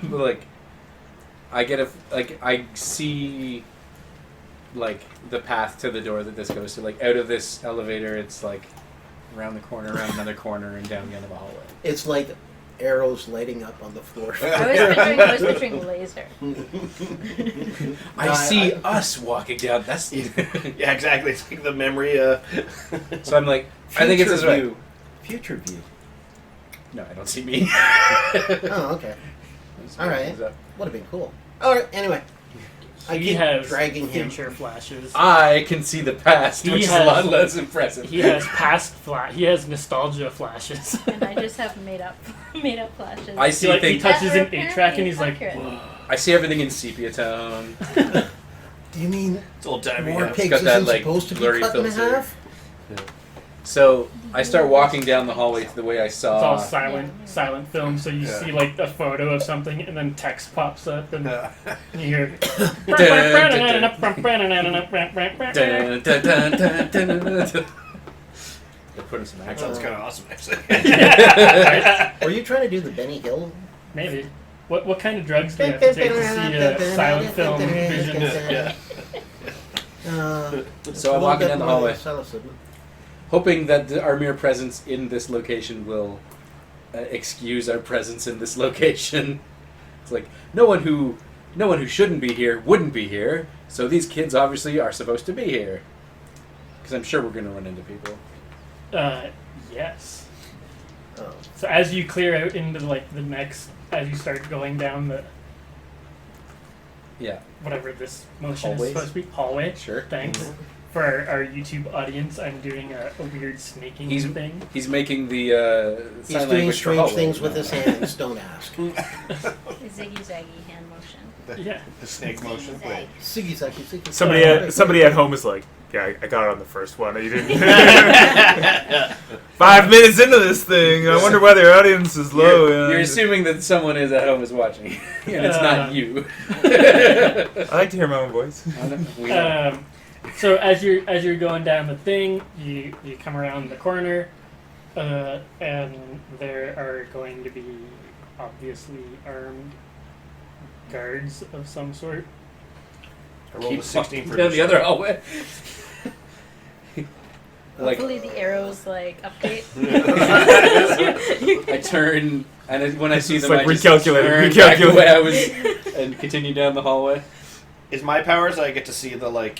but like I see like the path to the door that this goes to. Like out of this elevator, it's like around the corner, around another corner, and down the end of a hallway. It's like arrows lighting up on the floor. I was picturing laser. I see us walking down. That's Yeah, exactly. It's like the memory. so I'm like, I think it's this way. view. Future view. No, I don't see me. Oh, okay. All right. Would have been cool. All right. Anyway, I He keep has dragging him. future flashes. I can see the past, He which is a has- lot less impressive. He has he has nostalgia flashes. And I just have made up flashes. I see He things. touches That an are 8-track and he's like, accurate. whoa. I see everything in sepia tone. Do you mean It's old timey. more Yeah. pigs got that, isn't like, supposed to be blurry cut in filter. half? So I start walking down the hallway to the way I It's all saw. silent film, so you Yeah. see like a photo of something and then text pops up and you hear Dun, dun, dun, dun, dun, dun. They're putting some That action. sounds kind of awesome, actually. Were you trying to do the Benny Hill? Maybe. What kind of drugs do you have to take to see a silent film visions? Yeah. So I'm walking down the hallway, Psilocybin. hoping that our mere presence in this location will excuse our presence in this location. It's like no one who shouldn't be here wouldn't be here. So these kids obviously are supposed to be here. Because I'm sure we're going to run into people. Yes. Oh. So as you clear out into like the next, as you start going down the Yeah, whatever this motion Hallways? is supposed to be, hallway. sure. Thanks. For our YouTube audience, I'm doing a weird snaking He's- thing. He's making the He's sign doing language for strange hallway. things with his hands. Don't ask. Ziggy zaggy hand motion. Yeah. The snake motion. Wait. Siggy, siggy, siggy. Somebody at home is like, yeah, I got it on the first one. You didn't. 5 minutes into this thing, I wonder why their audience is low. You're assuming that someone is at home is watching, and it's not you. I like to hear my own voice. We know. So as you're going down the thing, you come around the corner, and there are going to be obviously armed guards of some sort. I rolled Keep a 16 for down the other hallway. Like Hopefully the arrows like update. I turn, and when I see It's them, like I just recalculating, turn back the recalculating. way I was, and continue down the hallway. Is my powers I get to see the like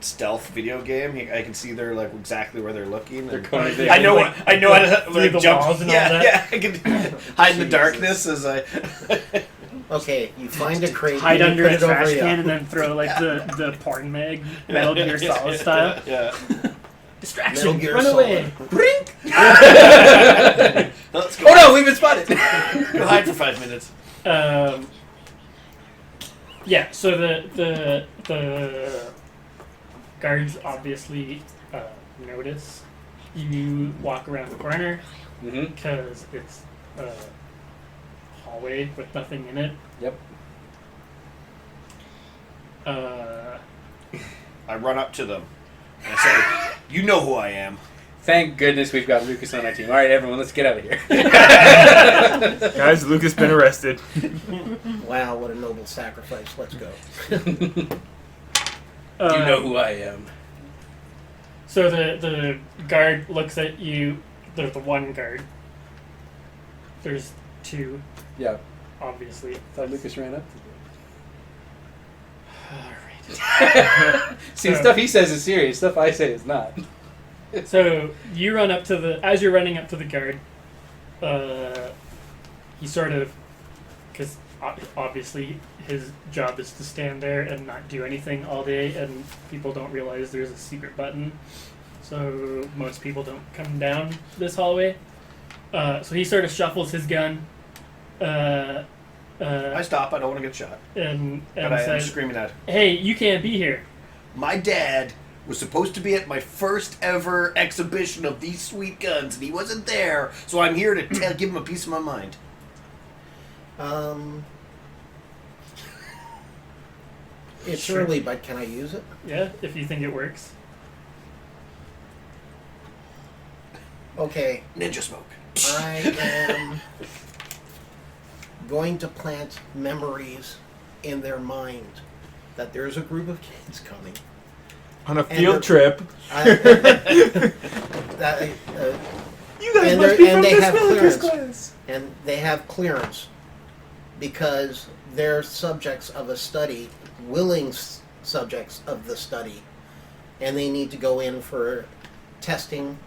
stealth video game? I can see they're like exactly where they're looking. They're and- going Yeah, I know like, I know how to through like, the jump. walls and all yeah, that. yeah. I can hide in the Jesus. darkness as I. Okay, you find a crate. Hide you under put a it over trash you. can and then throw like the porn mag Metal Gear Solid style. Yeah. Distraction. Metal Gear Run Solid. away. Let's go. Oh no, we've been spotted. Go hide for 5 minutes. Yeah. So the guards obviously notice you walk around the corner Mm-hmm. because it's a hallway with nothing in it. Yep. I run up to them and I say, "You know who I am." Thank goodness we've got Lucas on our team. All right, everyone, let's get out of here. Guys, Lucas been arrested. Wow, what a noble sacrifice. Let's go. You know who I am. So the guard looks at you. There's the one guard. There's two, Yeah. obviously. I thought Lucas ran up to Alright. See, the stuff he says is serious. Stuff I say is not. So you run up to as you're running up to the guard, he sort of, because obviously his job is to stand there and not do anything all day, and people don't realize there's a secret button. So most people don't come down this hallway. So he sort of shuffles his gun. I stop. I don't want to get shot. And But I am says, screaming at him. "Hey, you can't be here." My dad was supposed to be at my first ever exhibition of these sweet guns, and he wasn't there. So I'm here to give him a piece of my mind. It's Sure. early, but can I use it? Yeah, if you think it works. Okay, Ninja smoke. I am going to plant memories in their mind that there's a group of kids coming. On a And field they're- trip. That, You guys and must they're- be and from they this have military clearance. class. and they have clearance because they're subjects of a study, willing subjects of the study, and they need to go in for testing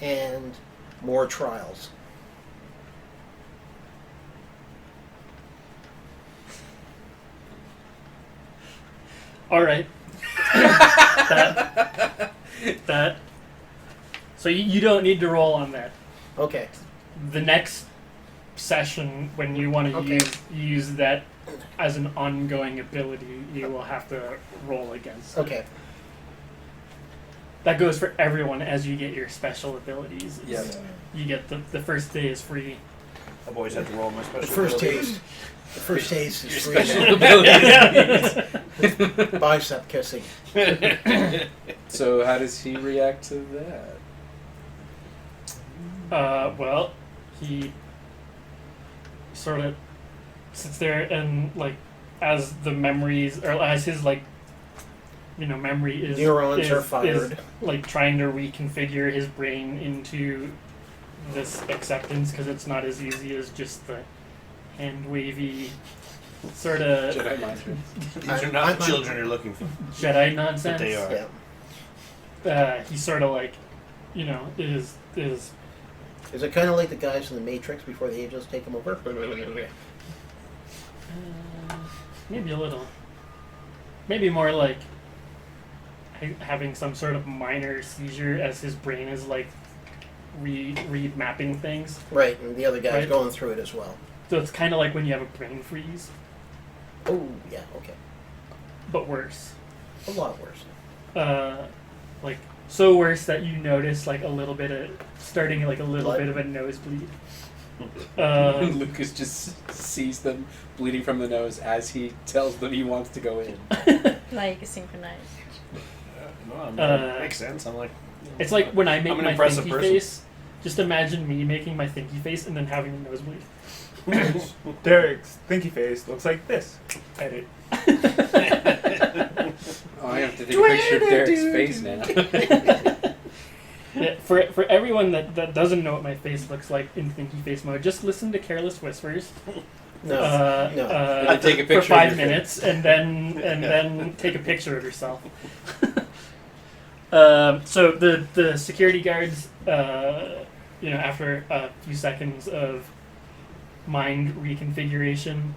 and more trials. All right. that. So you don't need to roll on that. Okay. The next session, when you want to Okay. use that as an ongoing ability, you will have to roll against it. Okay. That goes for everyone as you get your special abilities. Yeah. You get the first day is free. I've always had to roll my The special first abilities. taste. The first taste is Your free. special abilities. Bicep kissing. So how does he react to that? Well, he sort of sits there and, like, as the memories, or as his, like, memory is Neurons are is, fired. like, trying to reconfigure his brain into this acceptance, because it's not as easy as just the hand wavy sort of Jedi mind tricks. These are not children you're looking for. Jedi nonsense. But they are. Yeah. He sort of, like, is Is it kind of like the guys in the Matrix before the angels take them over? maybe a little. Maybe more like having some sort of minor seizure as his brain is, like, remapping things. Right, and the other guy's Right. going through it as well. So it's kind of like when you have a brain freeze, Oh, yeah, okay. but worse. A lot worse. Like, so worse that you notice, like, a little bit of Blood. bit of a nosebleed. Lucas just sees them bleeding from the nose as he tells them he wants to go in. Like synchronized. Makes sense. I'm like, It's like when I make I'm an my impressive thinky person. face. Just imagine me making my thinky face and then having a nosebleed. Derek's thinky face looks like this. Edit. Oh, I have to take a picture of Derek's face now. Yeah, for everyone that doesn't know what my face looks like in thinky face mode, just listen to Careless Whispers. No, no. And then take a picture for of 5 your minutes, and then take a picture of yourself. So the security guards, after a few seconds of mind reconfiguration,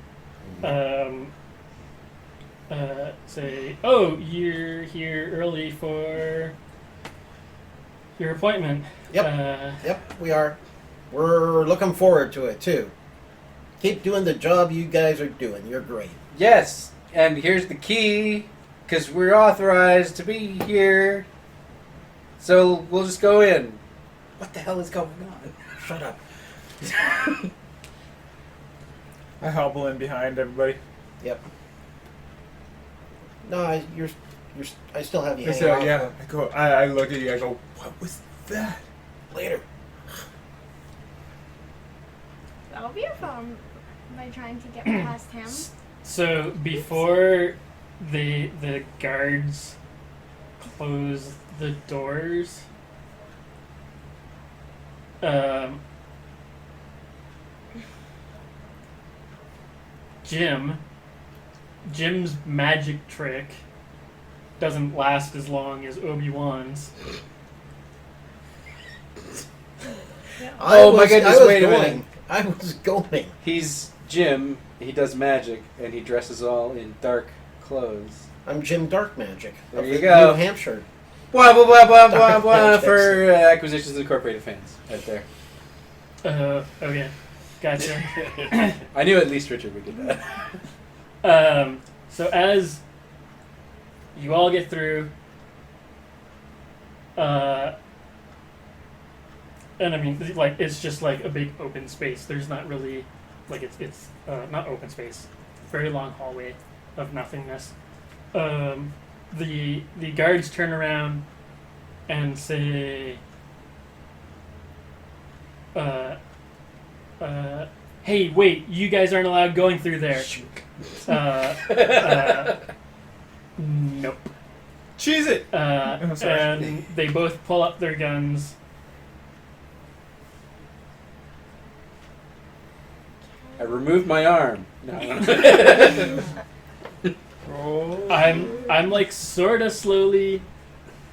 say, "Oh, you're here early for your appointment." Yep. Yep, we are. We're looking forward to it, too. Keep doing the job you guys are doing. You're great. Yes, and here's the key, because we're authorized to be here. So we'll just go in. What the hell is going on? Shut up. I hobble in behind everybody. Yep. No, I still have you I hanging say, off. yeah. I look at you. I go, what was that? Later. That'll be a fun by trying to get past him. So before the guards close the doors. Jim's magic trick doesn't last as long as Obi-Wan's. Oh my goodness, wait a minute. I was going. He's Jim. He does magic, and he dresses all in dark clothes. I'm Jim Dark Magic. There of you go. New Hampshire. Blah blah blah blah blah Dark blah Magics. for Acquisitions Incorporated fans right there. Okay. Gotcha. I knew at least Richard would get that. So as you all get through, and I mean, like, it's just like a big open space. There's not really, like, it's not open space. Very long hallway of nothingness. The guards turn around and say, hey, wait, you guys aren't allowed going through there. Nope. Cheese it! And they both pull up their guns. I removed my arm. No. I'm like sort of slowly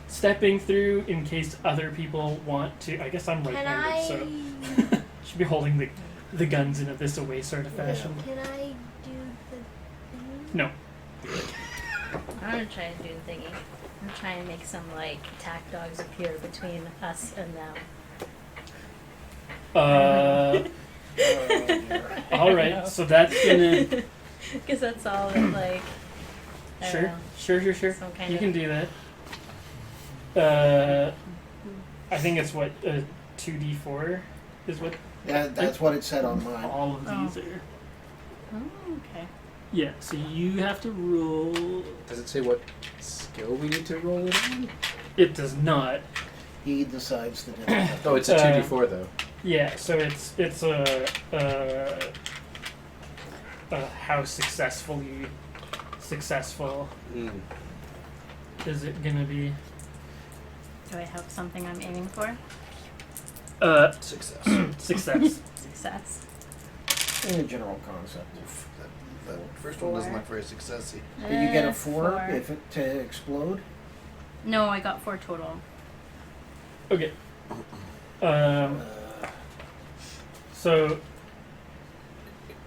stepping through in case other people want to. I guess I'm right-handed, so should be holding the guns in a this away sort of fashion. Can I do the thing? No. I'm gonna try to do the thingy. I'm trying to make some like attack dogs appear between us and them. All right. So that's gonna. Because that's all that, like. I don't know, Sure. some kind You of- can do that. I think it's what 2d4 is what That's what it said on mine. all of these are. Oh, okay. Yeah. So you have to roll. Does it say what skill we need to roll it on? It does not. He decides the difference. Oh, it's a 2d4 though. Yeah. So it's how successful Mm. is it gonna be? Do I have something I'm aiming for? Success. Success. Success. In the general concept. That first one doesn't look very successy. Did you get a 4 4. if it to explode? No, I got 4 total. Okay. So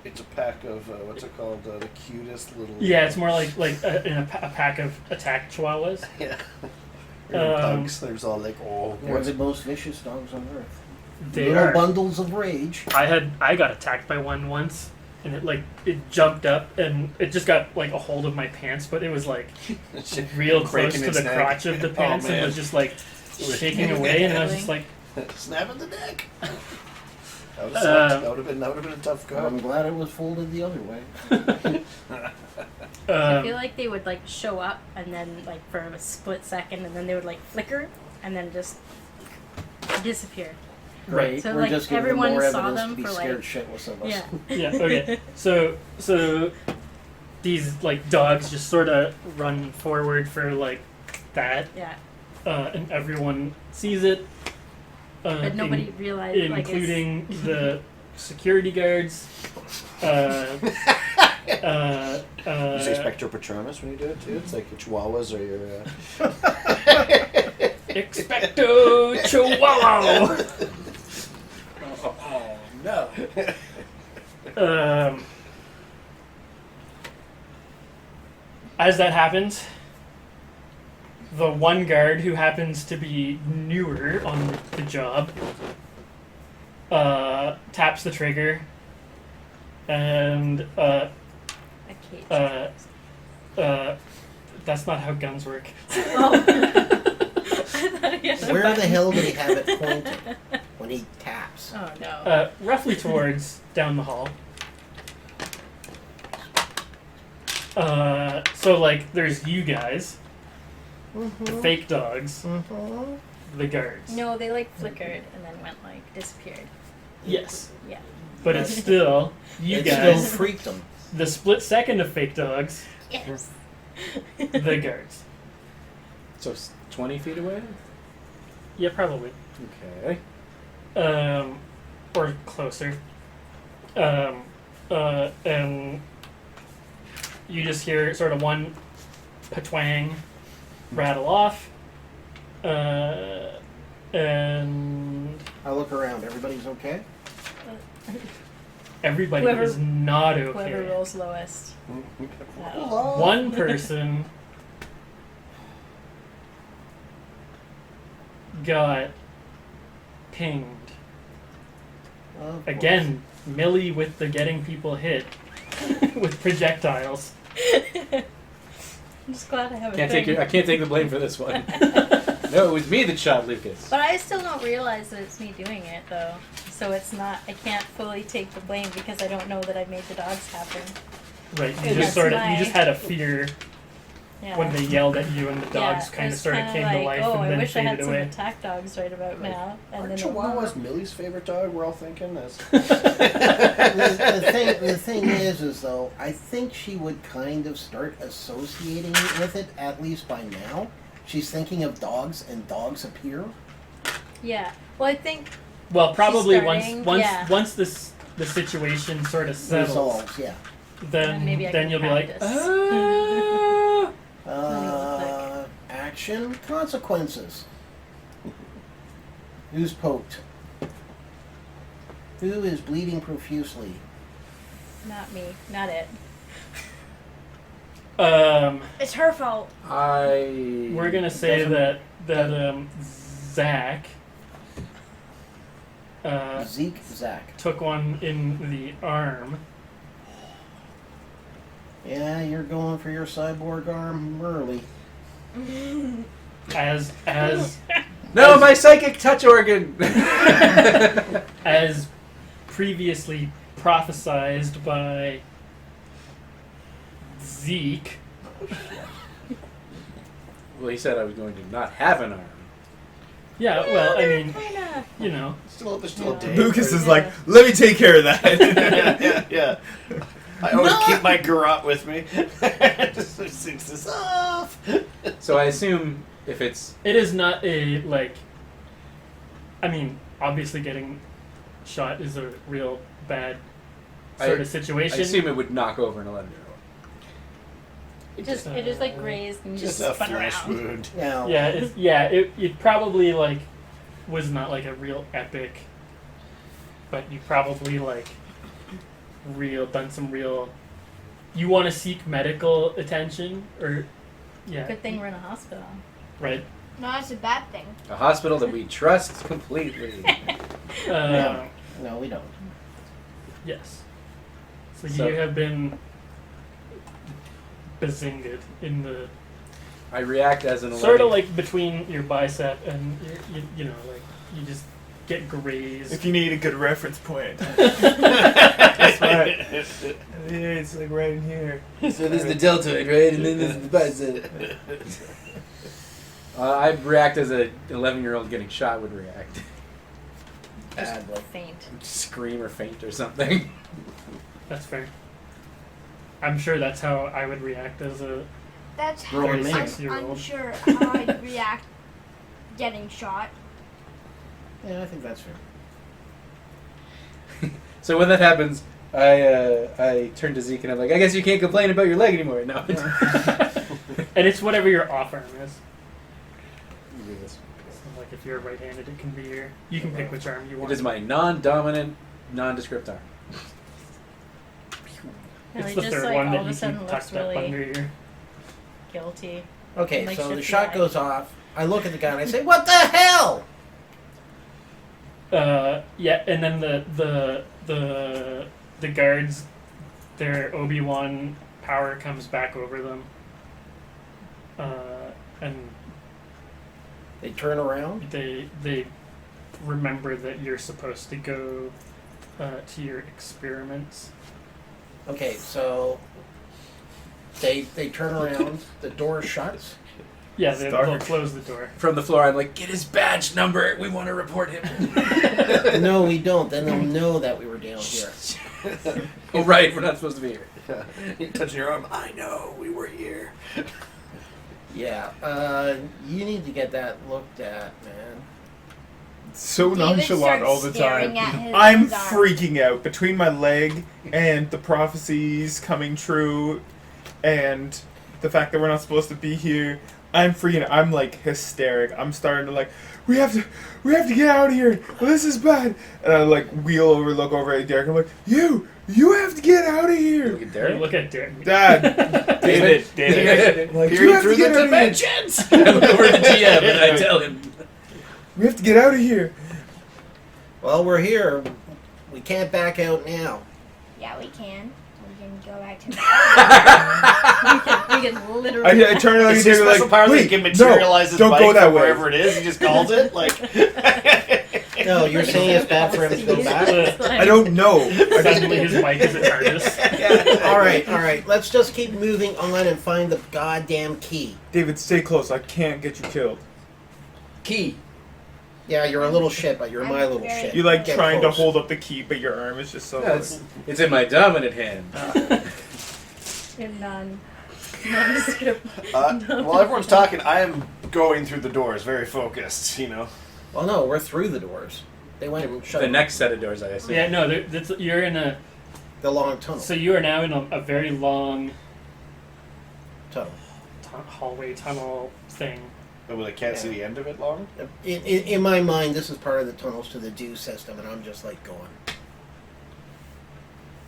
It's a pack of what's it called? The cutest little. yeah, it's more like a pack of attack chihuahuas. Yeah. Pugs. There's all like They're the most vicious dogs on earth. They Little are. bundles of rage. I got attacked by one once, and it jumped up and it just got like a hold of my pants, but it was like real close Breaking to its the neck. crotch of the Oh, pants and man. was just like shaking away, and I was just like, snapping the neck. That would have been a tough go. I'm glad it was folded the other way. I feel like they would like show up and then like for a split second and then they would like flicker and then just disappear. right. So, We're like, just giving everyone them more saw evidence them to be for, scared like- shitless of us. Yeah. Yeah. Okay. So these like dogs just sort of run forward for like that, Yeah. and everyone sees it. But nobody realized like including the security guards. You say Spectro Patronus when you do it too? It's like your chihuahuas or your. Expecto Chihuahua. Oh no. As that happens, the one guard who happens to be newer on the job taps the trigger, and a cage. that's not how guns work. Where the hell did he have it pointed when he taps? Oh no. Roughly towards down the hall. So like, there's you guys, the fake dogs, the guards. No, they like flickered and then went like disappeared. Yes. Yeah. But it's still you It guys. still freaked him. The split second of fake dogs, Yes. the guards. So 20 feet away? Yeah, probably. Okay. Or closer. And you just hear sort of one patwang rattle off. And I look around. Everybody's okay? everybody Whoever- is not okay. Whoever rolls lowest. One person got pinged. Of course. Again, Millie with the getting people hit with projectiles. I'm just glad I have a I thing. can't take the blame for this one. No, it was me that shot Lucas. But I still don't realize that it's me doing it, though. So it's not, I can't fully take the blame because I don't know that I made the dogs happen. Right, you That's just sort of, my- you just had a fear Yeah. when they yelled at you and the dogs Yeah, kind of it's sort of kinda came like, to life oh, and I then wish I had faded some away. attack dogs right about now. And Aren't then Chihuahuas Millie's favorite dog? We're all thinking this. the thing is though, I think she would kind of start associating with it, at least by now. She's thinking of dogs, and dogs appear. Yeah. Well, I think Well, probably starting, once this the situation sort of settles, Resolves, yeah. then maybe I then can you'll be like, practice. Action, consequences. Who's poked? Who is bleeding profusely? not me, not it. It's her fault. we're gonna say that Zach Zeke, Zach. took one in the arm. Yeah, you're going for your cyborg arm early. As No, my psychic touch organ! as previously prophesized by Zeke. Well, he said I was going to not have an arm. Yeah, well, I mean, Kinda. you know, There's still a day. Lucas is Yeah. like, let me take care of that. yeah. I always keep my garrote with me. Just sings this off. So I assume if it's... it is not a, like, I mean, obviously getting shot is a real bad sort of I situation. assume it would knock over an 11-year-old. It just like grazed and Just just a spun flesh around. wound. Now, It probably, like, was not, like, a real epic, but you probably, like, done some real, you want to seek medical attention, or, yeah, Good thing we're in a hospital. right? No, that's a bad thing. A hospital that we trust completely. no, we don't. Yes. So, So- you have been bazinged in the, I react as an 11. sort of like between your bicep and, you know, like, you just get grazed. If you need a good reference point. That's right. Yeah, it's like right in here. So there's the deltoid, right? And then there's the bicep. I react as a 11-year-old getting shot would react. Badly. Faint. Scream or faint or something. That's fair. I'm sure that's how I would react as a That's how Roll I'm 36-year-old. unsure how I'd react getting shot. Yeah, I think that's fair. So when that happens, I turn to Zeke and I'm like, I guess you can't complain about your leg anymore. No. and it's whatever your off arm is. So like if you're right-handed, it can be your. You can pick which arm you It want. is my non-dominant, nondescript arm. And It's he the just third like one all that of a you sudden keep looks tucked up really under your. guilty. Okay, Like so the shifty shot eye. goes off. I look at the guy and I say, "What the hell?" Yeah, and then the guards, their Obi-Wan power comes back over them. And They turn around. they remember that you're supposed to go to your experiments. Okay, so they turn around. The door shuts, Yeah, It's they'll dark. close the door. From the floor, I'm like, get his badge number. We want to report him. No, we don't. Then they'll know that we were down here. Oh, right. We're not supposed to be here. You touching your arm? I know. We were here. Yeah. You need to get that looked at, man. So David nonchalant starts all the time. staring at his I'm arm. freaking out between my leg and the prophecies coming true and the fact that we're not supposed to be here. I'm freaking out. I'm like hysteric. I'm starting to like, we have to get out of here. This is bad. And I like wheel over, look over at Derek. I'm like, you have to get out of here. Look at Hey, Derek. look at Derek. Dad, David. Like, you Peering have through to the get out of here. dimensions. I look over to the GM and I tell him. We have to get out of here. Well, we're here. We can't back out now. Yeah, we can. We can go back to We can literally. I turn around Is and his David special like, power that he wait, can materialize his don't bike go that from way. wherever it is? He just calls it like. No, you're saying it's bad for him to go back? I don't know. Suddenly his bike is a TARDIS. All right. Let's just keep moving on and find the goddamn key. David, stay close. I can't get you killed. Key. Yeah, you're a little shit, but you're my little very- shit. You like Get trying close. to hold up the key, but your arm is just so. Yeah, it's in my dominant hand. In nondescript. While everyone's talking, I am going through the doors, very focused. You know. Well, no, we're through the doors. They went and shut The next set of doors, I assume. Yeah, no, you're in a. the long tunnel. So you are now in a very long tunnel. hallway tunnel thing. But I can't see the end of it long. In my mind, this is part of the tunnels to the due system, and I'm just like going.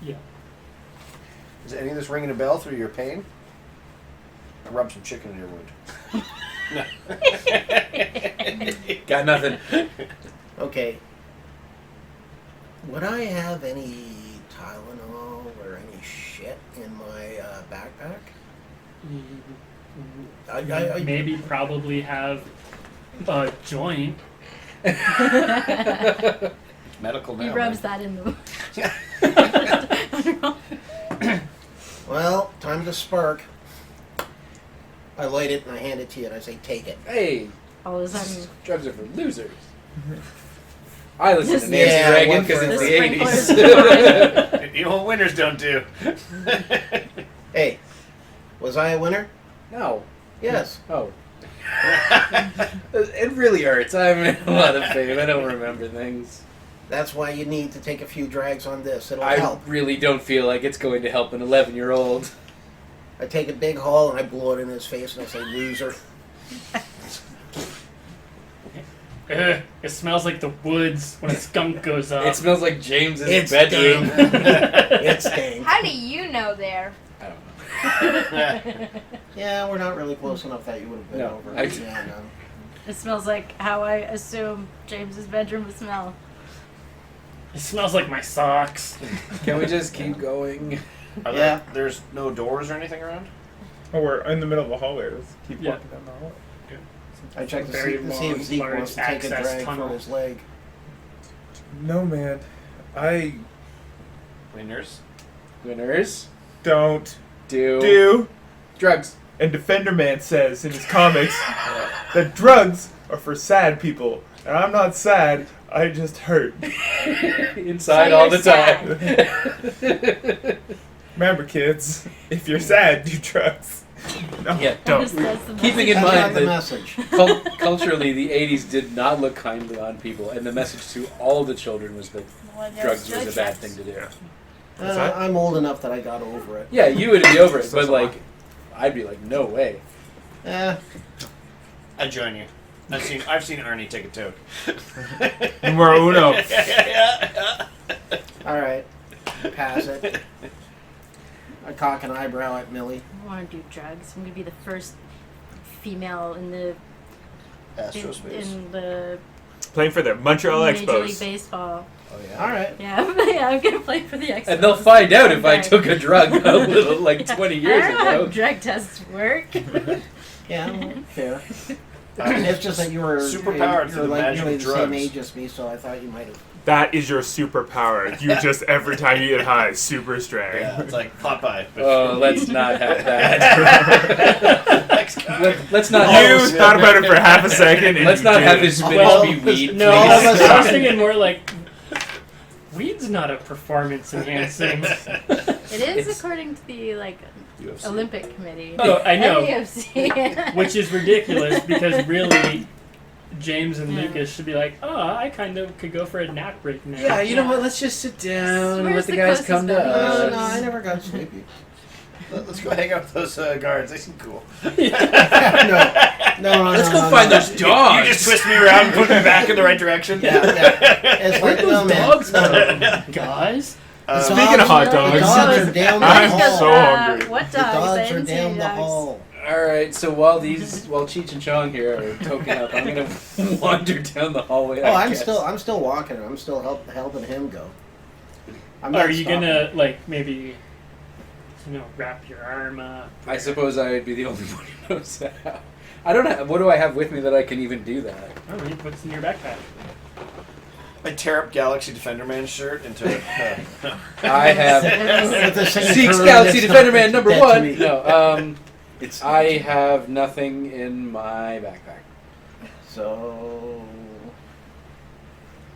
Yeah. Is any of this ringing a bell through your pain? I rubbed some chicken in your wound. Got nothing. Okay. Would I have any Tylenol or any shit in my backpack? I Maybe probably have a joint. Medical now. He rubs man. that in the. Well, time to spark. I light it and I hand it to you and I say, take it. Hey, All of a sudden, drugs are for losers. I listen This- to Nancy Yeah, Reagan one because for it's the the sprinklers. 80s. You know what winners don't do. Hey, was I a winner? No. Yes. Oh. It really hurts. I'm in a lot of pain. I don't remember things. That's why you need to take a few drags on this. It'll I help. really don't feel like it's going to help an 11-year-old. I take a big haul and I blow it in his face and I say, loser. Ugh, it smells like the woods when a skunk goes up. It smells like James's It's bedroom. It stinks. How do you know there? I don't know. Yeah, we're not really close enough that you would have been No, over. I- Yeah, no. it smells like how I assume James's bedroom would smell. It smells like my socks. Can we just keep going? Are Yeah. There's no doors or anything around? Oh, we're in the middle of a hallway. Let's keep Yeah. walking down the hallway. I checked to Very see long, if Zeke large wants to take a access drag tunnel. from his leg. No, man. I Winners. Winners don't do drugs. And Defender Man says in his comics that drugs are for sad people. And I'm not sad, I just hurt. inside So all you're the time. Remember, kids, if you're sad, do drugs. No, Yeah, don't. That's the Keeping in That's mind not the that message. culturally, the 80s did not look kindly on people, and the message to all the children was that drugs was a bad thing to do. What's that? I'm old enough that I got over it. Yeah, you would be over it, So but am I. like, I'd be like, no way. Eh, I join you. I've seen Arnie take a toke. Numero uno. alright. Pass it. I cock an eyebrow at Millie. I want to do drugs. I'm gonna be the first female in the Astrospace. in the Playing for the Montreal Major League Expos. Baseball. Oh yeah. Alright. Yeah, yeah, I'm gonna play for the Expos. And they'll find out if I Okay. took a drug a little, like 20 years I don't know how ago. drug tests work. Yeah, well, fair. It's just that you were Superpower you're to the like magic nearly of the same drugs. age as me, so I thought you might have. That is your superpower. You just, every time you get high, super strength. Yeah, it's like Popeye. Oh, let's not have that. Let's not have You thought about it for half a second and Let's you not did have it. his spinach Well, be weed. No, All of us I are- was thinking more like weed's not a performance enhancing. It is It's- according to the UFC. Olympic committee. Oh, I know. And UFC. Which is ridiculous because really, James and Lucas should be like, oh, I kind of could go for a nap break now. Yeah, you know what? Let's just sit down and Where's let the the guys closest come to one? us. No, I never got sleepy. Let's go hang out with those guards. They seem cool. no. Let's go find those dogs. You just twist me around and put me back in the right direction. Yeah, yeah. It's Where'd like, no, those man. dogs No. go, guys? Speaking of hot The dogs, dogs are down the I'm hall. so hungry. What The dogs? I dogs are didn't see down any the dogs. hall. All right, so while Cheech and Chong here are toking up, I'm gonna wander down the hallway. Oh, I I'm guess. still walking. I'm still helping him go. I'm not Are you stopping. gonna, maybe, wrap your arm up? I suppose I would be the only one who knows how. I don't have. What do I have with me that I can even do that? Oh, what's in your backpack? I tear up Galaxy Defender Man's shirt into I have With the signature Zeke's that's Galaxy not Defender Man number dead to one. me. No, It's I have nothing in my backpack. So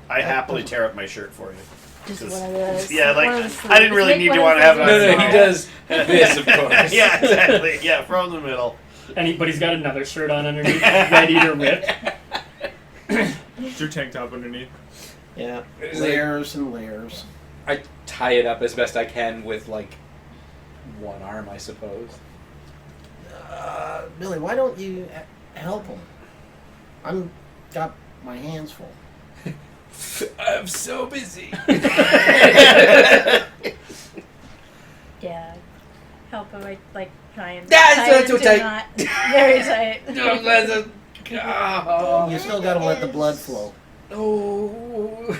I happily tear up my shirt for you. Just 'Cause- one of those. yeah, like, one of the I didn't sleeves. really Make need one to of wanna the have sleeves it on No, my he small. does this, of course. Yeah, exactly. Yeah, from the middle. But he's got another shirt on underneath, ready to rip. Is your tank top underneath? yeah, It's like- layers and layers. I tie it up as best I can with one arm, I suppose. Billy, why don't you help him? I'm got my hands full. I'm so busy. Yeah. Help him, try and Yeah, it's tie not it so to tight. not- very tight. Oh. You still got to let the blood flow. Oh.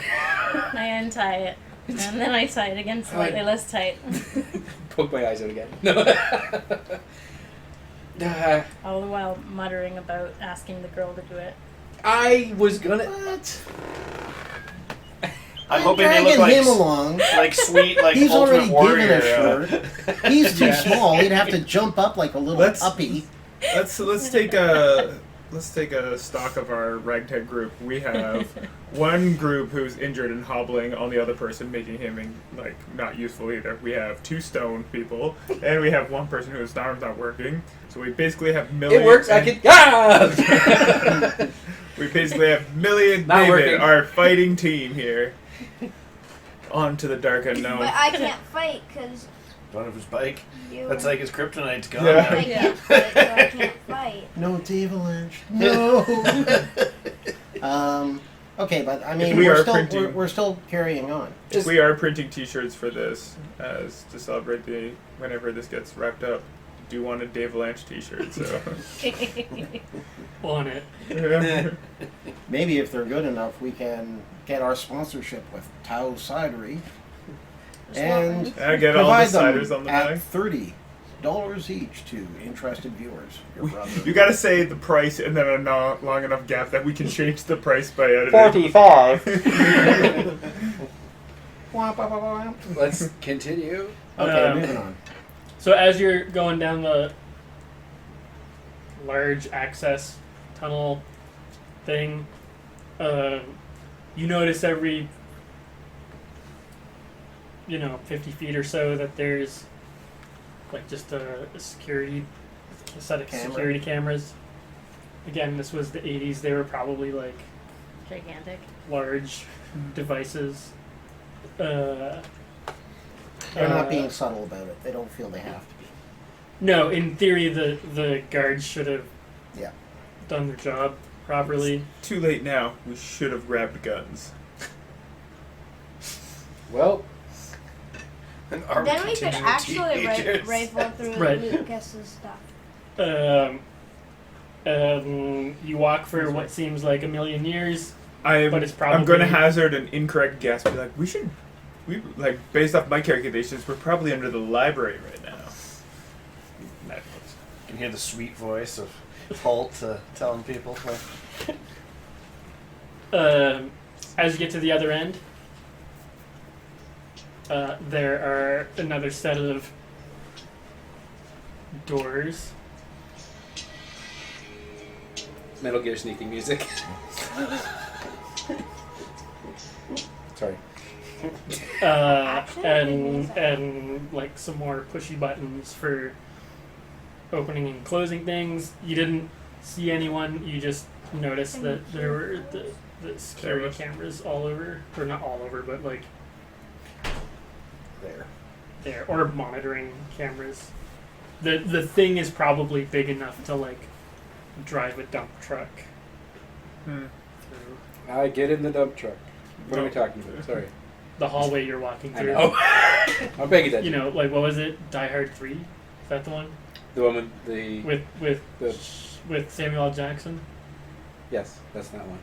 I untie it. And then I tie it again slightly less tight. Poke my eyes out again. No. All the while muttering about asking the girl to do it. I was gonna. What? I'm hoping they dragging look him along. like sweet, He's Ultimate already given Warrior. a shirt. He's too Yeah. small. He'd have to jump up like a little Let's- uppy. Let's take a stock of our ragtag group. We have one group who's injured and hobbling on the other person, making him not useful either. We have 2 stone people, and we have one person whose arm's not working. So we basically have Millie. It works. I can. Ah! We basically have Millie and Not David, working. our fighting team here. On to the dark unknown. But I can't fight because One of his bike. you. That's like his kryptonite's gone. Yeah. I can't fight, so I can't fight. No Avalanche. No. Okay, but I mean, We are we're still printing- we're still carrying on. We are printing T-shirts for this as to celebrate whenever this gets wrapped up. Do want a Dave Avalanche T-shirt, so On it. yeah. Maybe if they're good enough, we can get our sponsorship with Tao Cidery and I get all the provide them ciders on the at bag. $30 each to interested viewers. Your brother. You gotta say the price and then a long enough gap that we can change the price by editing. 45. Wah, bah, bah, bah. Let's continue. Okay, moving on. So as you're going down the large access tunnel thing, you notice every 50 feet or so that there's just a set of Camera. security cameras. Again, this was the 80s. They were probably Gigantic. large devices. They're not being subtle about it. They don't feel they have to be. No, in theory, the guards should have Yeah. done their job properly. Too late now. We should have grabbed guns. Well, An armed Then we could contingent of actually teenagers. rifle through Right. Lucas's stuff. You walk for what seems like a million years. I'm But it's going to probably- hazard an incorrect guess. Be like, based off my calculations, we're probably under the library right now. You can hear the sweet voice of Holt telling people. As you get to the other end, there are another set of doors. Metal Gear sneaking music. Sorry. And like some more pushy buttons for opening and closing things. You didn't see anyone. You just noticed that there were the security cameras all over, or not all over, but like there, or monitoring cameras. The thing is probably big enough to like drive a dump truck through. I get in the dump truck. What are we talking about? Sorry. The hallway you're walking I through. know. I'm paying attention. You know, like what was it? Die Hard 3? Is that the one? The woman, the With Samuel L. Jackson? yes, that's that one.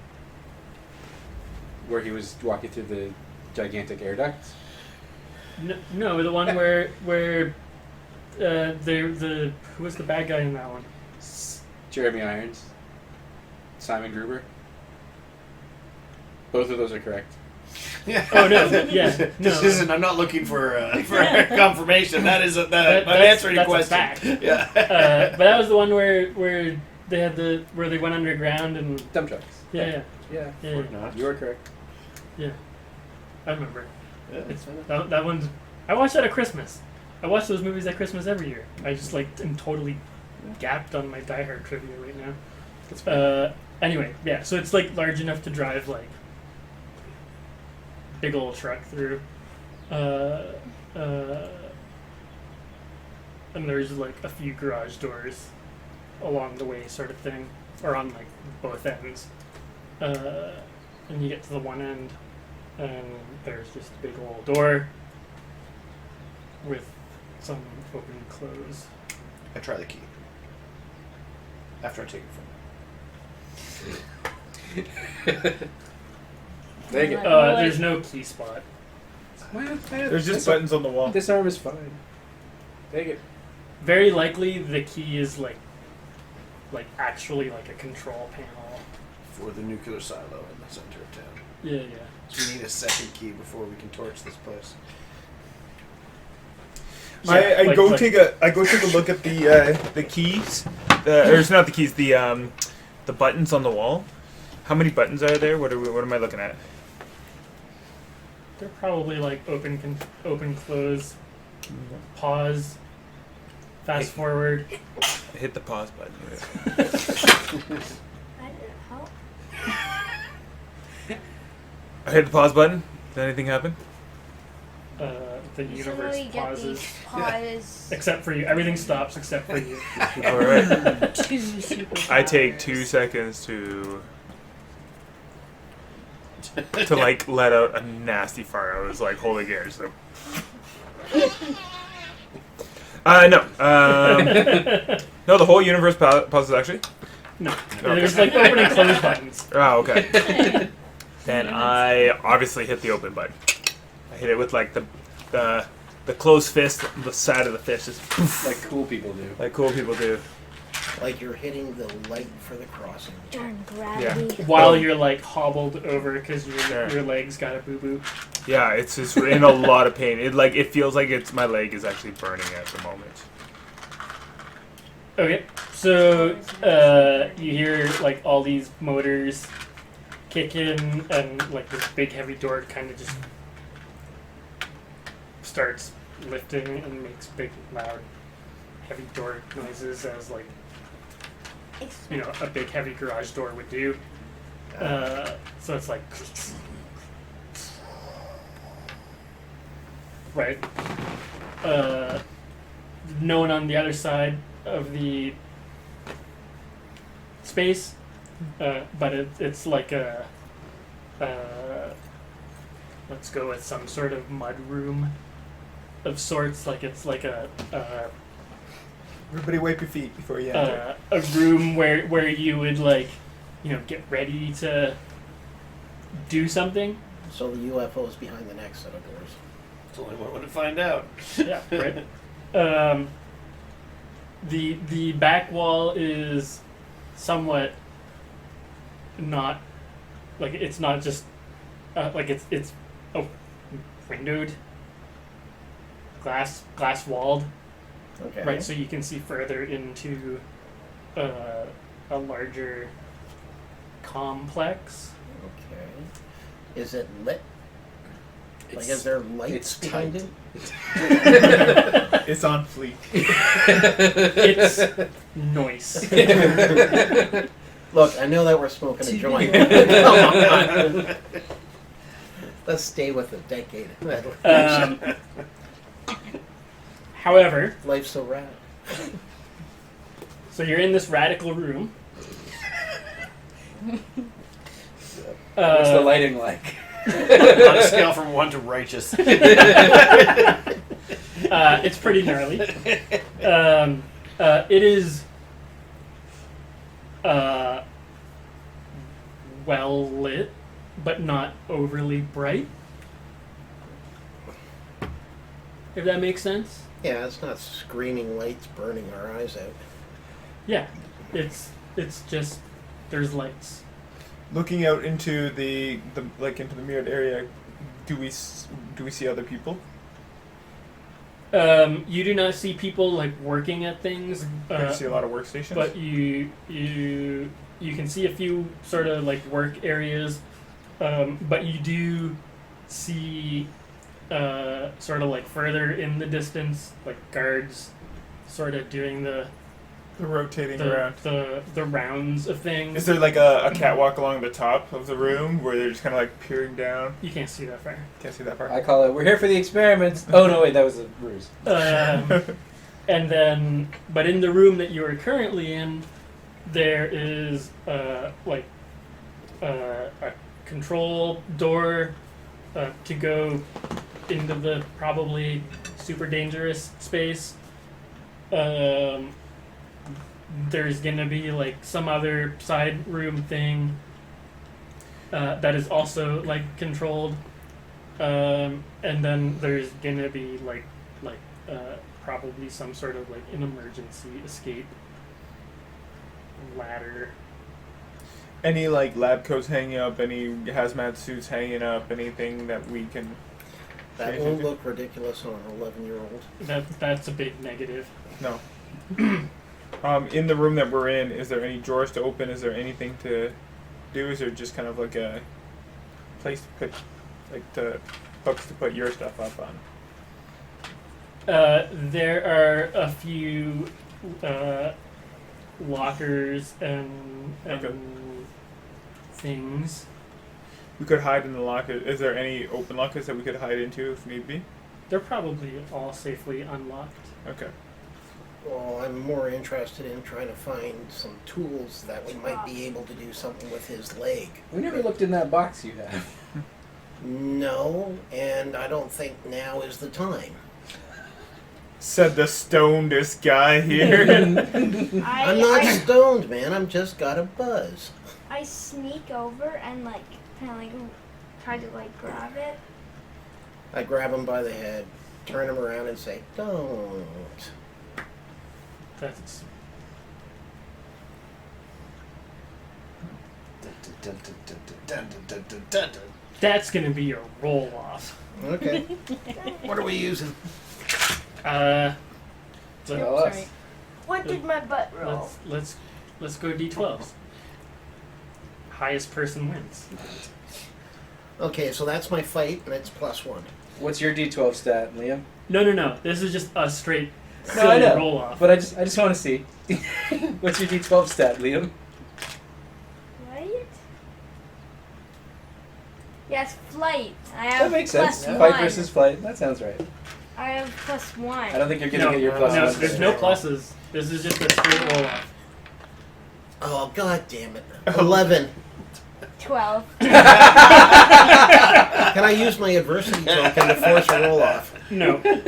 Where he was walking through the gigantic air ducts. No, the one where who was the bad guy in that one? Jeremy Irons, Simon Gruber. Both of those are correct. Yeah. Oh no, yeah, This no. isn't. I'm not looking for confirmation. That is I'm That's answering a a question. fact. Yeah. But that was the one where they had where they went underground and Dump trucks. yeah. Not. You are correct. I remember. Yeah. It's that one's. I watched that at Christmas. I watch those movies at Christmas every year. I just like am totally gapped on my Die Hard trivia right now. That's fine. Anyway, yeah. So it's like large enough to drive like big old truck through. And there's like a few garage doors along the way, sort of thing, or on like both ends. And you get to the one end, and there's just a big old door with some open and close. I try the key. After I take it from him. Take it. There's no key spot. There's just buttons on the wall. This arm is fine. Take it. Very likely the key is like actually like a control panel. For the nuclear silo in the center of town. Yeah. So we need a second key before we can torch this place. I go take a look at the keys, or it's not the keys, the buttons on the wall. How many buttons are there? What am I looking at? They're probably like open, close, pause, fast forward. I hit the pause button. That didn't help. I hit the pause button. Did anything happen? The So universe we get pauses. these pause. Except for you. Everything stops except for you. All right. Two super I take 2 seconds to like let out a nasty fart. I was like holding air. So. No. No, the whole universe pauses actually. No. No. There's like open and close buttons. Oh, okay. Then I obviously hit the open button. I hit it with like the closed fist, the side of the fist, just poof, Like cool people do. like cool people do. Like you're hitting the light for the crossing. Darn gravity. While you're like hobbled over because Sure. your legs got a boo boo. Yeah, it's just in a lot of pain. It feels like my leg is actually burning at the moment. Okay, so you hear like all these motors kick in, and like this big heavy door kind of just starts lifting and makes big loud heavy door noises as like a big heavy garage door would do. So it's like right. No one on the other side of the space, but it's like a let's go with some sort of mud room of sorts. Like it's like a Everybody wipe your feet before you enter. a room where you would like get ready to do something. So the UFO is behind the next set of doors. It's only one way to find out. Yeah, right. The back wall is somewhat not like it's not just like it's windowed glass walled, Okay. right? So you can see further into a larger complex. Okay. Is it lit? Like, It's- is there lights it's behind tight. it? It's on fleek. It's noise. Look, I know that we're smoking a joint. Come on. Let's stay with the decade. However, Life's so rad. so you're in this radical room. What's the lighting like? On a scale from 1 to righteous. It's pretty gnarly. It is well lit, but not overly bright. If that makes sense. Yeah, it's not screaming lights burning our eyes out. Yeah, it's just there's lights. Looking out into the into the mirrored area, do we see other people? You do not see people like working at things, Do you see a lot of workstations? but you can see a few sort of like work areas, but you do see sort of like further in the distance, like guards, sort of doing the rotating around. the rounds of things. Is there like a catwalk along the top of the room where they're just kind of like peering down? You can't see that far. Can't see that far. I call it, we're here for the experiments. Oh, no, wait, that was a ruse. And then, but in the room that you are currently in, there is a control door to go into the probably super dangerous space. There's gonna be like some other side room thing that is also like controlled, and then there's gonna be like probably some sort of like an emergency escape ladder. Any like lab coats hanging up? Any hazmat suits hanging up? Anything that we can? That pay won't attention look ridiculous on an 11-year-old. That's a big negative. to? No. In the room that we're in, is there any drawers to open? Is there anything to do? Is there just kind of like a place to put, like the hooks to put your stuff up on? There are a few lockers and Okay. things. We could hide in the locker. Is there any open lockers that we could hide into if need be? They're probably all safely unlocked. Okay. Well, I'm more interested in trying to find some tools that we might be able to do something with his leg. We never looked in that box you have. No, and I don't think now is the time. Said the stonedest guy here. I'm not stoned, man. I'm just got a buzz. I sneak over and like kind of like try to like grab it. I grab him by the head, turn him around, and say, "Don't." That's that's gonna be your roll off. Okay. What are we using? Let's Tell us. Sorry. What did my butt roll? let's go d12s. Highest person wins. Okay, so that's my fight, and it's +1. What's your D12 stat, Liam? No. This is just a straight No, I silly know. roll off. But I just want to see. What's your D12 stat, Liam? Flight? Yes, flight. I That have makes sense. +1. Fight versus flight. That sounds right. I have +1. I don't think you're going to No, get your plus no, one. there's no pluses. This is just a straight roll off. Oh, god damn it. 11. 12. Can I use my adversity token to force a roll-off? No. That's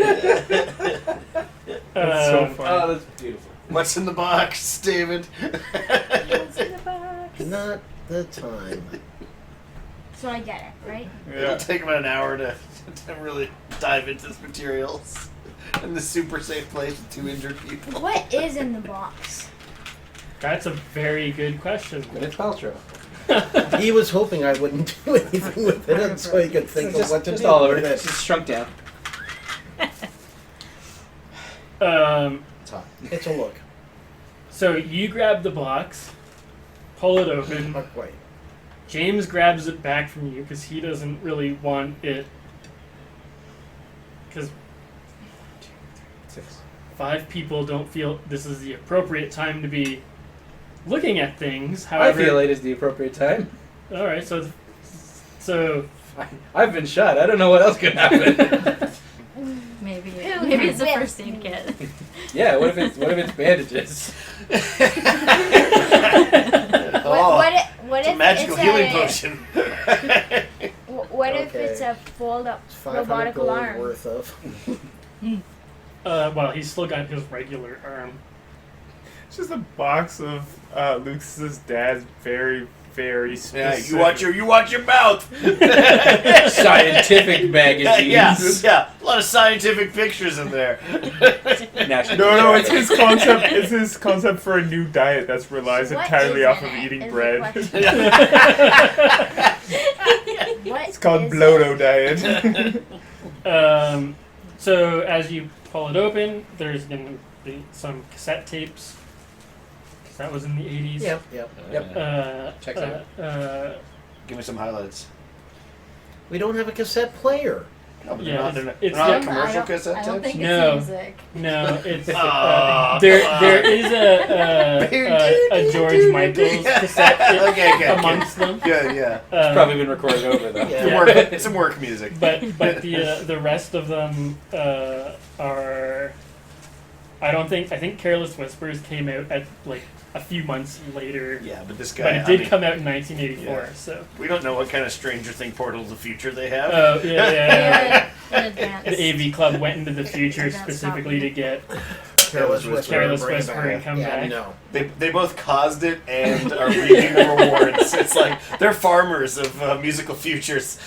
so funny. Oh, that's beautiful. What's in the box, David? What's in the box? Not the time. So I get it, right? It'll Yeah. take about an hour to really dive into this materials. In this super safe place with 2 injured people. What is in the box? That's a very good question. Gwyneth Paltrow. He was hoping I wouldn't do anything with it so he could think of what to just do all over with it. it. Just shrunk down. It's hot. It's a look. So you grab the box, pull it open. Not quite. James grabs it back from you because he doesn't really want it. Because 6. 5 people don't feel this is the appropriate time to be looking at things. However, I feel it is the appropriate time. all right, so I've been shot. I don't know what else could happen. Maybe it's a first aid kit. Yeah, what if it's bandages? What It's a if magical it's healing a, potion. What if Okay. it's a fold-up It's 500 robotic gold alarm? worth of. well, he's still got his regular arm. It's just a box of Lucas's dad's very, very Yeah, specific. you watch your mouth. Scientific magazines. Yeah, a lot of scientific pictures in there. National No, it's Geographic. his concept. It's his concept for a new diet that relies What entirely is off in of it eating is the bread. question. What It's called is Blodo it? diet. So as you pull it open, there's going to be some cassette tapes. 'Cause that was in the 80s. Yep. Yep. Checks out. Give me some highlights. We don't have a cassette player. No, but Yeah, they're not it's on not- commercial cassette I don't tapes? think No. it's music. No, it's Aw, there is a George Michael's cassette Okay. amongst them. Good, yeah. It's probably been recorded over though. Yeah. Some work music. But the rest of them are. I think Careless Whispers came out at like a few months later. Yeah, but this guy. But it did come out in 1984. Yeah. So. We don't know what kind of Stranger Thing portal of the future they have. Oh yeah. In advance. The AV Club went into the future Advance specifically to get Careless Whisper. Careless bring it Whisper and back. come yeah, back. No. They both caused it and are reaping the rewards. It's like they're farmers of musical futures.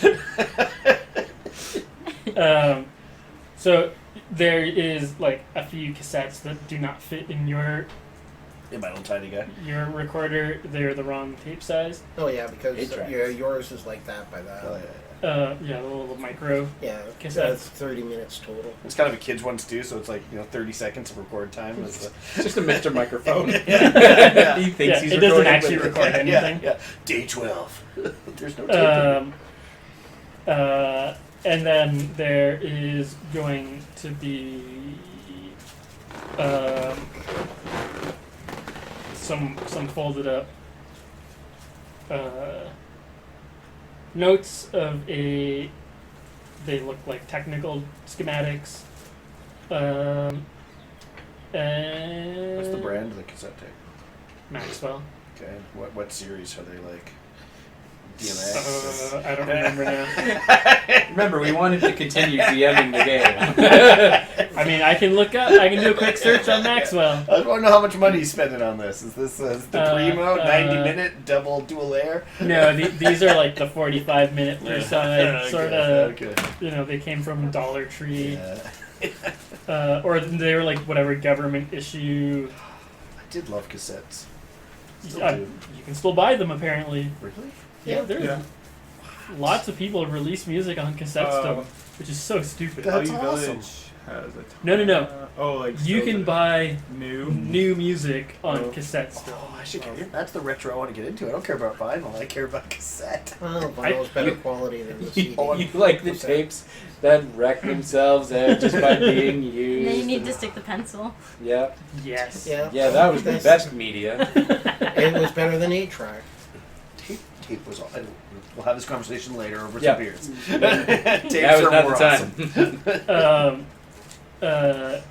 So there is like a few cassettes that do not fit in your Yeah, my little tiny guy. recorder. They're the wrong tape size. Oh yeah, because Eight tracks. yours is like that by that. Oh, yeah. Yeah, the little micro. Yeah, Cassettes. that's 30 minutes total. It's kind of a kid's ones too, so it's like 30 seconds of record time. Is the, It's just a Mr. Microphone. Yeah. He thinks Yeah, he's it doesn't recording, actually but- record anything. Yeah. Day 12. There's no tape. And then there is going to be some folded up notes of they look like technical schematics. And What's the brand of the cassette tape? Maxwell. Okay. What series are they like? DMX? I don't remember now. Remember, we wanted to continue DMing the game. I mean, I can do a quick search on Maxwell. I just want to know how much money he's spending on this. Is this the primo 90-minute double dual air? No, these are like the 45-minute per side, sort of. Okay. They came from Dollar Tree, Yeah. or they were like whatever government issue. I did love cassettes. Still Uh, do. you can still buy them apparently. Really? Yeah, there's lots of people release music on cassette still, which is so stupid. That's Value awesome. Village has a ton. No. Oh, like You still can the buy new. new music on Oh. cassette still. Oh, I should get That's the retro I want to get into. I don't care about vinyl. I care about cassette. Well, vinyl's better quality than the CD. You like the tapes that wreck themselves out just by being used. And then you need to stick the pencil. Yeah. Yes. Yeah, Yeah, that was the That's- best media. It was better than 8-track. Tape was. We'll have this conversation later over Yeah. some beers. Tapes That was are not more the time. awesome.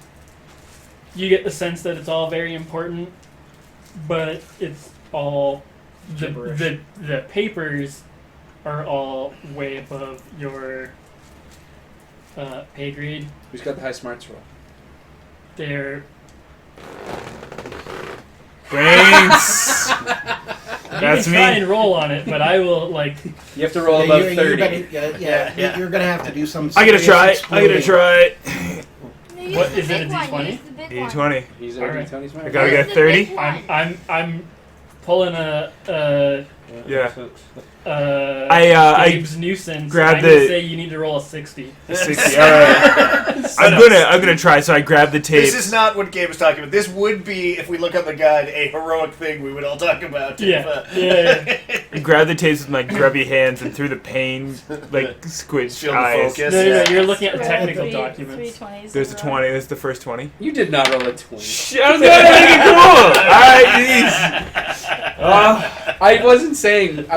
You get the sense that it's all very important, but it's all Gibberish. the papers are all way above your pay grade. Who's got the high smarts roll? They're Thanks. That's you can try me. and roll on it, but I will like. You have to roll Yeah, above you 30. better, you're gonna have to do some. I gotta serious try. I gotta exploding. try. Use What, the is it a big one, D20? use the big one. D20. He's All already right. Tony Smart. I gotta Use get the 30. big one. I'm pulling a Yeah. Gabe's nuisance. grabbed I'm gonna the- say you need to roll a 60. 60. All right. I'm gonna try. So I grab the tapes. This is not what Gabe was talking about. This would be, if we look on the guide, a heroic thing we would all talk about. Yeah. I grabbed the tapes with my grubby hands and through the pain, squid Feel the eyes. focus. No, you're looking at the Roll technical three documents. 20s There's in the a row. 20. There's the first 20. You did not roll a 20. I was gonna make it cool. All right, jeez. I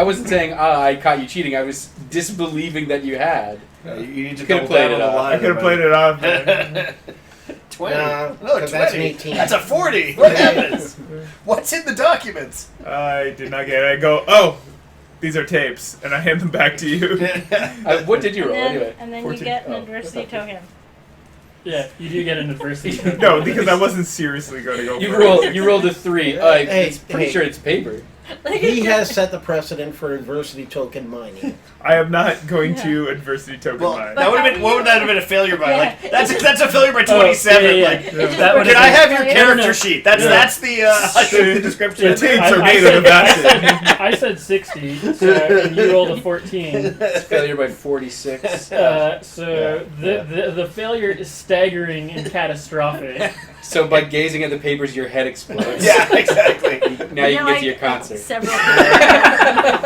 wasn't saying I caught you cheating. I was disbelieving that you had. You need to You could've double down played it on the off. line. I could have played it off. Man. 20. No, No, 'cause that's an 20. 18. That's a 40. What happens? What's in the documents? I did not get it. I go, oh, these are tapes, and I hand them back to you. What did you roll anyway? And then 14. you get an Oh, adversity token. Yeah, you do get an adversity token. No, because I wasn't seriously going to go You for rolled. it. You rolled a 3. Hey, It's pretty hey. sure it's paper. He has set the precedent for adversity token mining. I am not going to adversity token Well, mine. that would have been. What would that have been a failure by? Yeah. Like that's a failure by 27. Oh, yeah. Like, That would can I have your been- character sheet? That's Yeah. that's the description. The tapes are I made said- of acid. I said 60, so, and you rolled a 14. Failure by 46. So the failure is staggering and catastrophic. So by gazing at the papers, your head explodes. Yeah, exactly. Now you can get to your concert. Several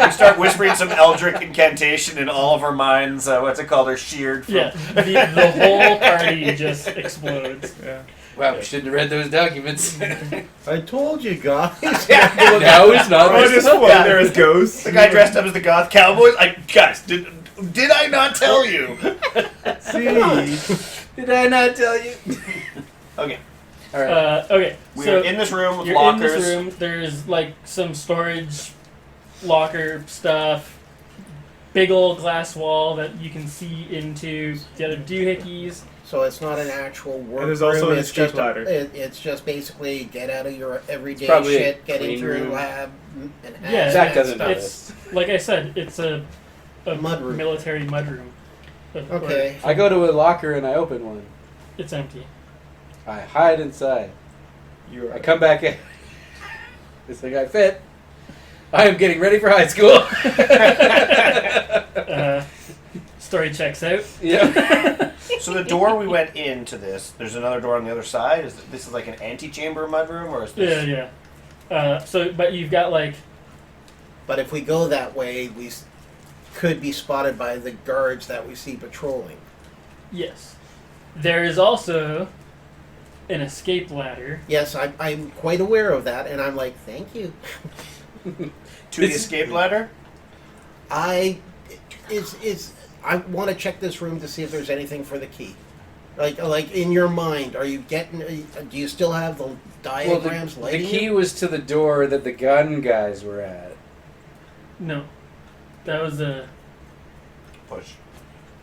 We start whispering some Eldritch incantation in all of our minds. What's it called? Are sheared from. Yeah, the whole party just explodes. Yeah. Wow, we shouldn't have read those documents. I told you guys. No, it's not. Oh, just floating there as ghosts. The guy dressed up as the goth cowboys. Guys, did I not tell you? See? Did I not tell you? Okay. All right. Okay, We're so in this room with you're lockers. in this room. There's like some storage locker stuff. Big old glass wall that you can see into the other doohickeys. So it's not an actual work there's also room. an It's escape just ladder. It's just basically get out of your everyday probably a shit, get clean into your room. lab, and have Yeah, Zach that doesn't stuff. know It's like I said, it's a Mudroom. military mudroom. Okay. I go to a locker and I open one. It's empty. I hide inside. You are. I come back in. This thing I fit. I am getting ready for high school. Story checks out. Yeah. So the door we went into this, there's another door on the other side. This is like an antechamber mudroom, or is this? Yeah. But you've got like But if we go that way, could be spotted by the guards that we see patrolling. yes. There is also an escape ladder. Yes, I'm quite aware of that, and I'm like, thank you. To the escape ladder? I want to check this room to see if there's anything for the key. Like in your mind, are you getting? Do you still have the Well, diagrams the lighting? key was to the door that the gun guys were at. No. That was a Push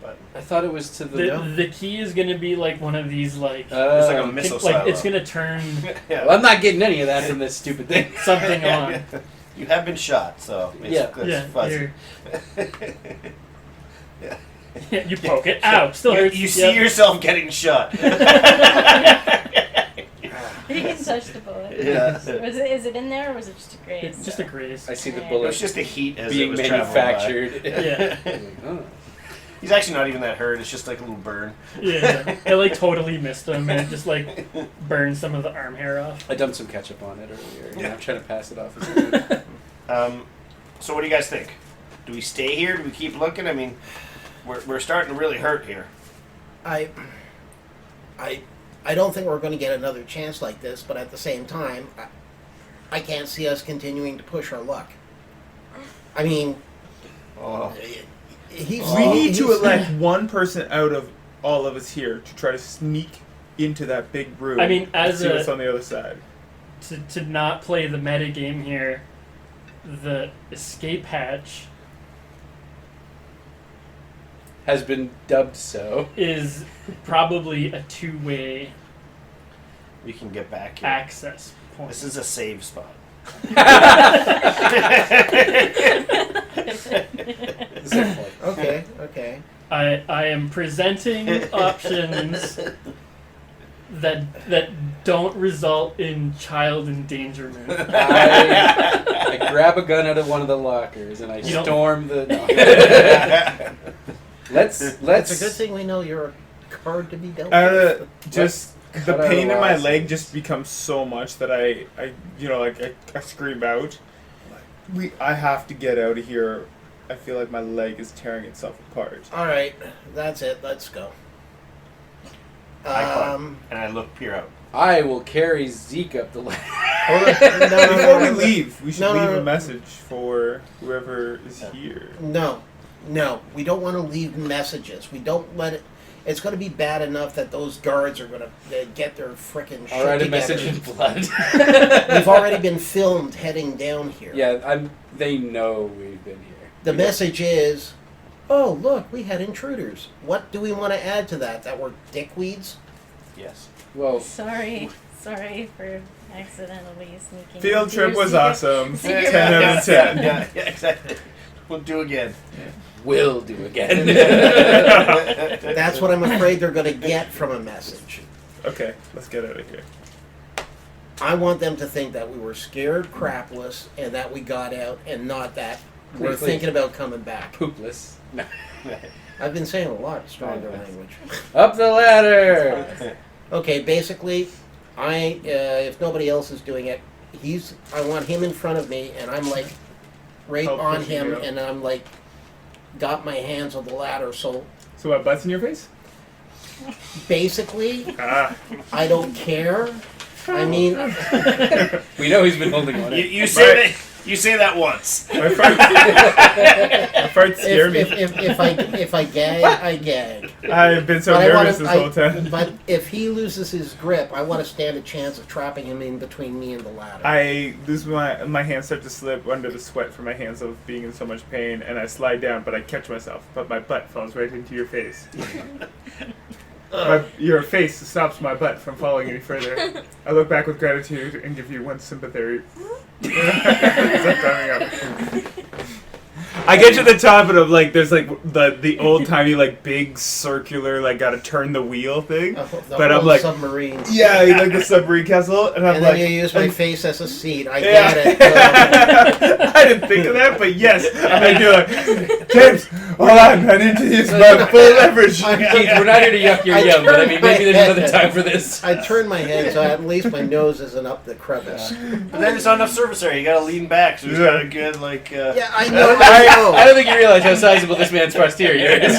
button. I thought it was to the. the key is gonna be like one of these like It's like a missile like it's silo. gonna turn Yeah. Well, I'm not getting any of that from this stupid thing. something on. You have been shot, so it's, Yeah. it's Yeah, fuzzy. yeah, you poke it. Ow! Still You, hurts. you see Yep. yourself getting shot. You can touch the bullet. Yeah. Is it in there or was it just a graze? It's just a graze. I see the Yeah. It bullet was just the heat as being it was traveling by. manufactured. Yeah. Oh. He's actually not even that hurt. It's just like a little burn. Yeah, it like totally missed him and it just like burned some of the arm hair off. I dumped some ketchup on it earlier. Yeah. I'm trying to pass it off as good. So what do you guys think? Do we stay here? Do we keep looking? I mean, we're starting to really hurt here. I don't think we're going to get another chance like this, but at the same time, I can't see us continuing to push our luck. I mean, Oh. we We need to elect one person out of all of us here to try to sneak into that big room. I mean, and as see a- what's on the other side. To not play the meta game here, the escape hatch Has been dubbed so. is probably a two-way We can get back here. access point. This is a save spot. Okay. I am presenting options that don't result in child endangerment. I grab a gun out of one of the lockers and I You don't- storm the. No. let's. It's a good thing we know you're a card to be dealt Just Let's the cut our pain in my losses. leg just becomes so much that I scream out. I have to get out of here. I feel like my leg is tearing itself apart. All right, that's it. Let's go. I climb, and I peer out. I will carry Zeke up the ladder. Before we leave, we should No, no, leave no. a message for whoever is here. No, we don't want to leave messages. We don't let it. It's going to be bad enough that those guards are going to get their frickin' shit I'll write a together. message in blood. We've already been filmed heading down here. Yeah, they know we've been here. The message is, oh, look, we had intruders. What do we want to add to that? That we're dickweeds? Yes. Well, Sorry for accidentally sneaking. Field into trip your was secret- awesome. secret 10 out of 10. Yeah, exactly. We'll do again. will do again. That's what I'm afraid they're going to get from a message. Okay, let's get out of here. I want them to think that we were scared crapless and that we got out and not that we're Please. thinking about coming back. Poopless. No. I've been saying a lot stronger language. Up the ladder. Okay, basically, if nobody else is doing it, I want him in front of me, and I'm like right Help on pushing him, you up. and I'm like got my hands on the ladder. So So what, butts in your face? basically, Ah. I don't care. I mean, We know he's been holding on it. You say that. You say that once. My farts scare me. if I gag, I gag. I've been so But I nervous wanna- this whole time. But if he loses his grip, I want to stand a chance of trapping him in between me and the ladder. I lose my hands start to slip under the sweat from my hands of being in so much pain, and I slide down, but I catch myself. But my butt falls right into your face. Your face stops my butt from falling any further. I look back with gratitude and give you one sympathetic. I get to the top and I'm like, there's like the old timey like big circular like gotta turn the wheel thing. The But I'm whole like, submarine. yeah, like the submarine castle, and I'm And like, then you use my face as a seat. I yeah. get it. I didn't think of that, but yes, I do it. James, hold on, I need to use my full leverage. Keith, we're not here to yuck your I yum, but I mean, turned my maybe there's head. another time for this. I turn my head so at least my nose isn't up the crevice. But then there's not enough surface area. You gotta lean back, so it's got a good like. Yeah, I know. I don't think you realize how sizable this man's posterior is.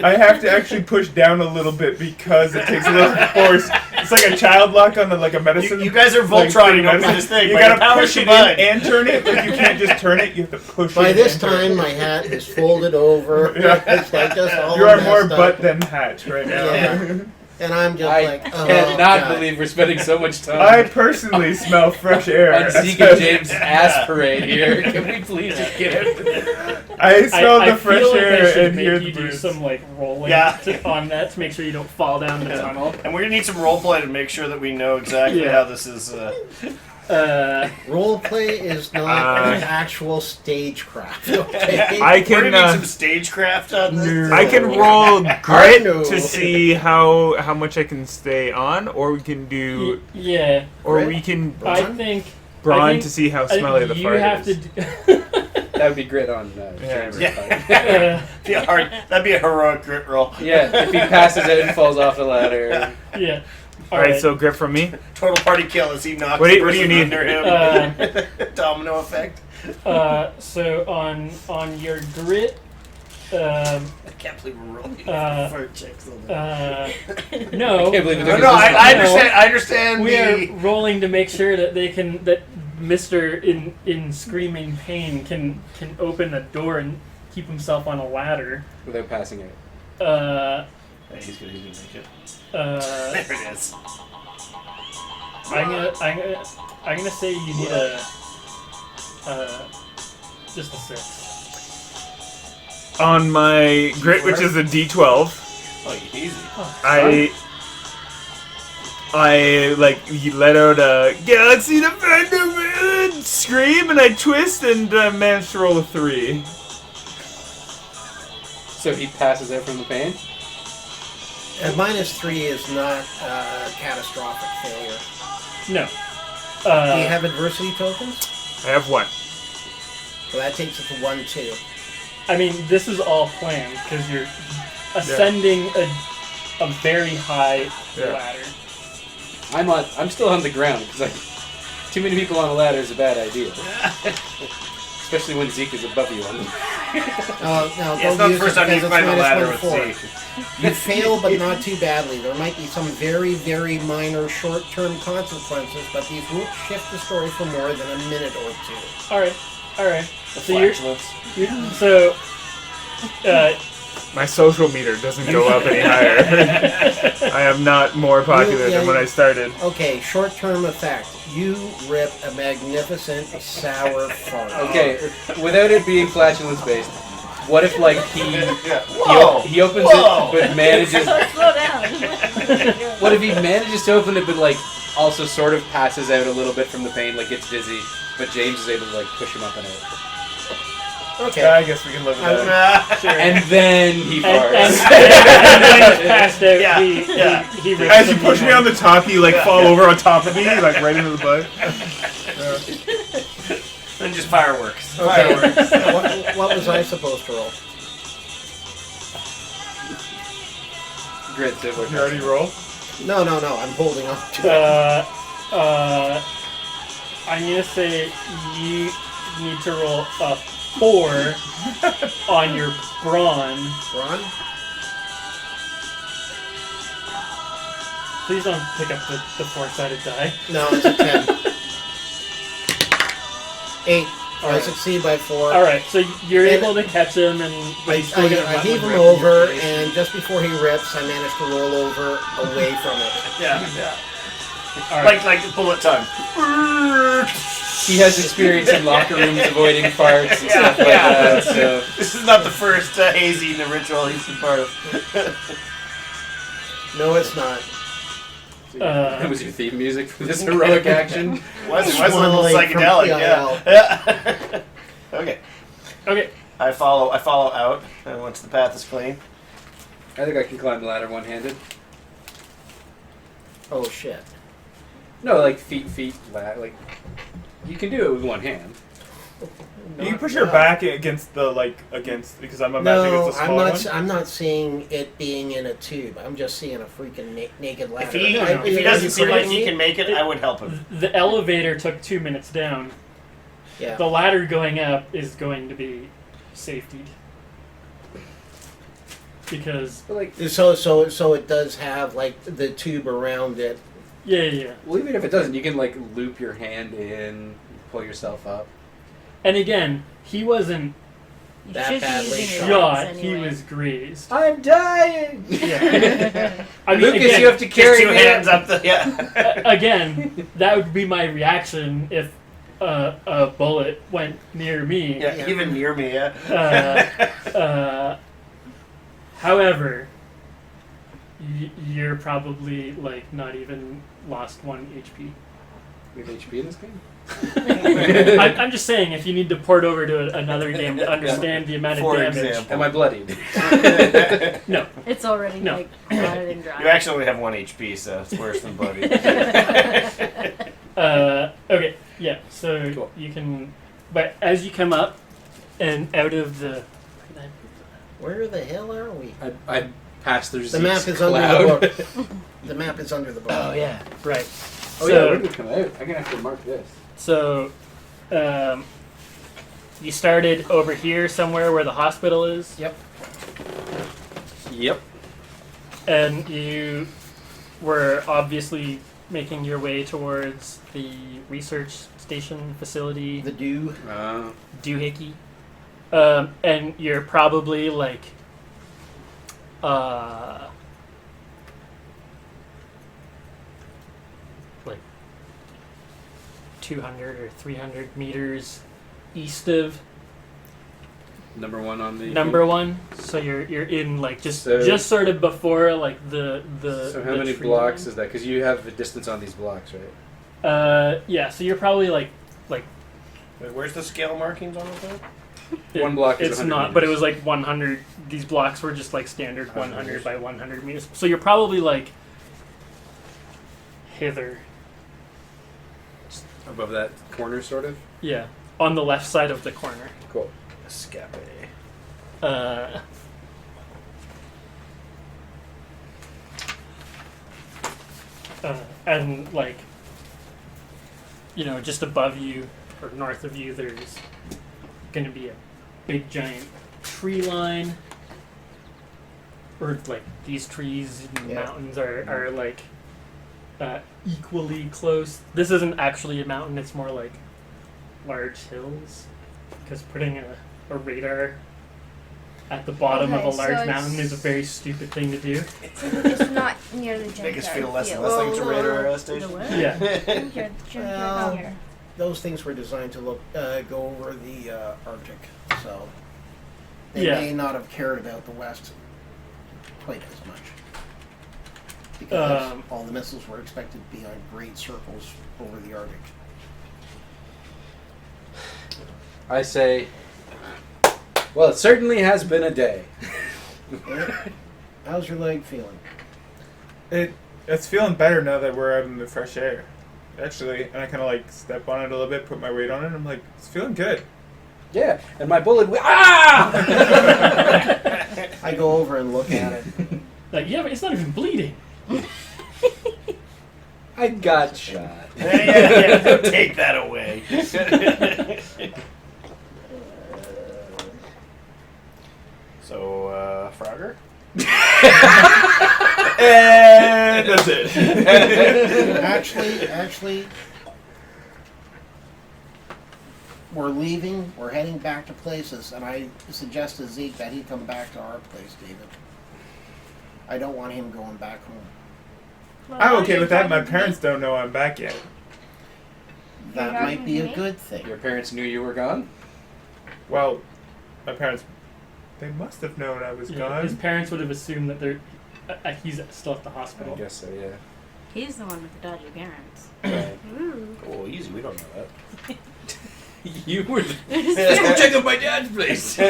I have to actually push down a little bit because it takes a little force. It's like a child lock on like a medicine. You guys are like, Voltroning over medicine. this thing. You by gotta the powers push it combined. in and turn it. Like you can't just turn it. You have to push it. By this and turn time, it. my hat is folded over. Yeah. It's like just all You are messed more up. butt than hat right now. Yeah. And I'm just I like, oh, cannot God. believe we're spending so much time I personally smell fresh air. on Zeke and James' ass parade here. Can we please just get it? I smell I the fresh feel like I air should and hear make the you do birds. some like rolling Yeah. on that to make sure you don't fall down the tunnel. And we're gonna need some roleplay to make sure that we know exactly Yeah. how this is. Role play is not an actual stagecraft. Okay? I We're can gonna need some stagecraft on this. I can roll grit know. to see how much I can stay on, or we can do, Yeah, or Grit? we can I Brawn? think brawn think- to see how I think smelly the you fart have is. to. Do, That would be grit on Yeah. James. Be a hard, that'd be a heroic grit roll. Yeah, if he passes out and falls off the ladder. yeah. All right, so grit from me. Total party kill as he knocks What do you- the what do you person need? under him. Domino effect. So on your grit, I can't believe we're rolling fart checks on that. no. I can't believe it No, took no, us this long. I understand. I understand We are the. rolling to make sure that that Mr. in screaming pain can open a door and keep himself on a ladder. Without passing out. He's gonna make it. There There it is. I'm gonna say you need just a 6. On my grit, which is a D12, Oh, easy. I like you let out a Galaxy Defender man scream, and I twist and manage to roll a 3. So he passes out from the pain? And -3 is not catastrophic failure. No. Do you have adversity tokens? I have 1. So that takes it to 1, 2. I mean, this is all planned because you're ascending a very high ladder. I'm still on the ground because too many people on a ladder is a bad idea. Especially when Zeke is above you on them. No, It's not the first time you climb a ladder with Zeke. You fail, but not too badly. There might be some very, very minor short-term consequences, but these won't shift the story for more than a minute or 2. All right. So My social meter doesn't go up any higher. I am not more popular than when I started. Okay, short-term effect. You rip a magnificent sour fart. Okay, without it being flatulence based, what if like he opens it but manages? Slow down. What if he manages to open it but like also sort of passes out a little bit from the pain, like gets dizzy, but James is able to like push him up and out? Okay. I guess we can live with that. sure. And then he farts. And when he's passed out, he rips As you him push me on the top, you like fall over on top of me, like right into the butt. Then just fireworks. Okay. What was I supposed to roll? Grit, so You already roll? No. I'm holding on to it. I'm gonna say you need to roll a 4 on your brawn. Ron? Please don't pick up the 4-sided die. No, it's a 10. 8. I Alright. succeed by 4. All right, so you're able to catch him, and but he's still gonna I run heave with him rip over, situation. and just before he rips, I manage to roll over away from it. Yeah. All right. Like bullet time. he has experience in locker rooms avoiding farts and stuff like that. So This is not the first hazy in the ritual he's been part of. No, it's not. that was your theme music for this heroic action. Was a little Swirling from psychedelic, yeah. Okay. Okay. I follow out, and once the path is clean. I think I can climb the ladder one-handed. Oh, shit. No, like feet, like you can do it with one hand. You can push your back against because I'm imagining No, it's a small one. I'm not seeing it being in a tube. I'm just seeing a freaking naked ladder. If he No. doesn't seem like he me? can make it, I would help him. The elevator took 2 minutes down. Yeah. The ladder going up is going to be safetied. Because But like, So it does have like the tube around it. yeah. well, even if it doesn't, you can like loop your hand in, pull yourself up. And again, he wasn't You That should be badly using your shot. shot, legs he anyway. was grazed. I'm dying. Yeah. I mean, Lucas, again, you have to carry Just 2 me hands up. up the again, that would be my reaction if a bullet went near me. Yeah, even near me, yeah. However, you're probably like not even lost 1 HP. We have HP in this game? I'm just saying, if you need to port over to another game to understand the amount of For damage. example. Am I bloodied? No. It's already No. like rotted and dry. You actually only have 1 HP, so it's worse than bloody. Okay, yeah, so Cool. you can. But as you come up and out of the. Where the hell are we? I passed through The Zeke's map is cloud. under the book. The map is under the book. Oh, yeah. Right. Oh, So- yeah, where did we come out? I'm going to have to mark this. So, you started over here somewhere where the hospital is, Yep. Yep. and you were obviously making your way towards the research station facility, The dew. Doohickey. And you're probably like, like 200 or 300 meters east of Number 1 on the... number 1. So you're in like just So- sort of before like the So how the many tree blocks line. is that? Because you have the distance on these blocks, right? Yeah, so you're probably like Wait, where's the scale markings on it, though? One block is It's 100 not, but it meters. was like 100. These blocks were just like standard 100 by 100 meters. So you're probably like hither. Above that corner, sort of. Yeah, on the left side of the corner. Cool. Escape. And like, you know, just above you or north of you, there's going to be a big giant tree line. Or like these trees and Yeah. mountains are like equally close. This isn't actually a mountain; it's more like large hills. Because putting a radar at the bottom of Okay, a large so mountain is a it's- very stupid thing to do. It's not near the junkyard. Make us feel less and field. less like it's a radar station. Yeah. Junkyard Well, here. Those things were designed to go over the Arctic, so they Yeah. may not have cared about the West quite as much. Because all the missiles were expected to be on great circles over the Arctic. I say, well, it certainly has been a day. Yeah. How's your leg feeling? It's feeling better now that we're out in the fresh air. Actually, and I kind of like step on it a little bit, put my weight on it, and I'm like, it's feeling good. Yeah, and my bullet. Ah! I go over and look at it. Like, yeah, but it's not even bleeding. I got shot. Yeah, take that away. So, Frogger? And that's it. Actually, we're leaving. We're heading back to places, and I suggest to Zeke that he come back to our place, David. I don't want him going back home. I'm okay with that. My parents don't know I'm back yet. That You're might be a talking to me? good thing. Your parents knew you were gone? Well, my parents, they must have known I was Yeah, his gone. parents would have assumed that he's still at the I hospital. guess so, yeah. He's the one with the dodgy parents. Right. Ooh. Oh, easy. We don't know that. You were. Let's go check out my dad's place. I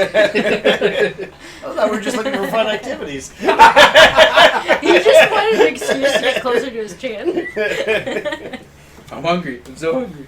thought we were just looking for fun activities. He just wanted an excuse to get closer to his chin. I'm hungry. I'm so hungry.